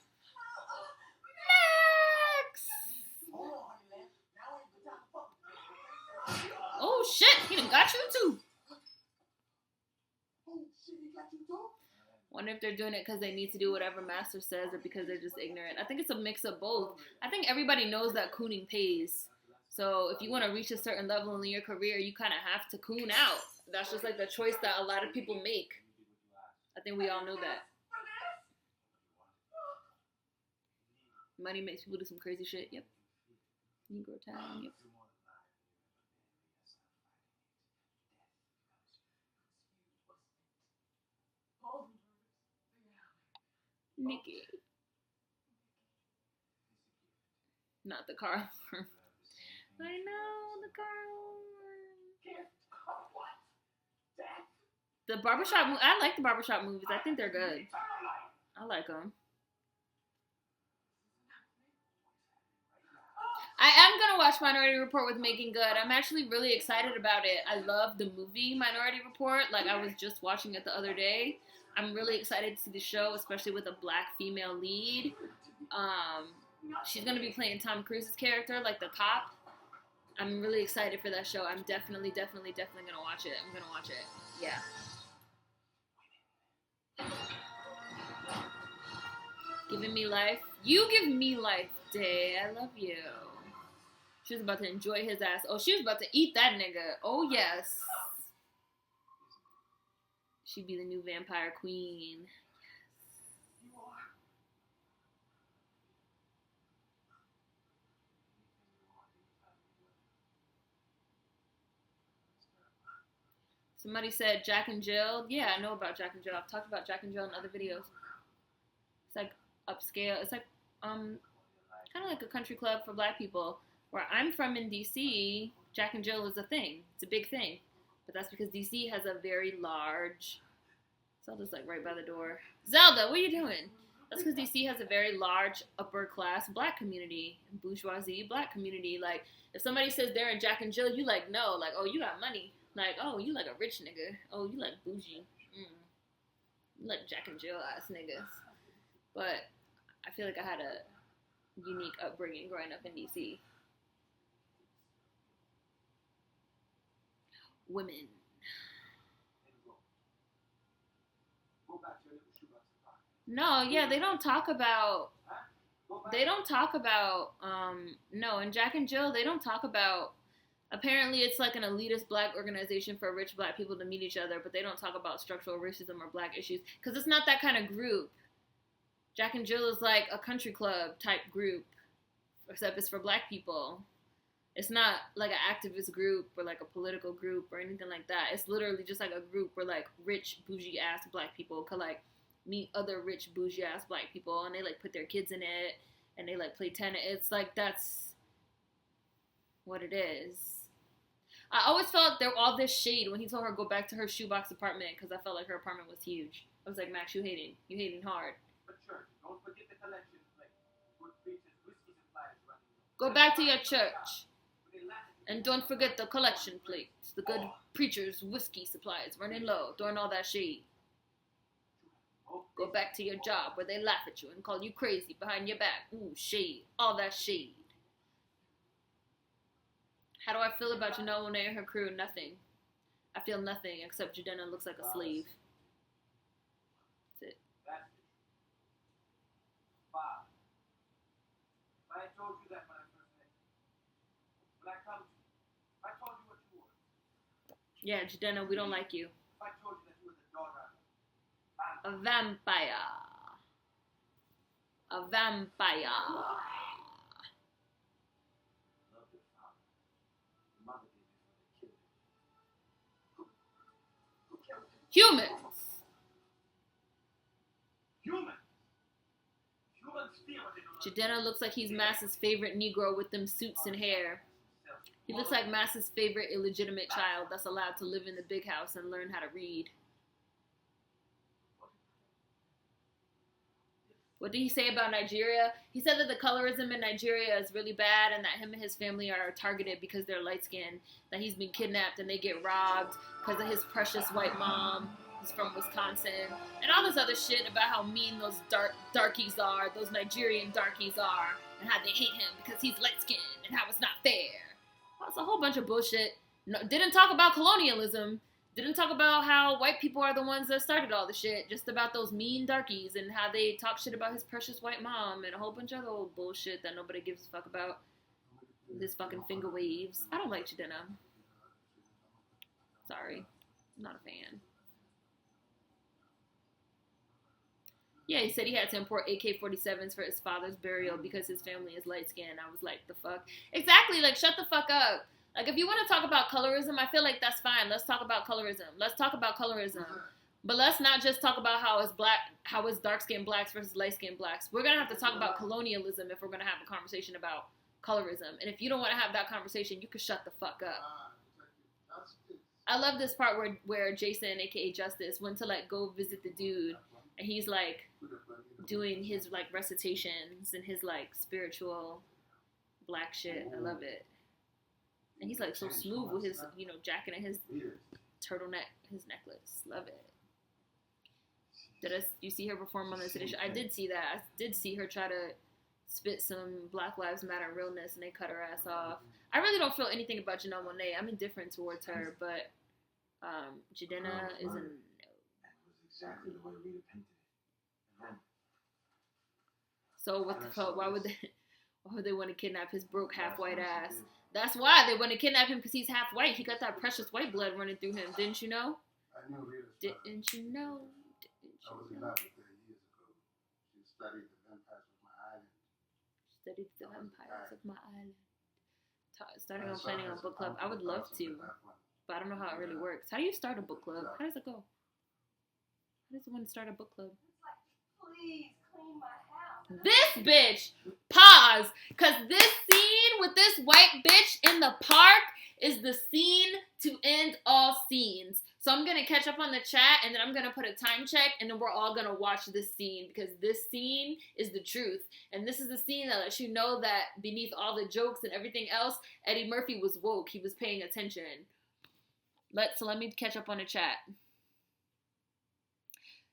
Oh shit, he done got you too. Wonder if they're doing it because they need to do whatever Master says or because they're just ignorant. I think it's a mix of both. I think everybody knows that cooning pays. So if you want to reach a certain level in your career, you kind of have to coon out. That's just like the choice that a lot of people make. I think we all know that. Money makes people do some crazy shit. Yep. Negro town. Yep. Nikki. Not the car alarm. I know, the car alarm. The barbershop, I like the barbershop movies. I think they're good. I like them. I am going to watch Minority Report with Making Good. I'm actually really excited about it. I love the movie Minority Report. Like, I was just watching it the other day. I'm really excited to see the show, especially with a black female lead. She's going to be playing Tom Cruise's character, like the cop. I'm really excited for that show. I'm definitely going to watch it. I'm going to watch it. Yeah. Giving me life. You give me life, Day. I love you. She was about to enjoy his ass. Oh, she was about to eat that nigga. Oh, yes. She'd be the new vampire queen. Yes. Somebody said Jack and Jill. Yeah, I know about Jack and Jill. I've talked about Jack and Jill in other videos. It's like upscale. It's like kind of like a country club for black people. Where I'm from in DC, Jack and Jill is a thing. It's a big thing. But that's because DC has a very large... Zelda's like right by the door. Zelda, what are you doing? That's because DC has a very large upper class black community. Bourgeoisie black community. Like, if somebody says they're in Jack and Jill, you like, no. Like, oh, you got money. Like, oh, you like a rich nigga. Oh, you like bougie. You like Jack and Jill ass niggas. But I feel like I had a unique upbringing growing up in DC. Women. No, yeah, they don't talk about, no, in Jack and Jill, they don't talk about, apparently it's like an elitist black organization for rich black people to meet each other, but they don't talk about structural racism or black issues, because it's not that kind of group. Jack and Jill is like a country club type group, except it's for black people. It's not like an activist group or like a political group or anything like that. It's literally just like a group where like rich, bougie ass black people could like meet other rich, bougie ass black people and they like put their kids in it and they like play tennis. It's like that's what it is. I always felt there was all this shade when he told her to go back to her shoebox apartment because I felt like her apartment was huge. I was like, Max, you hating hard. But sure, don't forget the collection plate. Go back to your church. And don't forget the collection plates. The good preacher's whiskey supply is running low during all that shade. Go back to your job where they laugh at you and call you crazy behind your back. Ooh, shade. All that shade. How do I feel about Janelle Monáe and her crew? Nothing. I feel nothing except Jadena looks like a slave. That's it. Bob, if I told you that when I first met you, when I come to you, if I told you what you were, Yeah, Jadena, we don't like you. if I told you that you were the daughter A vampire. A vampire. Love your father. Your mother did before they killed him. Humans. Humans feel what they don't Jadena looks like he's Mass's favorite Negro with them suits and hair. He looks like Mass's favorite illegitimate child that's allowed to live in the big house and learn how to read. What did he say about Nigeria? He said that the colorism in Nigeria is really bad and that him and his family are targeted because they're light-skinned, that he's been kidnapped and they get robbed because of his precious white mom who's from Wisconsin, and all this other shit about how mean those darkies are, those Nigerian darkies are, and how they hate him because he's light-skinned and how it's not fair. That's a whole bunch of bullshit. No, didn't talk about colonialism. Didn't talk about how white people are the ones that started all the shit. Just about those mean darkies and how they talk shit about his precious white mom and a whole bunch of other old bullshit that nobody gives a fuck about. His fucking finger waves. I don't like Jadena. Sorry. I'm not a fan. Yeah, he said he had to import AK-47s for his father's burial because his family is light-skinned. I was like, the fuck? Exactly, like, shut the fuck up. Like, if you want to talk about colorism, I feel like that's fine. Let's talk about colorism. Let's talk about colorism. But let's not just talk about how it's dark-skinned blacks versus light-skinned blacks. We're going to have to talk about colonialism if we're going to have a conversation about colorism. And if you don't want to have that conversation, you can shut the fuck up. I love this part where Jason, a.k.a. Justice, went to, like, go visit the dude. And he's, like, doing his, like, recitations and his, like, spiritual black shit. I love it. And he's, like, so smooth with his, you know, jacket and his turtleneck, his necklace. Love it. You see her perform on this edition? I did see that. I did see her try to spit some Black Lives Matter realness, and they cut her ass off. I really don't feel anything about Janelle Monáe. I'm indifferent towards her, but Jadena is a no. Exactly the way Rita painted it. So what the fuck? Why would they want to kidnap his broke half white ass? That's why they want to kidnap him, because he's half white. He got that precious white blood running through him. Didn't you know? I knew Rita. Didn't you know? I was in love with her years ago. She studied the vampires of my island. Studied the vampires of my island. Starting on planning on book club. I would love to, but I don't know how it really works. How do you start a book club? How does it go? How does one start a book club? Please clean my house. This bitch, pause, because this scene with this white bitch in the park is the scene to end all scenes. So I'm going to catch up on the chat, and then I'm going to put a time check, and then we're all going to watch this scene, because this scene is the truth. And this is the scene that lets you know that beneath all the jokes and everything else, Eddie Murphy was woke. He was paying attention. So let me catch up on the chat.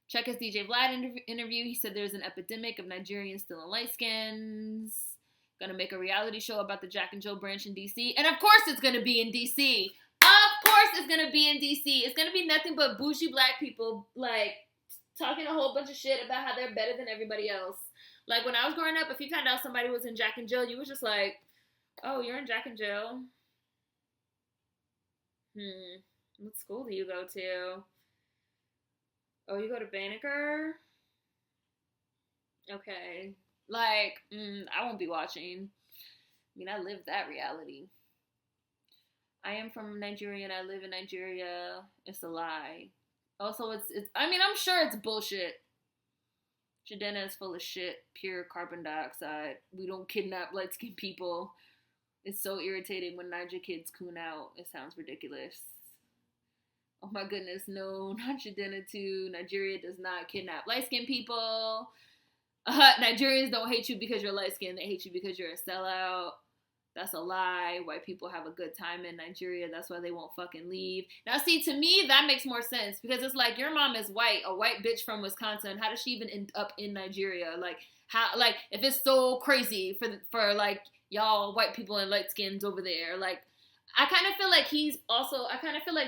Check his DJ Vlad interview. He said there's an epidemic of Nigerians stealing light skins. Gonna make a reality show about the Jack and Jill branch in DC. And of course it's gonna be in DC. Of course it's gonna be in DC. It's gonna be nothing but bougie black people, like, talking a whole bunch of shit about how they're better than everybody else. Like, when I was growing up, if you found out somebody was in Jack and Jill, you was just like, oh, you're in Jack and Jill? What school do you go to? Oh, you go to Banneker? Okay. Like, I won't be watching. I mean, I live that reality. I am from Nigeria and I live in Nigeria. It's a lie. Also, it's I mean, I'm sure it's bullshit. Jadena is full of shit. Pure carbon dioxide. We don't kidnap light-skinned people. It's so irritating when Niger kids coon out. It sounds ridiculous. Oh my goodness, no, not Jadena too. Nigeria does not kidnap light-skinned people. Nigerians don't hate you because you're light-skinned. They hate you because you're a sellout. That's a lie. White people have a good time in Nigeria. That's why they won't fucking leave. Now, see, to me, that makes more sense because it's like your mom is white, a white bitch from Wisconsin. How does she even end up in Nigeria? Like, how? Like, if it's so crazy for like y'all white people and light skins over there, like, I kind of feel like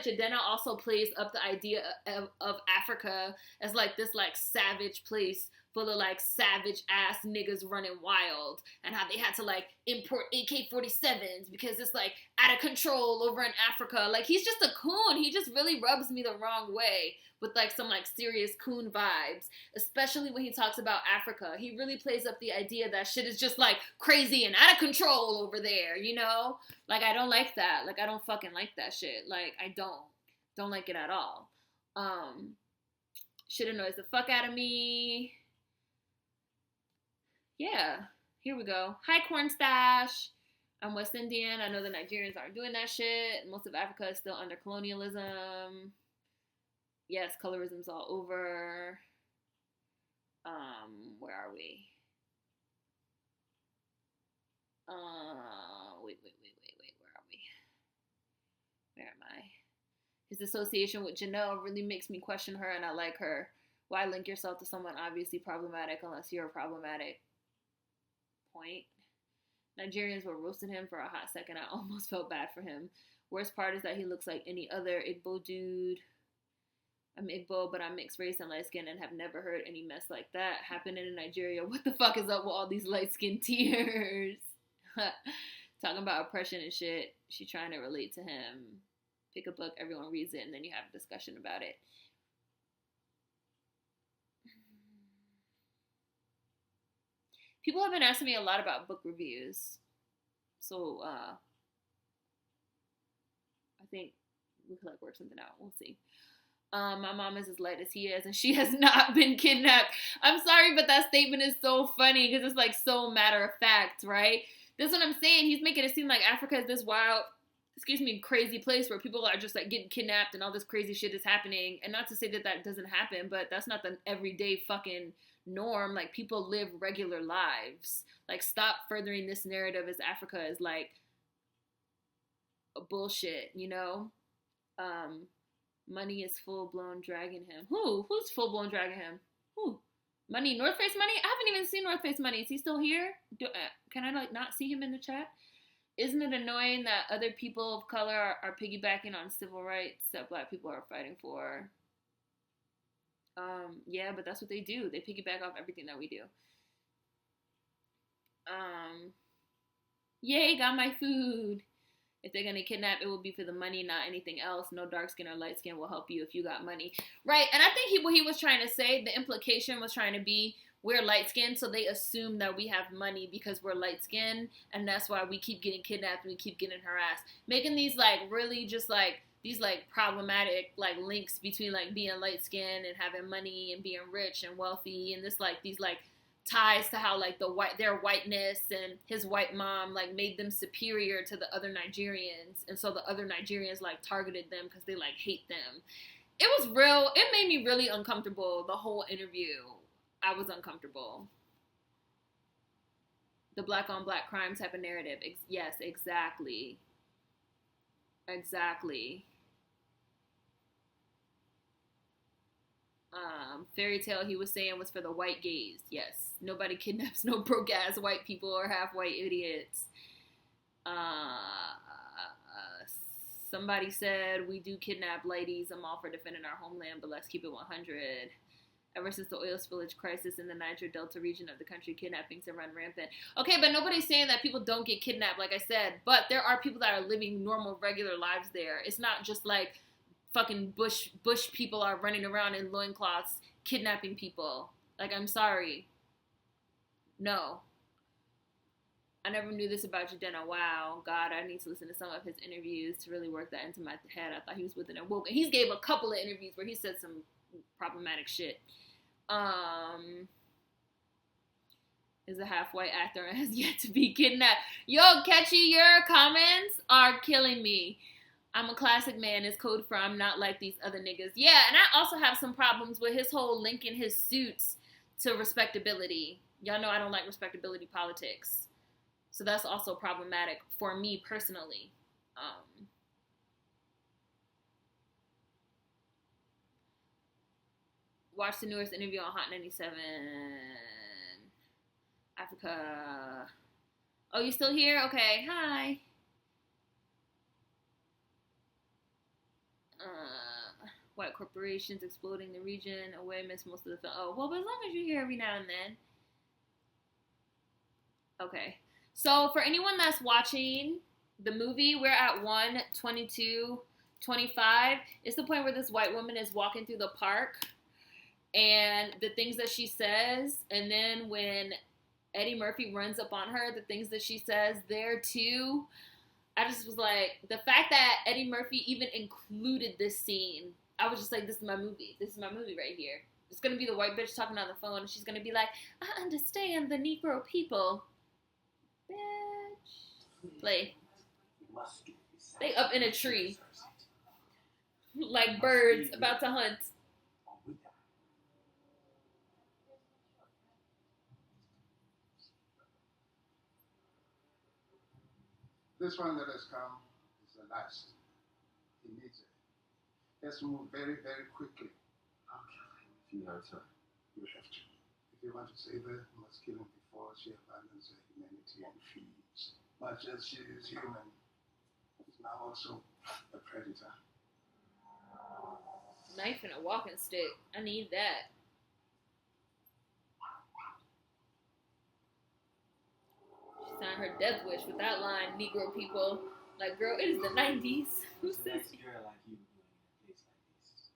Jidenna also plays up the idea of Africa as like this like savage place full of like savage ass niggas running wild, and how they had to like import AK-47s because it's like out of control over in Africa. Like, he's just a coon. He just really rubs me the wrong way with like some like serious coon vibes, especially when he talks about Africa. He really plays up the idea that shit is just like crazy and out of control over there, you know? Like, I don't like that. Like, I don't fucking like that shit. Like, I don't like it at all. Shit annoys the fuck out of me. Yeah, here we go. Hi, Corn Stash. I'm West Indian. I know the Nigerians aren't doing that shit. Most of Africa is still under colonialism. Yes, colorism's all over. Where are we? Wait. Where are we? Where am I? His association with Janelle really makes me question her, and I like her. Why link yourself to someone obviously problematic unless you're problematic? Point. Nigerians were roasting him for a hot second. I almost felt bad for him. Worst part is that he looks like any other Igbo dude. I'm Igbo, but I'm mixed race and light skinned and have never heard any mess like that happening in Nigeria. What the fuck is up with all these light skinned tears? Talking about oppression and shit. She trying to relate to him. Pick a book, everyone reads it, and then you have a discussion about it. People have been asking me a lot about book reviews. So, I think we could like work something out. We'll see. My mom is as light as he is, and she has not been kidnapped. I'm sorry, but that statement is so funny because it's like so matter of fact, right? That's what I'm saying. He's making it seem like Africa is this wild, crazy place where people are just like getting kidnapped and all this crazy shit is happening. And not to say that that doesn't happen, but that's not the everyday fucking norm. Like, people live regular lives. Like, stop furthering this narrative as Africa is like a bullshit, you know? Money is full-blown dragging him. Who's full-blown dragging him? Who? Money? North Face Money? I haven't even seen North Face Money. Is he still here? Can I like not see him in the chat? Isn't it annoying that other people of color are piggybacking on civil rights that black people are fighting for? Yeah, but that's what they do. They piggyback off everything that we do. Yay, got my food. If they're gonna kidnap, it will be for the money, not anything else. No dark skin or light skin will help you if you got money. Right, and I think what he was trying to say, the implication was trying to be, we're light skinned, so they assume that we have money because we're light skinned, and that's why we keep getting kidnapped and we keep getting harassed. Making these like really just like these like problematic like links between like being light skinned and having money and being rich and wealthy, and this like these like ties to how like their whiteness and his white mom like made them superior to the other Nigerians, and so the other Nigerians like targeted them because they like hate them. It was real. It made me really uncomfortable. The whole interview, I was uncomfortable. The black on black crime type of narrative. Yes, exactly. Fairy tale he was saying was for the white gays. Yes, nobody kidnaps no broke ass white people or half white idiots. Somebody said we do kidnap ladies. I'm all for defending our homeland, but let's keep it 100. Ever since the oil spillage crisis in the Niger Delta region of the country, kidnappings have run rampant. Okay, but nobody's saying that people don't get kidnapped, like I said. But there are people that are living normal, regular lives there. It's not just like fucking bush people are running around in loincloths kidnapping people. Like, I'm sorry. No. I never knew this about Jidenna. Wow. God, I need to listen to some of his interviews to really work that into my head. I thought he was with an awoke. And he's gave a couple of interviews where he said some problematic shit. Is a half-white actor and has yet to be kidnapped. Yo, Catchy, your comments are killing me. I'm a classic man is code for I'm not like these other niggas. Yeah, and I also have some problems with his whole linking his suits to respectability. Y'all know I don't like respectability politics. So that's also problematic for me personally. Watch the newest interview on Hot 97 Africa. Oh, you still here? Okay, hi. White corporations exploding the region. Away, miss most of the film. Oh, well, but as long as you're here every now and then. Okay. So for anyone that's watching the movie, we're at 1:22:25. It's the point where this white woman is walking through the park and the things that she says, and then when Eddie Murphy runs up on her, the things that she says there too. I just was like, the fact that Eddie Murphy even included this scene, I was just like, this is my movie. This is my movie right here. It's going to be the white bitch talking on the phone, and she's going to be like, I understand the Negro people. Bitch. Play. They up in a tree. Like birds about to hunt. This one that has come is the last. He needs it. He has to move very, very quickly. If you hurt her. You have to. If you want to save her, you must kill him before she abandons her humanity and feeds. Much as she is human, she's now also a predator. Knife and a walking stick. I need that. She signed her death wish with that line, Negro people. Like, girl, it is the 90s. Who's this? Nice girl like you doing in a place like this.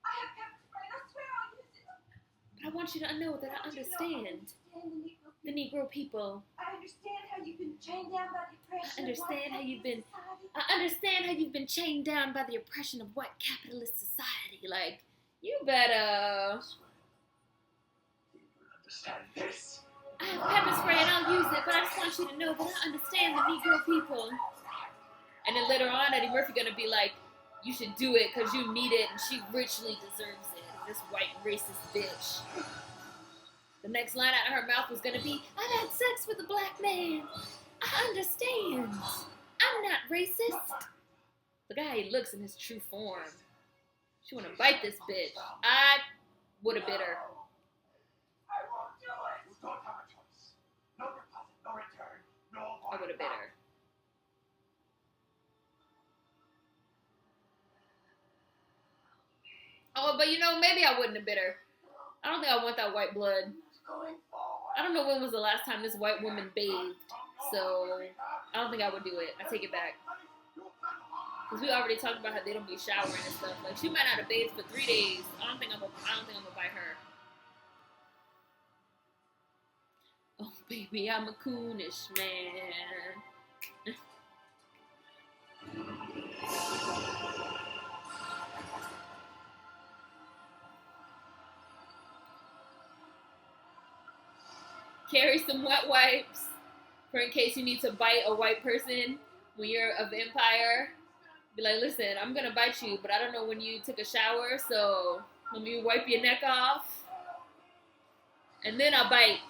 I have pepper spray. I swear I'll use it. But I want you to know that I understand the Negro people. I understand how you've been chained down by the oppression. I understand how you've been. Society. I understand how you've been chained down by the oppression of white capitalist society. Like, you better. You will understand this. I have pepper spray and I'll use it, but I just want you to know that I understand the Negro people. And then later on, Eddie Murphy gonna be like, you should do it because you need it and she richly deserves it. This white racist bitch. The next line out of her mouth was gonna be, I've had sex with a black man. I understand. I'm not racist. Look at how he looks in his true form. She wanna bite this bitch. I would have bit her. I won't do it. You don't have a choice. No deposit, no return, no I would have bit her. Oh, but you know, maybe I wouldn't have bit her. I don't think I want that white blood. Going forward. I don't know when was the last time this white woman bathed, so I don't think I would do it. I take it back. Because we already talked about how they don't be showering and stuff. Like, she might not have bathed for 3 days. I don't think I'm gonna bite her. Oh, baby, I'm a coonish man. Carry some wet wipes for in case you need to bite a white person when you're a vampire. Be like, listen, I'm gonna bite you, but I don't know when you took a shower, so let me wipe your neck off, and then I'll bite.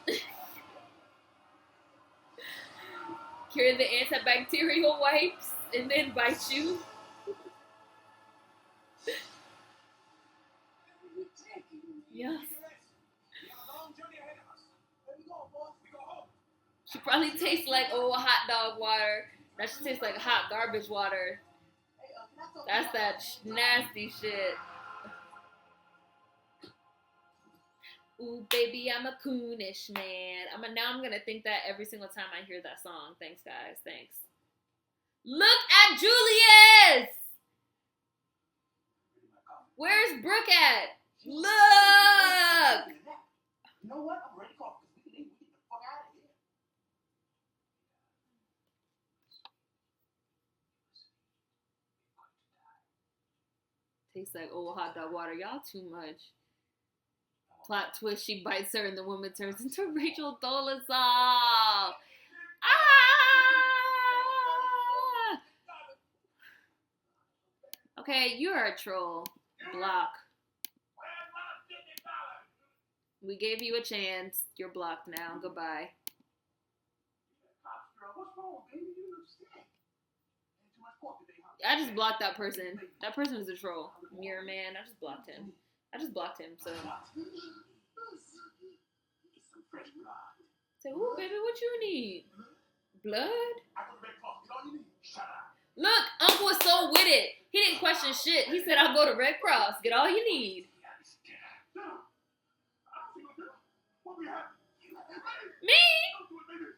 Carry the antibacterial wipes, and then bite you. Yes. She probably tastes like old hot dog water. That should taste like hot garbage water. That's that nasty shit. Ooh, baby, I'm a coonish man. Now I'm gonna think that every single time I hear that song. Thanks, guys. Thanks. Look at Julius! Where's Brooke at? Look! You know what? I'm ready to go. We can get the fuck out of here. Tastes like old hot dog water. Y'all too much. Plot twist, she bites her and the woman turns into Rachel Dolezal. Ah! Okay, you're a troll. Block. We gave you a chance. You're blocked now. Goodbye. home, baby. You look sick. Ain't too much pork today, huh? I just blocked that person. That person is a troll. Mirror man. I just blocked him. So. Some fresh blood. Say, ooh, baby, what you need? Blood? I go to Red Cross. Get all you need. Shut up. Look, Uncle was so with it. He didn't question shit. He said, I'll go to Red Cross. Get all you need. What we have? Me? Don't do it, baby.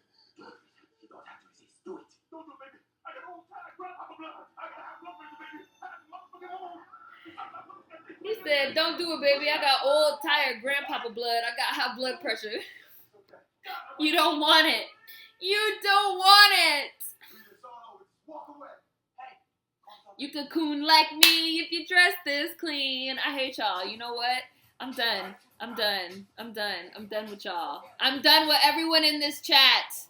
You don't have to resist. Do it. Don't do it, baby. I got old time grandpapa blood. I got high blood pressure, baby. He said, don't do it, baby. I got old, tired grandpapa blood. I got high blood pressure. You don't want it. You don't want it. Walk away. Hey. You cocoon like me if you dress this clean. I hate y'all. You know what? I'm done. I'm done with y'all. I'm done with everyone in this chat.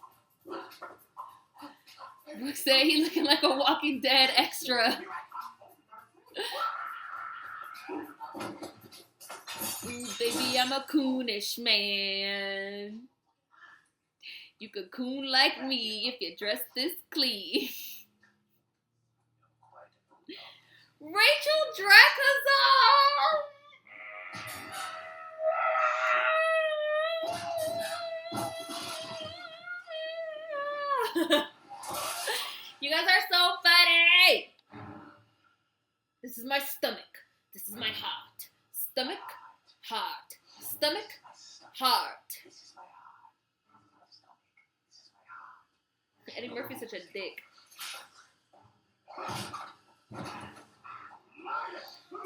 Brooke said he looking like a Walking Dead extra. Ooh, baby, I'm a coonish man. You could coon like me if you dress this clean. Rachel Drakazar! You guys are so funny! This is my stomach. This is my heart. Stomach, heart. Stomach, heart. Eddie Murphy's such a dick.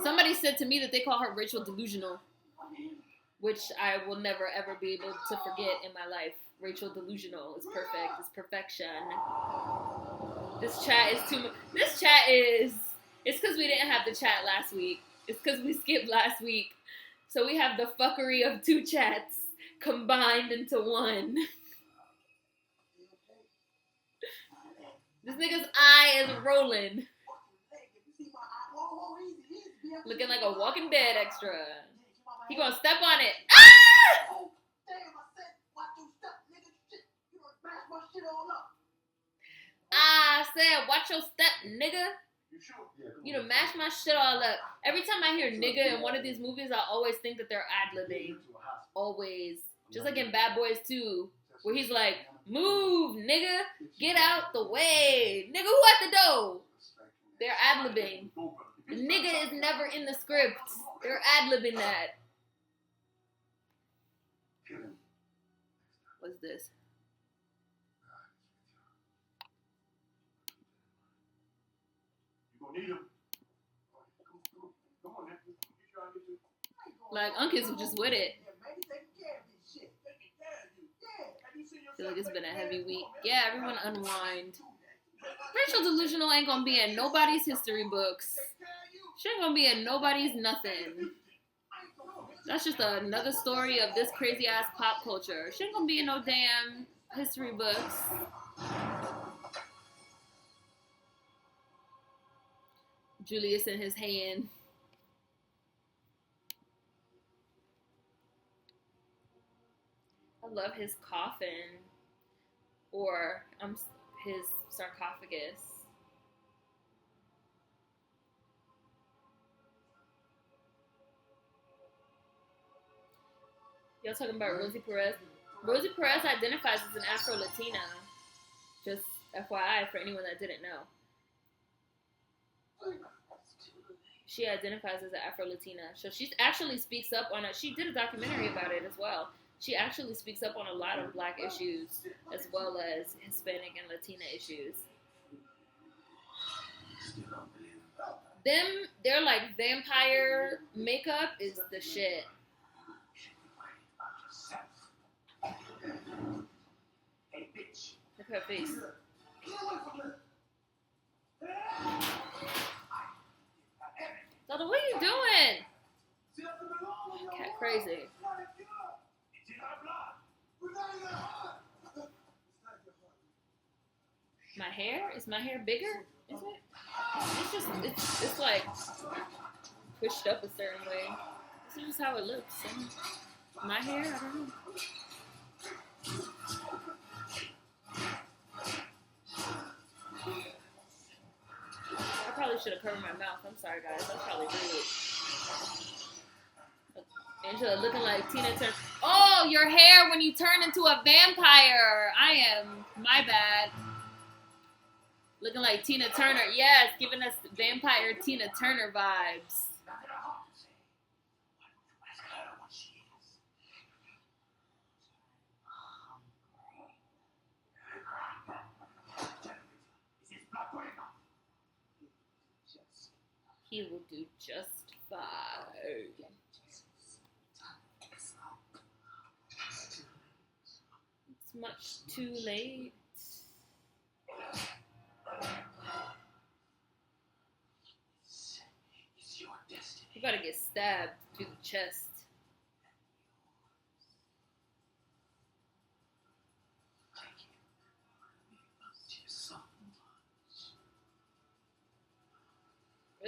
Somebody said to me that they call her Rachel Delusional, which I will never ever be able to forget in my life. Rachel Delusional is perfect. It's perfection. This chat is too much. This chat is. It's because we didn't have the chat last week. It's because we skipped last week. So we have the fuckery of two chats combined into one. This nigga's eye is rolling. Looking like a Walking Dead extra. He gonna step on it. Ah! I said, watch your step, nigga. You done mash my shit all up. Every time I hear nigga in one of these movies, I always think that they're ad-libbing. Always. Just like in Bad Boys 2, where he's like, move, nigga. Get out the way. Nigga, who at the door? They're ad-libbing. The nigga is never in the script. They're ad-libbing that. What's this? You gonna need him. Come on, man. Like, Uncas was just with it. I feel like it's been a heavy week. Yeah, everyone unwind. Rachel Delusional ain't gonna be in nobody's history books. She ain't gonna be in nobody's nothing. That's just another story of this crazy ass pop culture. She ain't gonna be in no damn history books. Julius in his hand. I love his coffin. Or his sarcophagus. Y'all talking about Rosie Perez? Rosie Perez identifies as an Afro-Latina. Just FYI for anyone that didn't know. She identifies as an Afro-Latina. So she actually speaks up on it. She did a documentary about it as well. She actually speaks up on a lot of black issues as well as Hispanic and Latina issues. Their like vampire makeup is the shit. Look at her face. Zelda, what are you doing? Cat crazy. My hair? Is my hair bigger? Is it? It's just, it's like pushed up a certain way. This is just how it looks. My hair? I don't know. should have covered my mouth. I'm sorry, guys. That's probably rude. Angela looking like Tina Turner. Oh, your hair when you turn into a vampire. My bad. Looking like Tina Turner. Yes, giving us vampire Tina Turner vibes. He will do just fine. It's much too late. You gotta get stabbed through the chest.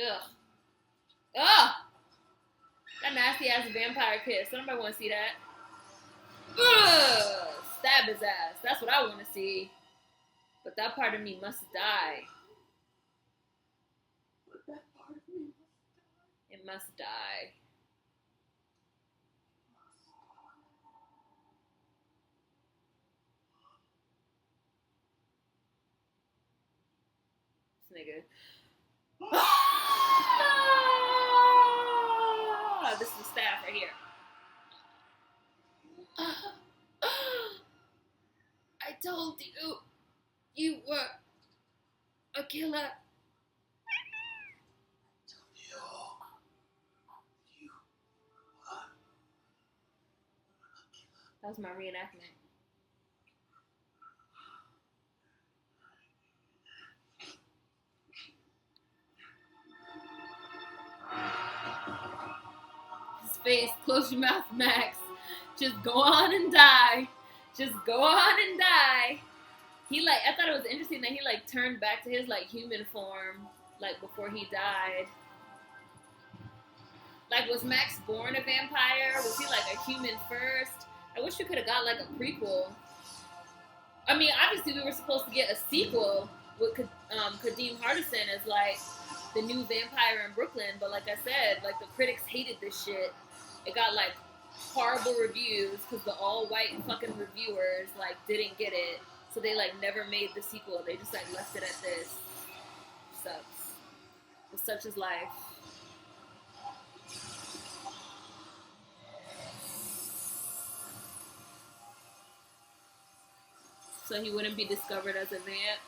Ugh. Ugh! That nasty ass vampire kiss. Somebody want to see that? Ugh! Stab his ass. That's what I want to see. But that part of me must die. It must die. This nigga. Ah, this is the staff right here. I told you, you were a killer. That was my reenactment. His face, close your mouth, Max. Just go on and die. Just go on and die. He I thought it was interesting that he turned back to his human form before he died. Was Max born a vampire? Was he a human first? I wish we could have got a prequel. I mean, obviously we were supposed to get a sequel with Kadeem Hardison as the new vampire in Brooklyn, but like I said, the critics hated this shit. It got horrible reviews because the all-white fucking reviewers didn't get it, so they never made the sequel. They just left it at this. Sucks. But such is life. So he wouldn't be discovered as a vamp.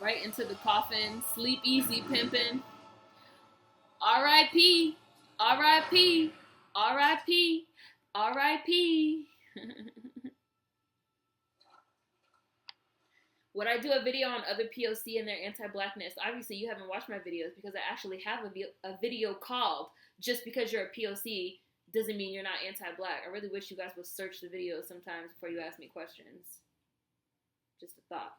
Right into the coffin. Sleep easy, pimpin'. R.I.P. R.I.P. R.I.P. R.I.P. Would I do a video on other POC and their anti-blackness? Obviously, you haven't watched my videos because I actually have a video called Just Because You're a POC Doesn't Mean You're Not Anti-Black. I really wish you guys would search the videos sometimes before you ask me questions. Just a thought.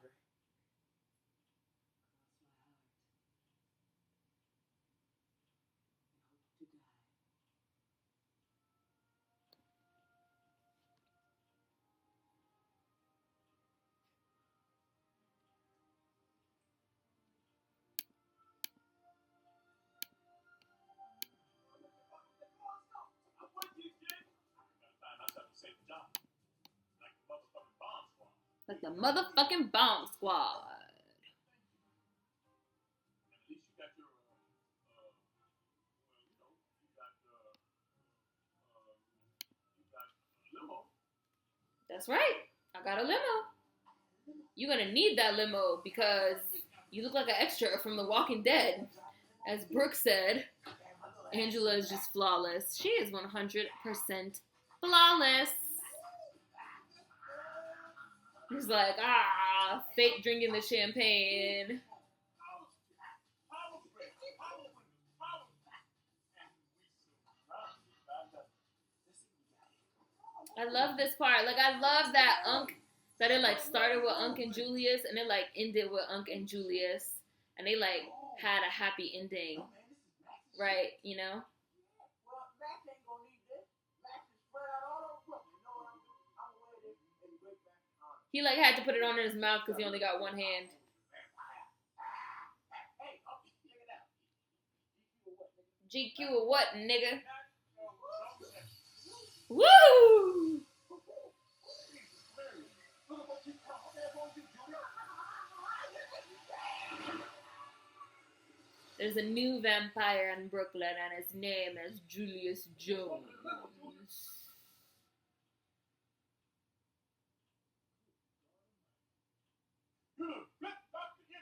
Like the motherfucking bomb squad. At least you got your, you got limo. That's right. I got a limo. You're gonna need that limo because you look like an extra from The Walking Dead. As Brooke said, Angela is just flawless. She is 100% flawless. He's like, fake drinking the champagne. I love this part. I love that that it started with Unc and Julius and it ended with Unc and Julius. And they had a happy ending. Right, you know? He had to put it on in his mouth because he only got one hand. GQ or what, nigga? Woo! There's a new vampire in Brooklyn, and his name is Julius Jones.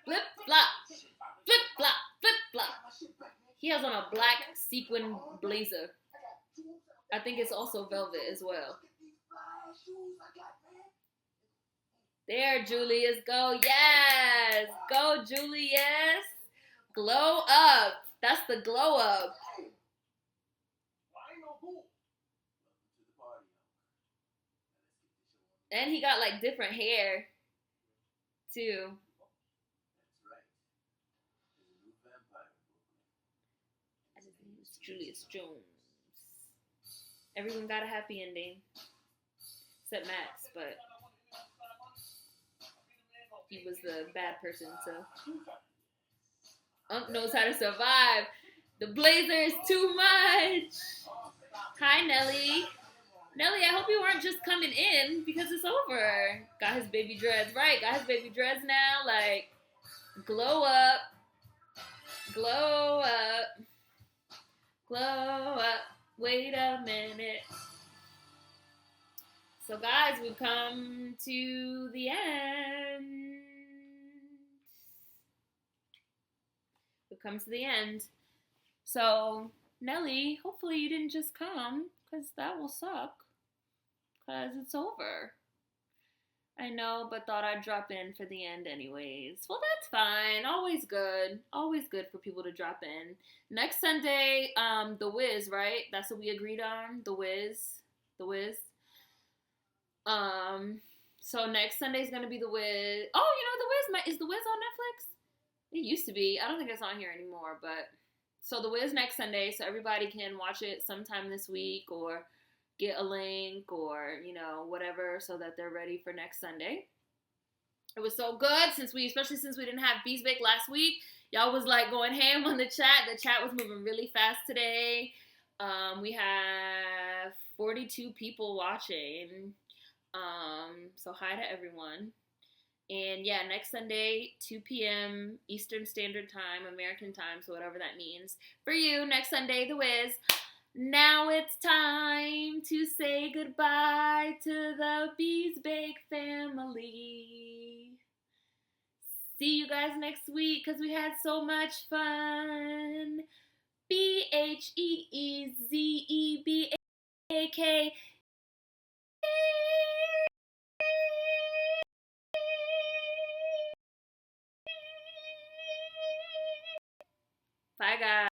Flip flop, flip flop, flip flop. He has on a black sequin blazer. I think it's also velvet as well. There, Julius, go. Yes, go, Julius. Glow up. That's the glow up. And he got like different hair too. And his name is Julius Jones. Everyone got a happy ending. Except Max, but he was the bad person, so Unc knows how to survive. The blazer is too much. Hi, Nelly. Nelly, I hope you weren't just coming in because it's over. Got his baby dreads. Right, got his baby dreads now. Like, glow up. Glow up. Glow up. Wait a minute. So, guys, we've come to the end. We've come to the end. So, Nelly, hopefully you didn't just come, because that will suck. Because it's over. I know, but thought I'd drop in for the end anyways. Well, that's fine. Always good. Always good for people to drop in. Next Sunday, The Wiz, right? That's what we agreed on? The Wiz. The Wiz. So next Sunday is going to be The Wiz. Oh, you know The Wiz. Is The Wiz on Netflix? It used to be. I don't think it's on here anymore, but... So The Wiz next Sunday, so everybody can watch it sometime this week or get a link or, you know, whatever so that they're ready for next Sunday. It was so good especially since we didn't have Beast Bake last week. Y'all was like going ham on the chat. The chat was moving really fast today. We have 42 people watching. So hi to everyone. And yeah, next Sunday, 2 p.m. Eastern Standard Time, American time, so whatever that means. For you, next Sunday, The Wiz. Now it's time to say goodbye to the Bees Bake family. See you guys next week because we had so much fun. BHEEZEBAK. Bye, guys.